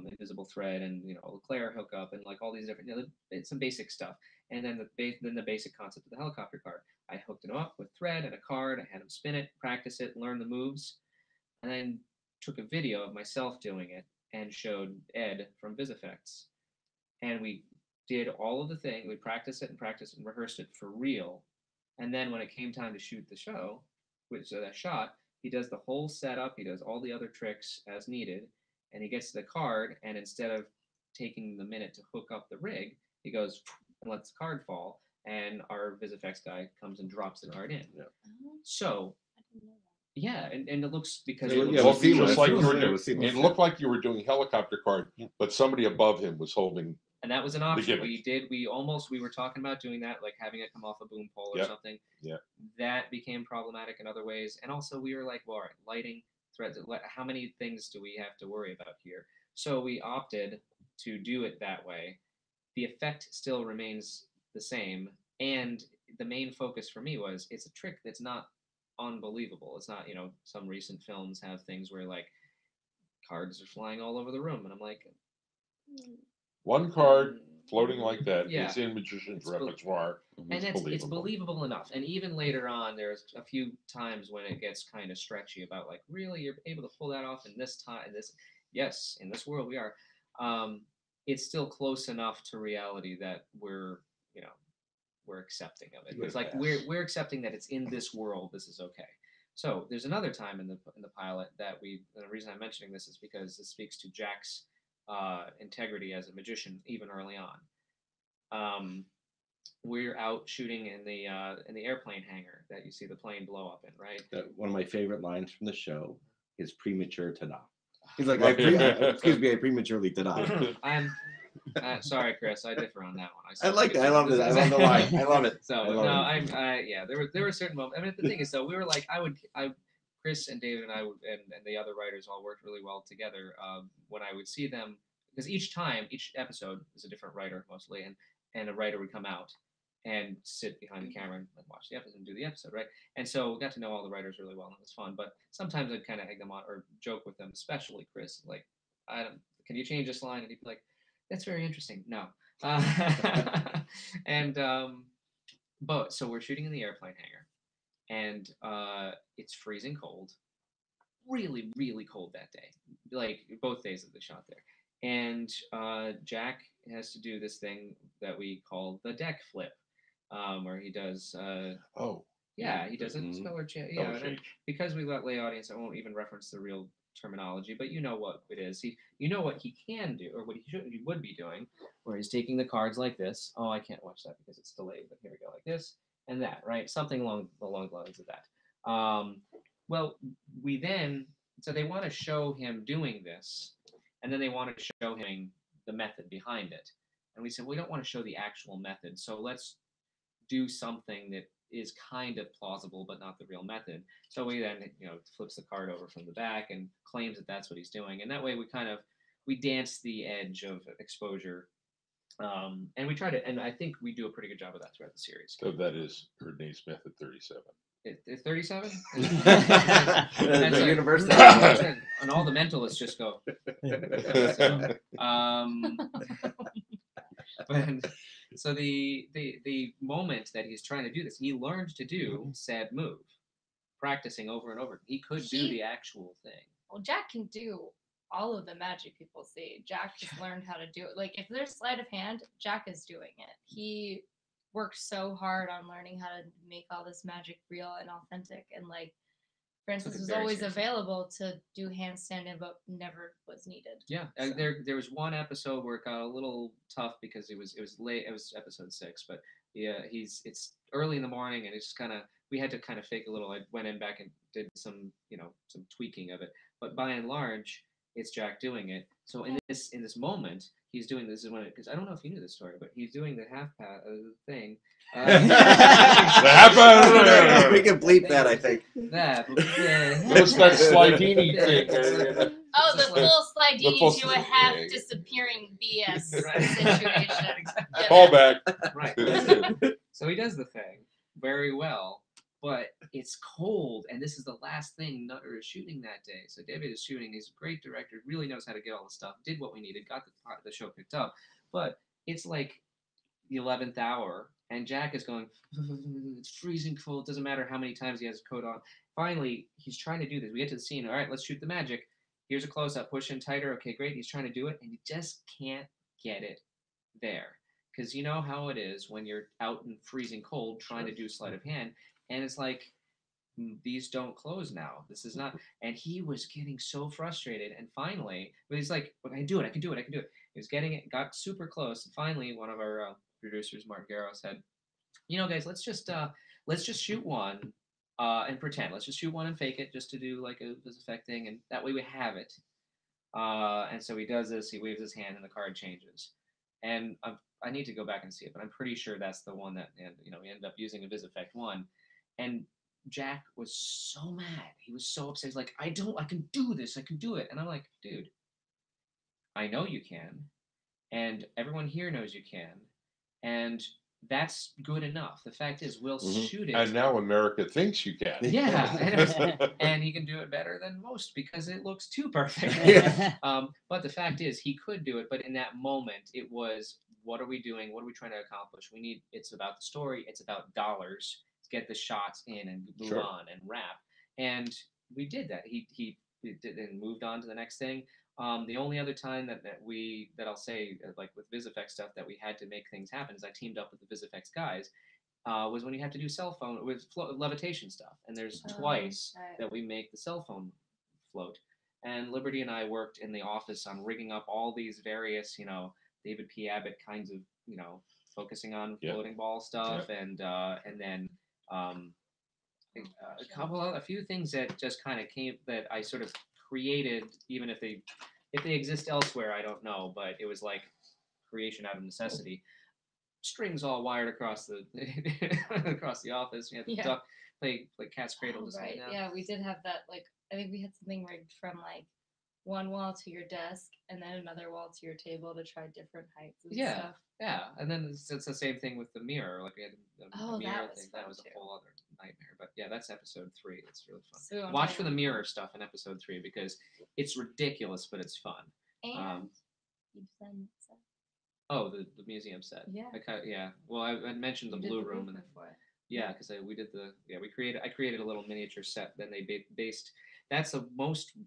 invisible thread and Leclerc hookup and like all these different, some basic stuff. And then the basic concept of the helicopter card. I hooked it up with thread and a card. I had him spin it, practice it, learn the moves, and then took a video of myself doing it and showed Ed from Vis Effects. And we did all of the thing. We practiced it and rehearsed it for real. And then when it came time to shoot the show, that shot, he does the whole setup. He does all the other tricks as needed. And he gets to the card, and instead of taking the minute to hook up the rig, he goes and lets the card fall. And our Vis Effects guy comes and drops the card in. Yeah. So, yeah, and it looks because It looked like you were doing helicopter card, but somebody above him was holding. And that was an option. We were talking about doing that, like having it come off a boom pole or something. Yeah. That became problematic in other ways. And also we were like, well, all right, lighting, threads, how many things do we have to worry about here? So we opted to do it that way. The effect still remains the same. And the main focus for me was it's a trick that's not unbelievable. It's not, some recent films have things where like cards are flying all over the room. And I'm like, one card floating like that is in magician's repertoire. And it's believable enough. And even later on, there's a few times when it gets kind of stretchy about like, really, you're able to pull that off in this time? Yes, in this world we are. It's still close enough to reality that we're accepting of it. It's like we're accepting that it's in this world. This is okay. So there's another time in the pilot that the reason I'm mentioning this is because it speaks to Jack's integrity as a magician even early on. we're out shooting in the airplane hangar that you see the plane blow up in, right? One of my favorite lines from the show is premature ta-da. He's like, I prematurely ta-da. I'm sorry, Chris. I differ on that one. I like that. I love it. I love the line. I love it. So yeah, there were certain moments. I mean, the thing is, though, we were like, Chris and David and I and the other writers all worked really well together. When I would see them, because each episode is a different writer mostly, and a writer would come out and sit behind the camera and watch the episode and do the episode, right? And so we got to know all the writers really well, and it was fun. But sometimes I'd kind of egg them on or joke with them, especially Chris, like, can you change this line? And he'd be like, that's very interesting. No. But so we're shooting in the airplane hangar, and it's freezing cold, really, really cold that day, like both days that they shot there. And Jack has to do this thing that we call the deck flip, where he does. He does a speller change. Yeah, and because we let lay audience, I won't even reference the real terminology, but you know what it is. You know what he can do, or what he would be doing, where he's taking the cards like this. Oh, I can't watch that because it's delayed, but here we go, like this and that, right? Something along the lines of that. Well, so they want to show him doing this, and then they want to show him the method behind it. And we said, we don't want to show the actual method, so let's do something that is kind of plausible, but not the real method. So we then, flips the card over from the back and claims that that's what he's doing. And that way we dance the edge of exposure. And we try to, and I think we do a pretty good job of that throughout the series. So that is Renee Smith at 37. It's 37? The university. And all the mentalists just go. So the moment that he's trying to do this, he learned to do said move, practicing over and over. He could do the actual thing. Well, Jack can do all of the magic people see. Jack just learned how to do it. Like, if there's sleight of hand, Jack is doing it. He worked so hard on learning how to make all this magic real and authentic. And, like, Francis was always available to do handstand, but never was needed. Yeah, so. There was one episode where it got a little tough because it was late. It was episode 6, but yeah, it's early in the morning, and it's just we had to kind of fake a little. I went in back and did some tweaking of it, but by and large, it's Jack doing it. So in this moment, he's doing this because I don't know if you knew this story, but he's doing the half pat thing. We can bleep that, I think. That. What's that Slidini thing? Oh, the full Slidini to a half disappearing BS situation. Call back. Right. So he does the thing very well, but it's cold, and this is the last thing Nutter is shooting that day. So David is shooting. He's a great director, really knows how to get all the stuff, did what we needed, got the show picked up. But it's like the 11th hour, and Jack is going, it's freezing cold, doesn't matter how many times he has his coat on. Finally, he's trying to do this. We get to the scene, all right, let's shoot the magic. Here's a close-up, push in tighter, okay, great. He's trying to do it, and he just can't get it there. Because you know how it is when you're out in freezing cold trying to do sleight of hand, and it's like, these don't close now. This is not, and he was getting so frustrated, and finally, but he's like, I can do it. He was getting it, got super close, and finally, one of our producers, Mark Garrow, said, guys, let's just shoot one and pretend. Let's just shoot one and fake it, just to do like a this effect thing, and that way we have it. And so he does this. He waves his hand, and the card changes. And I need to go back and see it, but I'm pretty sure that's the one that, we ended up using a Viz Effect 1. And Jack was so mad. He was so upset. He's like, I can do this. I can do it. And I'm like, dude, I know you can. And everyone here knows you can. And that's good enough. The fact is, we'll shoot it. And now America thinks you can. Yeah. And he can do it better than most because it looks too perfect. But the fact is, he could do it. But in that moment, it was, what are we doing? What are we trying to accomplish? It's about the story. It's about dollars. Get the shots in and move on and wrap. And we did that. He did and moved on to the next thing. The only other time that I'll say, like with VisFX stuff, that we had to make things happen is I teamed up with the VisFX guys, was when you have to do cell phone with levitation stuff. And there's twice that we make the cell phone float. And Liberty and I worked in the office on rigging up all these various, David P. Abbott kinds of, focusing on Yeah. floating ball stuff, and then a few things that just kind of came that I sort of created, even if they exist elsewhere, I don't know, but it was like creation out of necessity. Strings all wired across the across the office. We had to duck, play cat's cradle. Oh, just right. like, Yeah, we did have that. Like, I think we had something rigged from like one wall to your desk and then another wall to your table to try different heights and stuff. Yeah, and then it's the same thing with the mirror. Like we had a mirror thing. That was a whole other nightmare. But yeah, that's episode 3. It's really fun. So watch for the mirror stuff in episode 3 because it's ridiculous, but it's fun. And you've done stuff. Oh, the museum set. Yeah. Well, I mentioned the blue room and for it. yeah, because I created a little miniature set. Then they based. That's the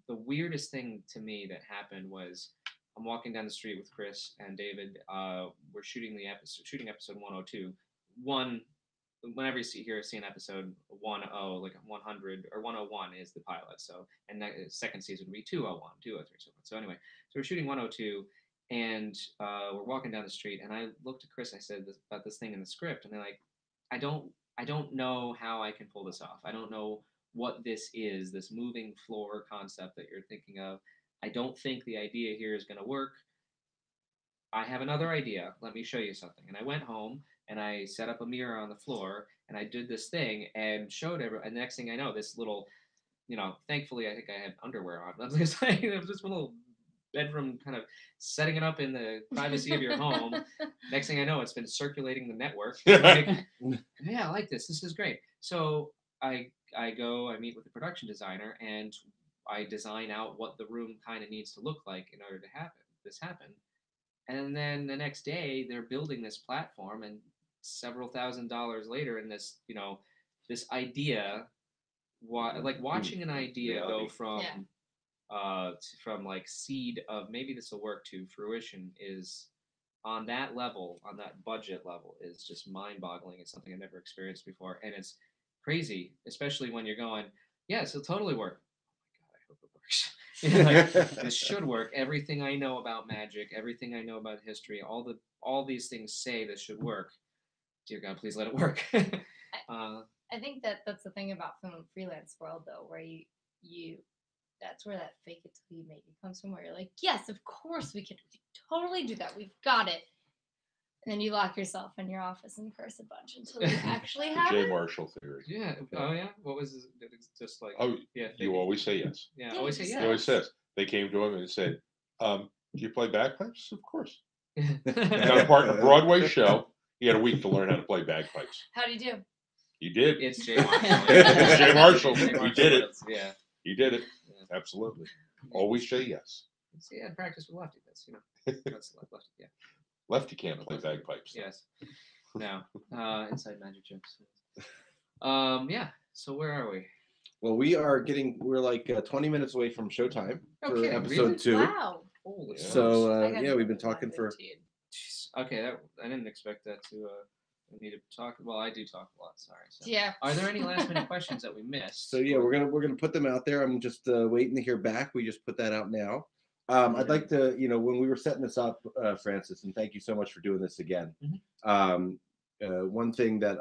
weirdest thing to me that happened was I'm walking down the street with Chris and David. We're shooting episode 102. Whenever you see an episode 10, like 100 or 101 is the pilot. So and that second season would be 201, 203, so forth. So anyway, so we're shooting 102. And we're walking down the street, and I looked at Chris and I said about this thing in the script, and they're like, I don't know how I can pull this off. I don't know what this is, this moving floor concept that you're thinking of. I don't think the idea here is going to work. I have another idea. Let me show you something. And I went home and I set up a mirror on the floor, and I did this thing and showed everyone. And the next thing I know, this little, thankfully I think I had underwear on. It was like it was just a little bedroom kind of setting it up in the privacy of your home. Next thing I know, it's been circulating the network. Like, yeah, I like this. This is great. So I meet with the production designer, and I design out what the room kind of needs to look like in order to happen. And then the next day, they're building this platform, and several $1,000s later, in this, this idea, like watching an idea go from like seed of maybe this will work to fruition is on that level, on that budget level, is just mind-boggling. It's something I've never experienced before, and it's crazy, especially when you're going, yes, it'll totally work. Oh my god, I hope it works. Like, this should work. Everything I know about magic, everything I know about history, all these things say this should work. Dear God, please let it work. I think that's the thing about film and freelance world, though, where you that's where that fake it till you make it comes from, where you're like, yes, of course we can totally do that. We've got it. And then you lock yourself in your office and curse a bunch until you actually have Jay it. Marshall theory. Yeah. Oh, yeah? What was this? It's just like... Oh, yeah. you always say yes. Yeah, always say yes. He always says. They came to him and said, do you play bagpipes? Of course. Got a part in a Broadway show. He had a week to learn how to play bagpipes. How do you do? He did. It's Jay Marshall. It's Jay Marshall. Jay He Marshall did it. Yeah. He did it. Absolutely. Always say yes. See, I had practice with Lefty. That's, that's Lefty, yeah. Lefty can't play bagpipes. Yes. No. Inside magic jokes. Yeah. So where are we? Well, we're like 20 minutes away from showtime for episode really? 2. Wow. Holy So we've been talking for. Okay, I didn't expect that to. I need to talk. Well, I do talk a lot. Sorry. So. Yeah. Are there any last minute questions that we missed? So yeah, we're gonna put them out there. I'm just waiting to hear back. We just put that out now. I'd like to, when we were setting this up, Francis, and thank you so much for doing this again. One thing that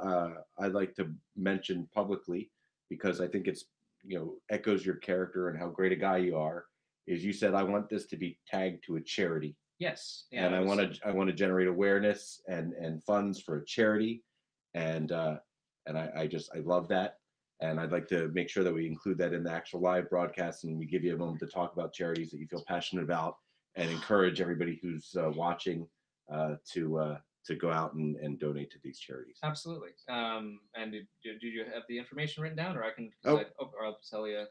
I'd like to mention publicly, because I think it's echoes your character and how great a guy you are, is you said I want this to be tagged to a charity. Yes. Yeah, and I want to generate awareness and funds for a charity, and I love that, and I'd like to make sure that we include that in the actual live broadcast, and we give you a moment to talk about charities that you feel passionate about, and encourage everybody who's watching to go out and donate to these charities. Absolutely. And did you have the information written down, or I can? Or I'll tell you.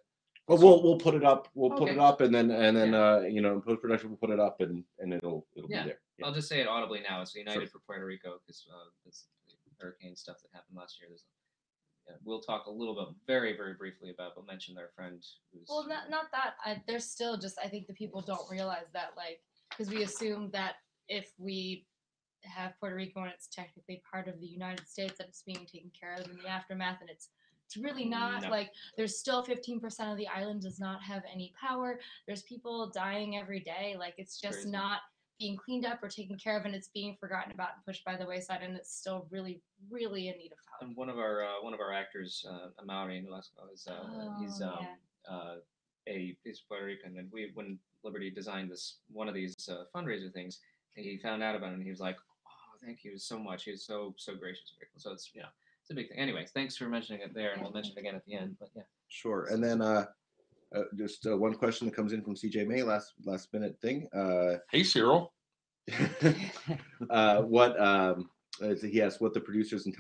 Well, we'll put it up. We'll put it up, and then in post production we'll put it up, and it'll be there. Yeah. I'll just say it audibly now. It's United for Puerto Rico, because this hurricane stuff that happened last year. We'll talk a little bit, very very briefly about, but mention their friend. Well, not that. There's still just, I think the people don't realize that, like, because we assume that if we have Puerto Rico and it's technically part of the United States, that it's being taken care of in the aftermath, and it's really not. No. Like, there's still 15% of the island does not have any power. There's people dying every day. Like, it's just Crazy. not being cleaned up or taken care of, and it's being forgotten about and pushed by the wayside, and it's still really, really in need of help. And one of our actors, Amaury Nolasco, is he's Puerto Rican, and when Liberty designed one of these fundraiser things, he found out about it, and he was like, "Oh, thank you so much." He was so gracious and grateful. So it's it's a big thing. Anyways, thanks for mentioning it there, and we'll mention it again at the end. But yeah, Sure. And then just one question that comes in from CJ May, last minute thing. Hey, Cyril. He asked what the producers and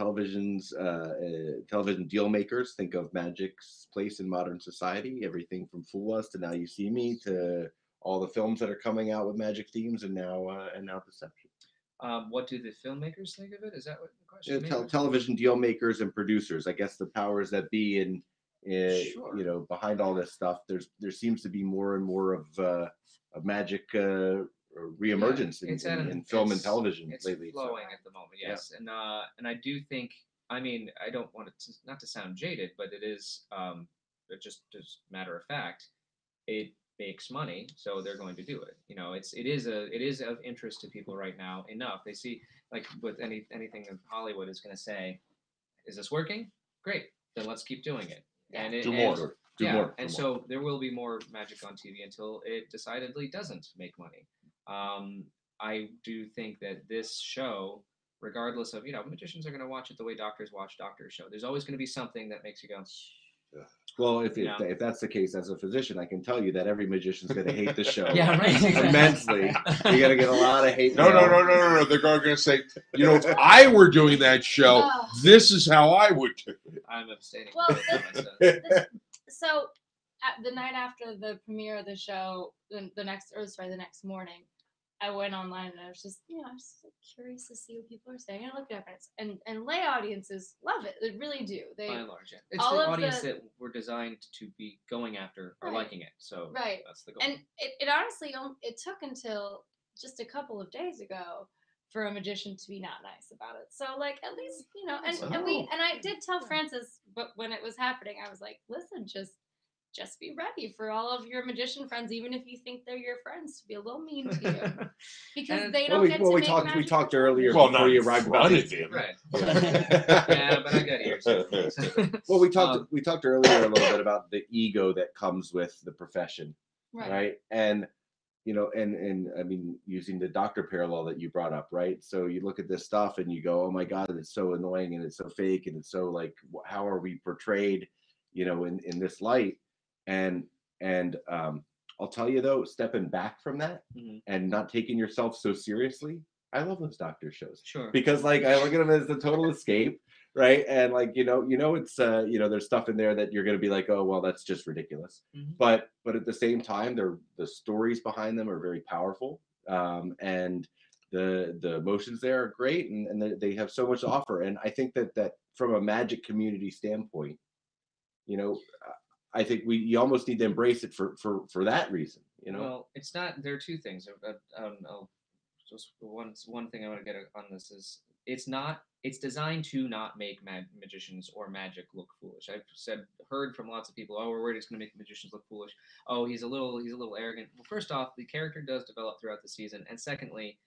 television deal makers think of Magic's place in modern society. Everything from Fool Us to Now You See Me to all the films that are coming out with Magic themes, and now Deception. What do the filmmakers think of it? Is that what the question is? Television deal makers and producers. I guess the powers that be and Sure. behind all this stuff. There seems to be more and more of Magic reemergence in film and television lately. It's flowing at the moment, yes. Yeah. And I do think, I mean, I don't want it not to sound jaded, but it is just matter of fact, it makes money, so they're going to do it. It is of interest to people right now enough. They see, like with anything that Hollywood is going to say, is this working? Great, then let's keep doing it. And do more. So there will be more Magic on TV until it decidedly doesn't make money. I do think that this show, regardless of, magicians are going to watch it the way doctors watch doctors' show. There's always going to be something that makes you go. Well, if that's the case, as a physician, I can tell you that every magician's going to hate the show right. immensely. You're going to get a lot of hate. No. They're going to say, if I were doing that show, this is how I would do it. I'm abstaining. Well, so at the night after the premiere of the show, the next morning, I went online and I was just, I was just curious to see what people are saying. I looked it up, and lay audiences love it. They really do. They, by and large, yeah. It's the audience that we're designed to be going after are liking it. So that's the goal. And it honestly, it took until just a couple of days ago for a magician to be not nice about it. So like, at least, and I did tell Francis, but when it was happening, I was like, listen, just be ready for all of your magician friends, even if you think they're your friends, to be a little mean to you, because they don't get to make magic. We talked earlier before you arrived about it, right? Yeah, but I got ears. Well, we talked earlier a little bit about the ego that comes with the profession, right? And and I mean, using the doctor parallel that you brought up, right? So you look at this stuff and you go, oh my God, it's so annoying and it's so fake and it's so like, how are we portrayed, in this light? And I'll tell you though, stepping back from that and not taking yourself so seriously, I love those doctor shows. Sure. Because like I look at them as the total escape, right? And like it's there's stuff in there that you're gonna be like, oh well, that's just ridiculous. But at the same time, the stories behind them are very powerful, and the emotions there are great, and they have so much to offer. And I think that from a Magic community standpoint, I think you almost need to embrace it for that reason, Well, it's not. There are two things. Just one thing I want to get on this is it's designed to not make magicians or magic look foolish. I've heard from lots of people, oh, we're worried it's going to make magicians look foolish. Oh, he's a little arrogant. Well, first off, the character does develop throughout the season, and secondly,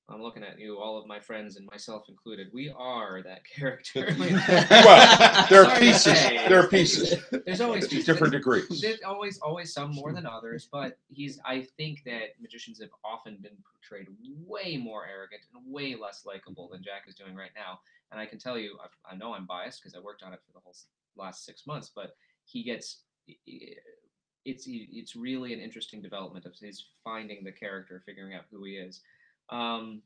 I'm looking at you, all of my friends and myself included. We are that character. Well, there are pieces. There are pieces. There's always pieces. Different degrees. There's always some more than others, but I think that magicians have often been portrayed way more arrogant and way less likable than Jack is doing right now. And I can tell you, I know I'm biased because I worked on it for the whole last 6 months, but it's really an interesting development of his finding the character, figuring out who he is. What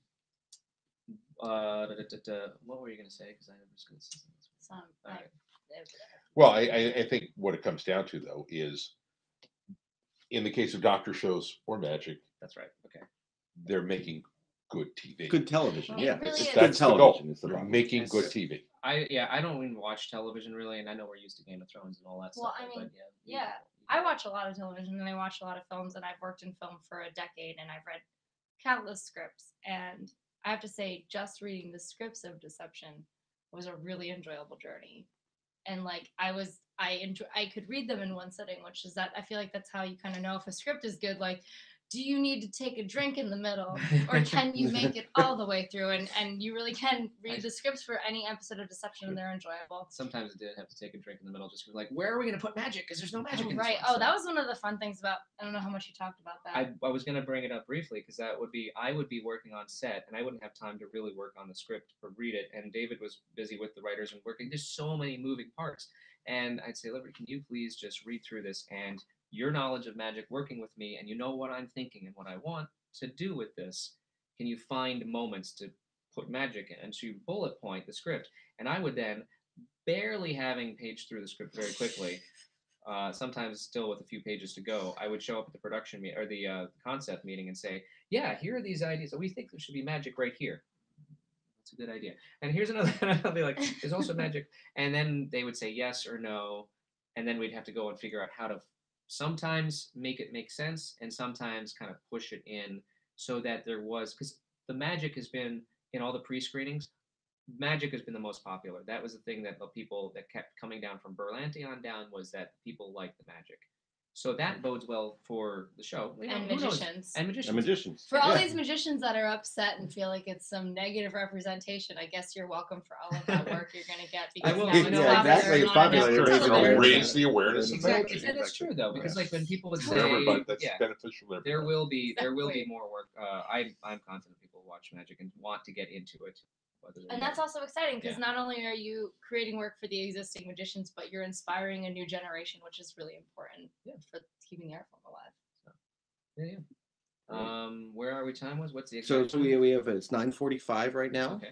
were you going to say? Because I was going to say something. Right. Well, I think what it comes down to, though, is in the case of doctor shows or Magic. That's right. Okay. They're making good TV. Good television. Well, yeah. Really That's the goal. Making good TV. I don't even watch television really, and I know we're used to Game of Thrones and all that stuff. Well, I mean, yeah. I watch a lot of television and I watch a lot of films, and I've worked in film for a decade, and I've read countless scripts, and I have to say, just reading the scripts of Deception was a really enjoyable journey. And like I could read them in one sitting, which is that I feel like that's how you kind of know if a script is good. Like do you need to take a drink in the middle, or can you make it all the way through? And you really can read the scripts for any episode of Deception, and they're enjoyable. Sometimes I did have to take a drink in the middle just like, where are we going to put magic? Because there's no magic in this Right. one. Oh, that was one of the fun things about, I don't know how much you talked about that. I was going to bring it up briefly because I would be working on set and I wouldn't have time to really work on the script or read it. And David was busy with the writers and working. There's so many moving parts. And I'd say, Liberty, can you please just read through this, and your knowledge of magic working with me, and you know what I'm thinking and what I want to do with this, can you find moments to put magic in? And so you bullet point the script. And I would then, barely having paged through the script very quickly, sometimes still with a few pages to go, I would show up at the production meeting or the concept meeting and say, yeah, here are these ideas. We think there should be magic right here. That's a good idea. And here's another. I'll be like, there's also magic. And then they would say yes or no. And then we'd have to go and figure out how to sometimes make it make sense and sometimes kind of push it in so that there was, because the magic has been in all the pre-screenings, magic has been the most popular. That was the thing that the people that kept coming down from Berlanti on down was that people liked the magic. So that bodes well for the show. And magicians. And magicians. And magicians. For all these magicians that are upset and feel like it's some negative representation, I guess you're welcome for all of that work you're going to get. Because I will. now Yeah, it's exactly. It's popular. It'll raise the awareness. Exactly. And that's true though, because like when people would For say, everybody, that's beneficial to there everybody. will be more work. I'm confident people watch magic and want to get into it. And that's also exciting because not only are you creating work for the existing magicians, but you're inspiring a new generation, which is really important for keeping the art form alive. Where are we time-wise? What's the So exact time? we have it's 9:45 right now. Okay.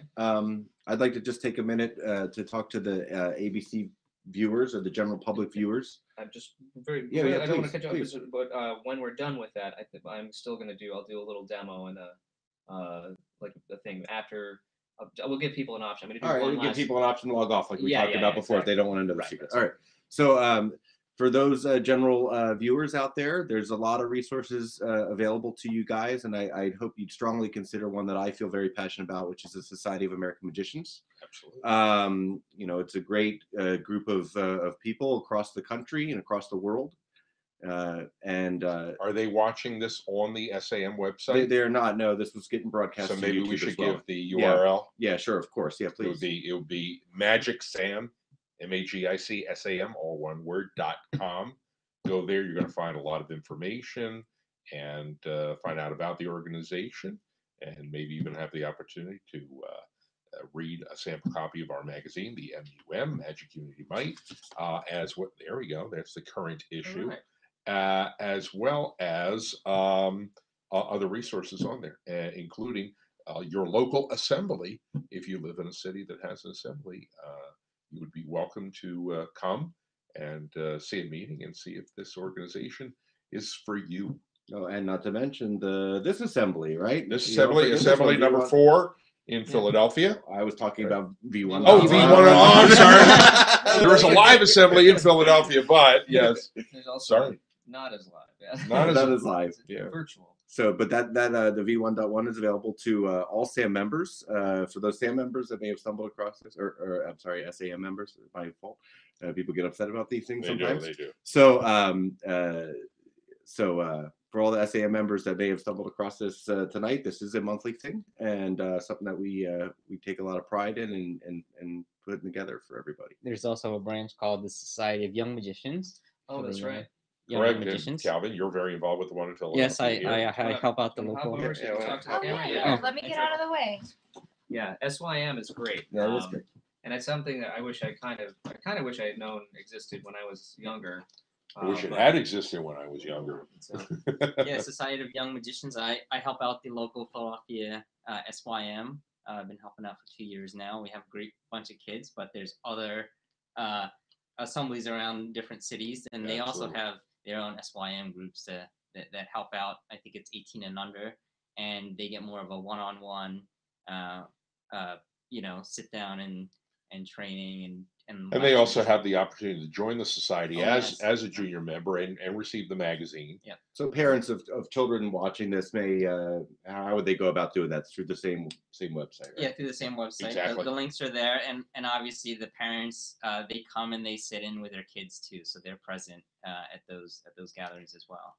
I'd like to just take a minute to talk to the ABC viewers or the general public viewers. I'm just very. Yeah, I don't want to please, catch please. up, but when we're done with that, I'm still going to do. I'll do a little demo and like the thing after. We'll give people an option. I'm going to do All right, one we give last. people an option to log off, like we Yeah, talked yeah, about yeah, before, if they don't want to know the Right, secrets. that's All right. So for those general viewers out there, there's a lot of resources available to you guys, and I hope you'd strongly consider one that I feel very passionate about, which is the Society of American Magicians. Absolutely. You know, it's a great group of people across the country and across the world. Are they watching this on the SAM website? They're not. No, this was getting broadcast. So to maybe YouTube we should as well. give the URL. Yeah, sure, of course. Yeah, please. It would be Magic Sam, MAGICSAM, all one word, .com. Go there. You're going to find a lot of information and find out about the organization, and maybe even have the opportunity to read a sample copy of our magazine, the MUM, Magic Unity Might, there we go. That's the current issue. Right. As well as other resources on there, including your local assembly. If you live in a city that has an assembly, you would be welcome to come and see a meeting and see if this organization is for you. Oh, and not to mention this assembly, right? This assembly number 4 in Philadelphia. I was talking about V1. Oh, V1. Oh, I'm sorry. There was a live assembly in Philadelphia, but yes. There's also not as live. Yeah. Not as live. Yeah. Virtual. So, but the V1.1 is available to all SAM members. For those SAM members that may have stumbled across this, or I'm sorry, SAM members, by fault. People get upset about these things sometimes. They do. So, for all the SAM members that may have stumbled across this tonight, this is a monthly thing and something that we take a lot of pride in and putting together for everybody. There's also a branch called the Society of Young Magicians. Oh, that's right. Correct. And Calvin, you're very involved with the one in Philadelphia. Yes, I help out the local. Let me get out of the way. Yeah, SYM is great. Yeah, that's great. And it's something that I wish I kind of wish I had known existed when I was younger. I wish it had existed when I was younger. So. Yeah, Society of Young Magicians. I help out the local Philadelphia SYM. I've been helping out for 2 years now. We have a great bunch of kids, but there's other assemblies around different cities, and they also have their own SYM groups that help out. I think it's 18 and under, and they get more of a one-on-one, sit down and training and they also have the opportunity to join the society as yes. a junior member and receive the magazine. Yeah. So parents of children watching this may how would they go about doing that? Through the same website, right? Yeah, through the same website. Exactly. The links are there, and obviously the parents they come and they sit in with their kids too, so they're present at those gatherings as well.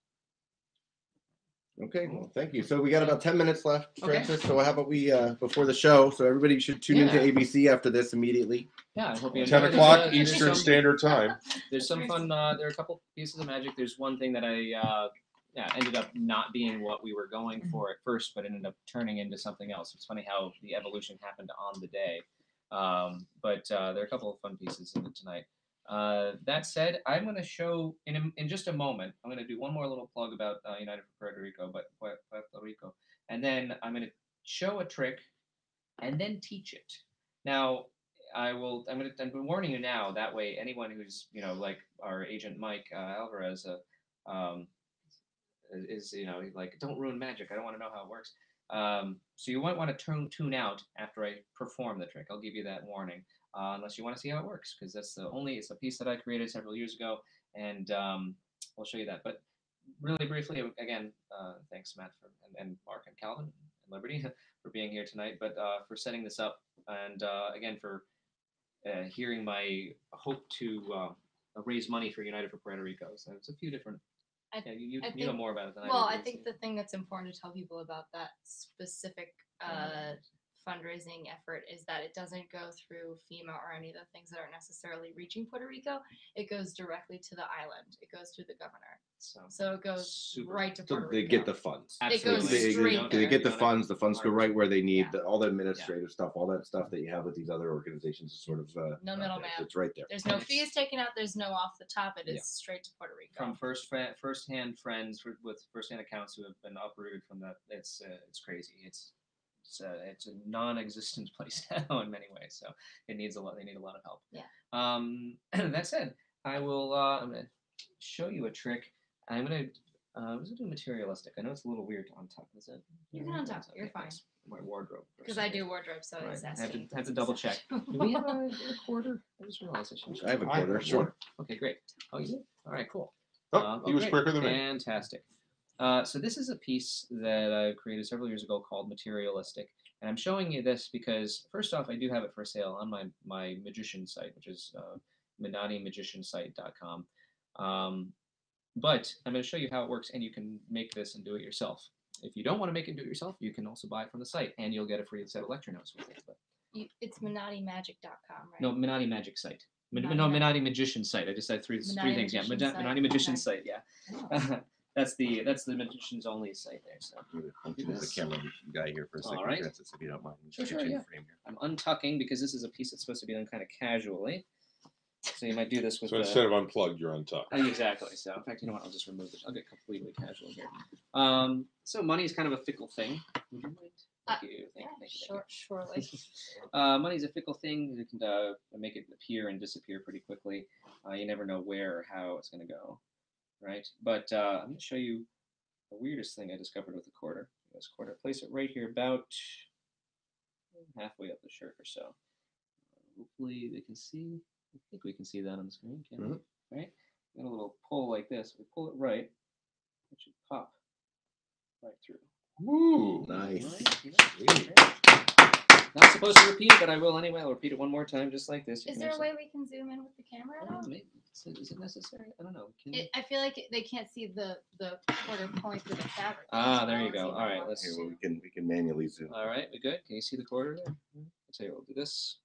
Okay, well, thank you. So we got about 10 minutes left, Okay. Francis. So how about we before the show? So everybody should tune into ABC after this immediately. Yeah, I hope you 10 enjoy it. o'clock There's Eastern some- Standard Time. There's some fun. There are a couple pieces of magic. There's one thing that I ended up not being what we were going for at first, but ended up turning into something else. It's funny how the evolution happened on the day. But there are a couple of fun pieces in it tonight. That said, I'm going to show in just a moment. I'm going to do one more little plug about United for Puerto Rico, Puerto Rico, and then I'm going to show a trick, and then teach it. Now, I'm warning you now. That way, anyone who's like our agent Mike Alvarez, is like, don't ruin magic. I don't want to know how it works. So you might want to tune out after I perform the trick. I'll give you that warning. Unless you want to see how it works, because it's a piece that I created several years ago, and I'll show you that. But really briefly, again, thanks Matt and Mark and Calvin and Liberty for being here tonight, but for setting this up, and again for hearing my hope to raise money for United for Puerto Rico. So it's a few different. You know more about it than I do. Well, I think the thing that's important to tell people about that specific fundraising effort is that it doesn't go through FEMA or any of the things that aren't necessarily reaching Puerto Rico. It goes directly to the island. It goes through the governor. So it goes right to Puerto Rico. They get the funds. Absolutely. It goes straight they get the funds. The funds go right where they need. Yeah. All the administrative stuff, all that stuff that you have with these other organizations is sort of no middleman. It's right there. There's no fees taken out. There's no off the top. It is straight to Puerto Rico. From first-hand friends with first-hand accounts who have been uprooted from that. It's crazy. It's a non-existent place now in many ways, so it needs a lot. They need a lot of help. Yeah. That said, I'm gonna show you a trick. I'm gonna do materialistic. I know it's a little weird to untuck. Is it? You can untuck. You're fine. My wardrobe. Because I do wardrobe, so it's asking. I have to double check. Do we have a quarter? I just realized I should. I have a quarter. Sure. Okay, great. Oh, you do? All right, cool. He was great. quicker than me. Fantastic. So this is a piece that I created several years ago called Materialistic. And I'm showing you this because, first off, I do have it for sale on my magician site, which is MenottiMagiciansite.com. But I'm going to show you how it works, and you can make this and do it yourself. If you don't want to make it and do it yourself, you can also buy it from the site, and you'll get a free set of lecture notes with it. But it's MenottiMagic.com, right? No, Menotti Magic Site. Menotti Magician Site. I just said three things. Yeah, Menotti Magician Site. Yeah. Oh. That's the magician's only site there. So the camera guy here for a second, all right. Francis, if you don't mind. Sure, yeah. Frame here. I'm untucking because this is a piece that's supposed to be done kind of casually. So you might do this with. So instead of unplugged, you're untucked. Exactly. So in fact, you know what? I'll just remove it. I'll get completely casual here. So money is kind of a fickle thing. Would you mind? Thank you. Thank you. Surely. Money's a fickle thing. You can make it appear and disappear pretty quickly. You never know where or how it's going to go, right? But I'm going to show you the weirdest thing I discovered with a quarter. This quarter, place it right here, about halfway up the shirt or so. Hopefully they can see. I think we can see that on the screen, can't we? Right? Got a little pull like this. We pull it right. It should pop right through. Woo! Nice. Not supposed to repeat it, but I will anyway. I'll repeat it one more time, just like this. Is there a way we can zoom in with the camera at all? Maybe. Is it necessary? I don't know. I feel like they can't see the quarter pulling through the fabric. There you go. All right, let's. Here, we can manually zoom. All right, we good? Can you see the quarter there? I'll tell you, we'll do this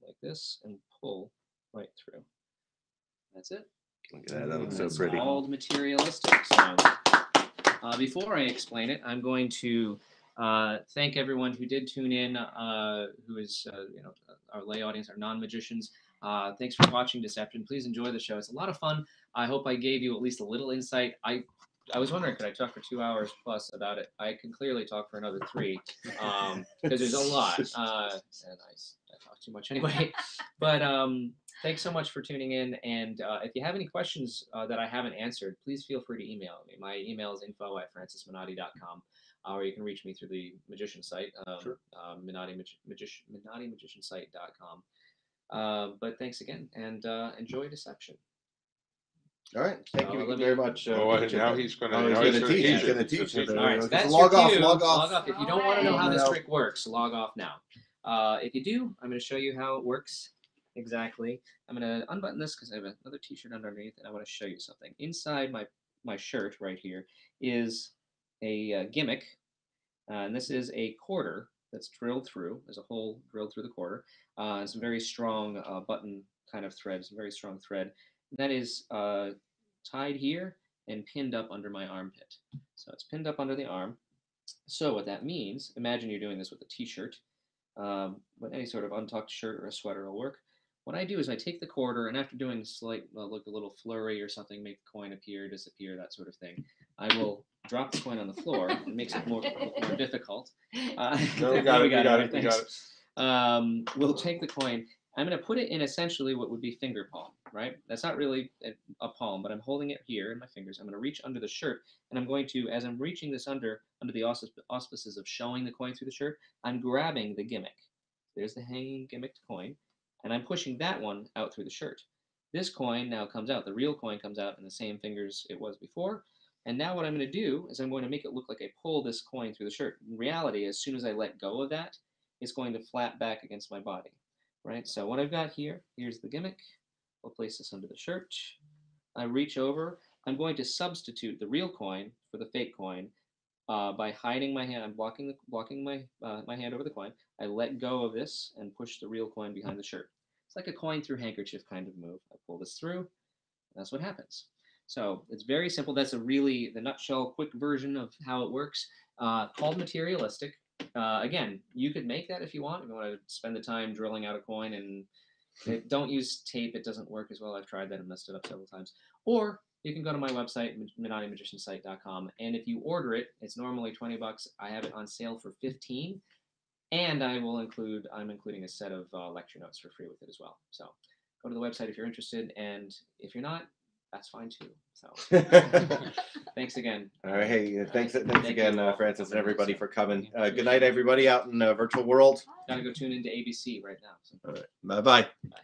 like this and pull right through. That's it. Look at that. That looks so It's pretty. called materialistic. So, before I explain it, I'm going to thank everyone who did tune in, who is our lay audience, our non-magicians. Thanks for watching this afternoon. Please enjoy the show. It's a lot of fun. I hope I gave you at least a little insight. I was wondering, could I talk for 2 hours plus about it? I can clearly talk for another 3 because there's a lot. And I talk too much anyway. But thanks so much for tuning in. And if you have any questions that I haven't answered, please feel free to email me. My email is info@francismenotti.com. Or you can reach me through the magician site, MenottiMagiciansite.com. But thanks again, and enjoy Deception. All right, thank you very much. Now he's going to teach. He's going to teach. All right, so that's log your off. cue. Log off. If you don't want to know how this trick works, log off now. If you do, I'm going to show you how it works exactly. I'm going to unbutton this because I have another T-shirt underneath, and I want to show you something. Inside my shirt right here is a gimmick, and this is a quarter that's drilled through. There's a hole drilled through the quarter, and some very strong button kind of thread, some very strong thread. That is tied here and pinned up under my armpit. So it's pinned up under the arm. So what that means, imagine you're doing this with a t-shirt, but any sort of untucked shirt or a sweater will work. What I do is I take the quarter, and after doing a slight, look, a little flurry or something, make the coin appear, disappear, that sort of thing, I will drop the coin on the floor. It makes it more difficult. No, we got it. We'll take the coin. I'm going to put it in essentially what would be finger palm, right? That's not really a palm, but I'm holding it here in my fingers. I'm going to reach under the shirt, and I'm going to, as I'm reaching this under the auspices of showing the coin through the shirt, I'm grabbing the gimmick. There's the hanging gimmicked coin, and I'm pushing that one out through the shirt. This coin now comes out. The real coin comes out in the same fingers it was before. And now what I'm going to do is I'm going to make it look like I pull this coin through the shirt. In reality, as soon as I let go of that, it's going to flap back against my body, right? So what I've got here, here's the gimmick. We'll place this under the shirt. I reach over. I'm going to substitute the real coin for the fake coin by hiding my hand. I'm blocking my hand over the coin. I let go of this and push the real coin behind the shirt. It's like a coin through handkerchief kind of move. I pull this through, and that's what happens. So it's very simple. That's the nutshell, quick version of how it works. Called materialistic. Again, you could make that if you want. If you want to spend the time drilling out a coin, and don't use tape. It doesn't work as well. I've tried that and messed it up several times. Or you can go to my website, MenottiMagiciansite.com, and if you order it, it's normally $20. I have it on sale for $15, and I'm including a set of lecture notes for free with it as well. So go to the website if you're interested, and if you're not, that's fine too. So thanks again. All right. Hey, thanks again, Francis, and everybody for coming. Good night, everybody out in the virtual world. Gotta go tune into ABC right now. So. All right. Bye-bye. Bye.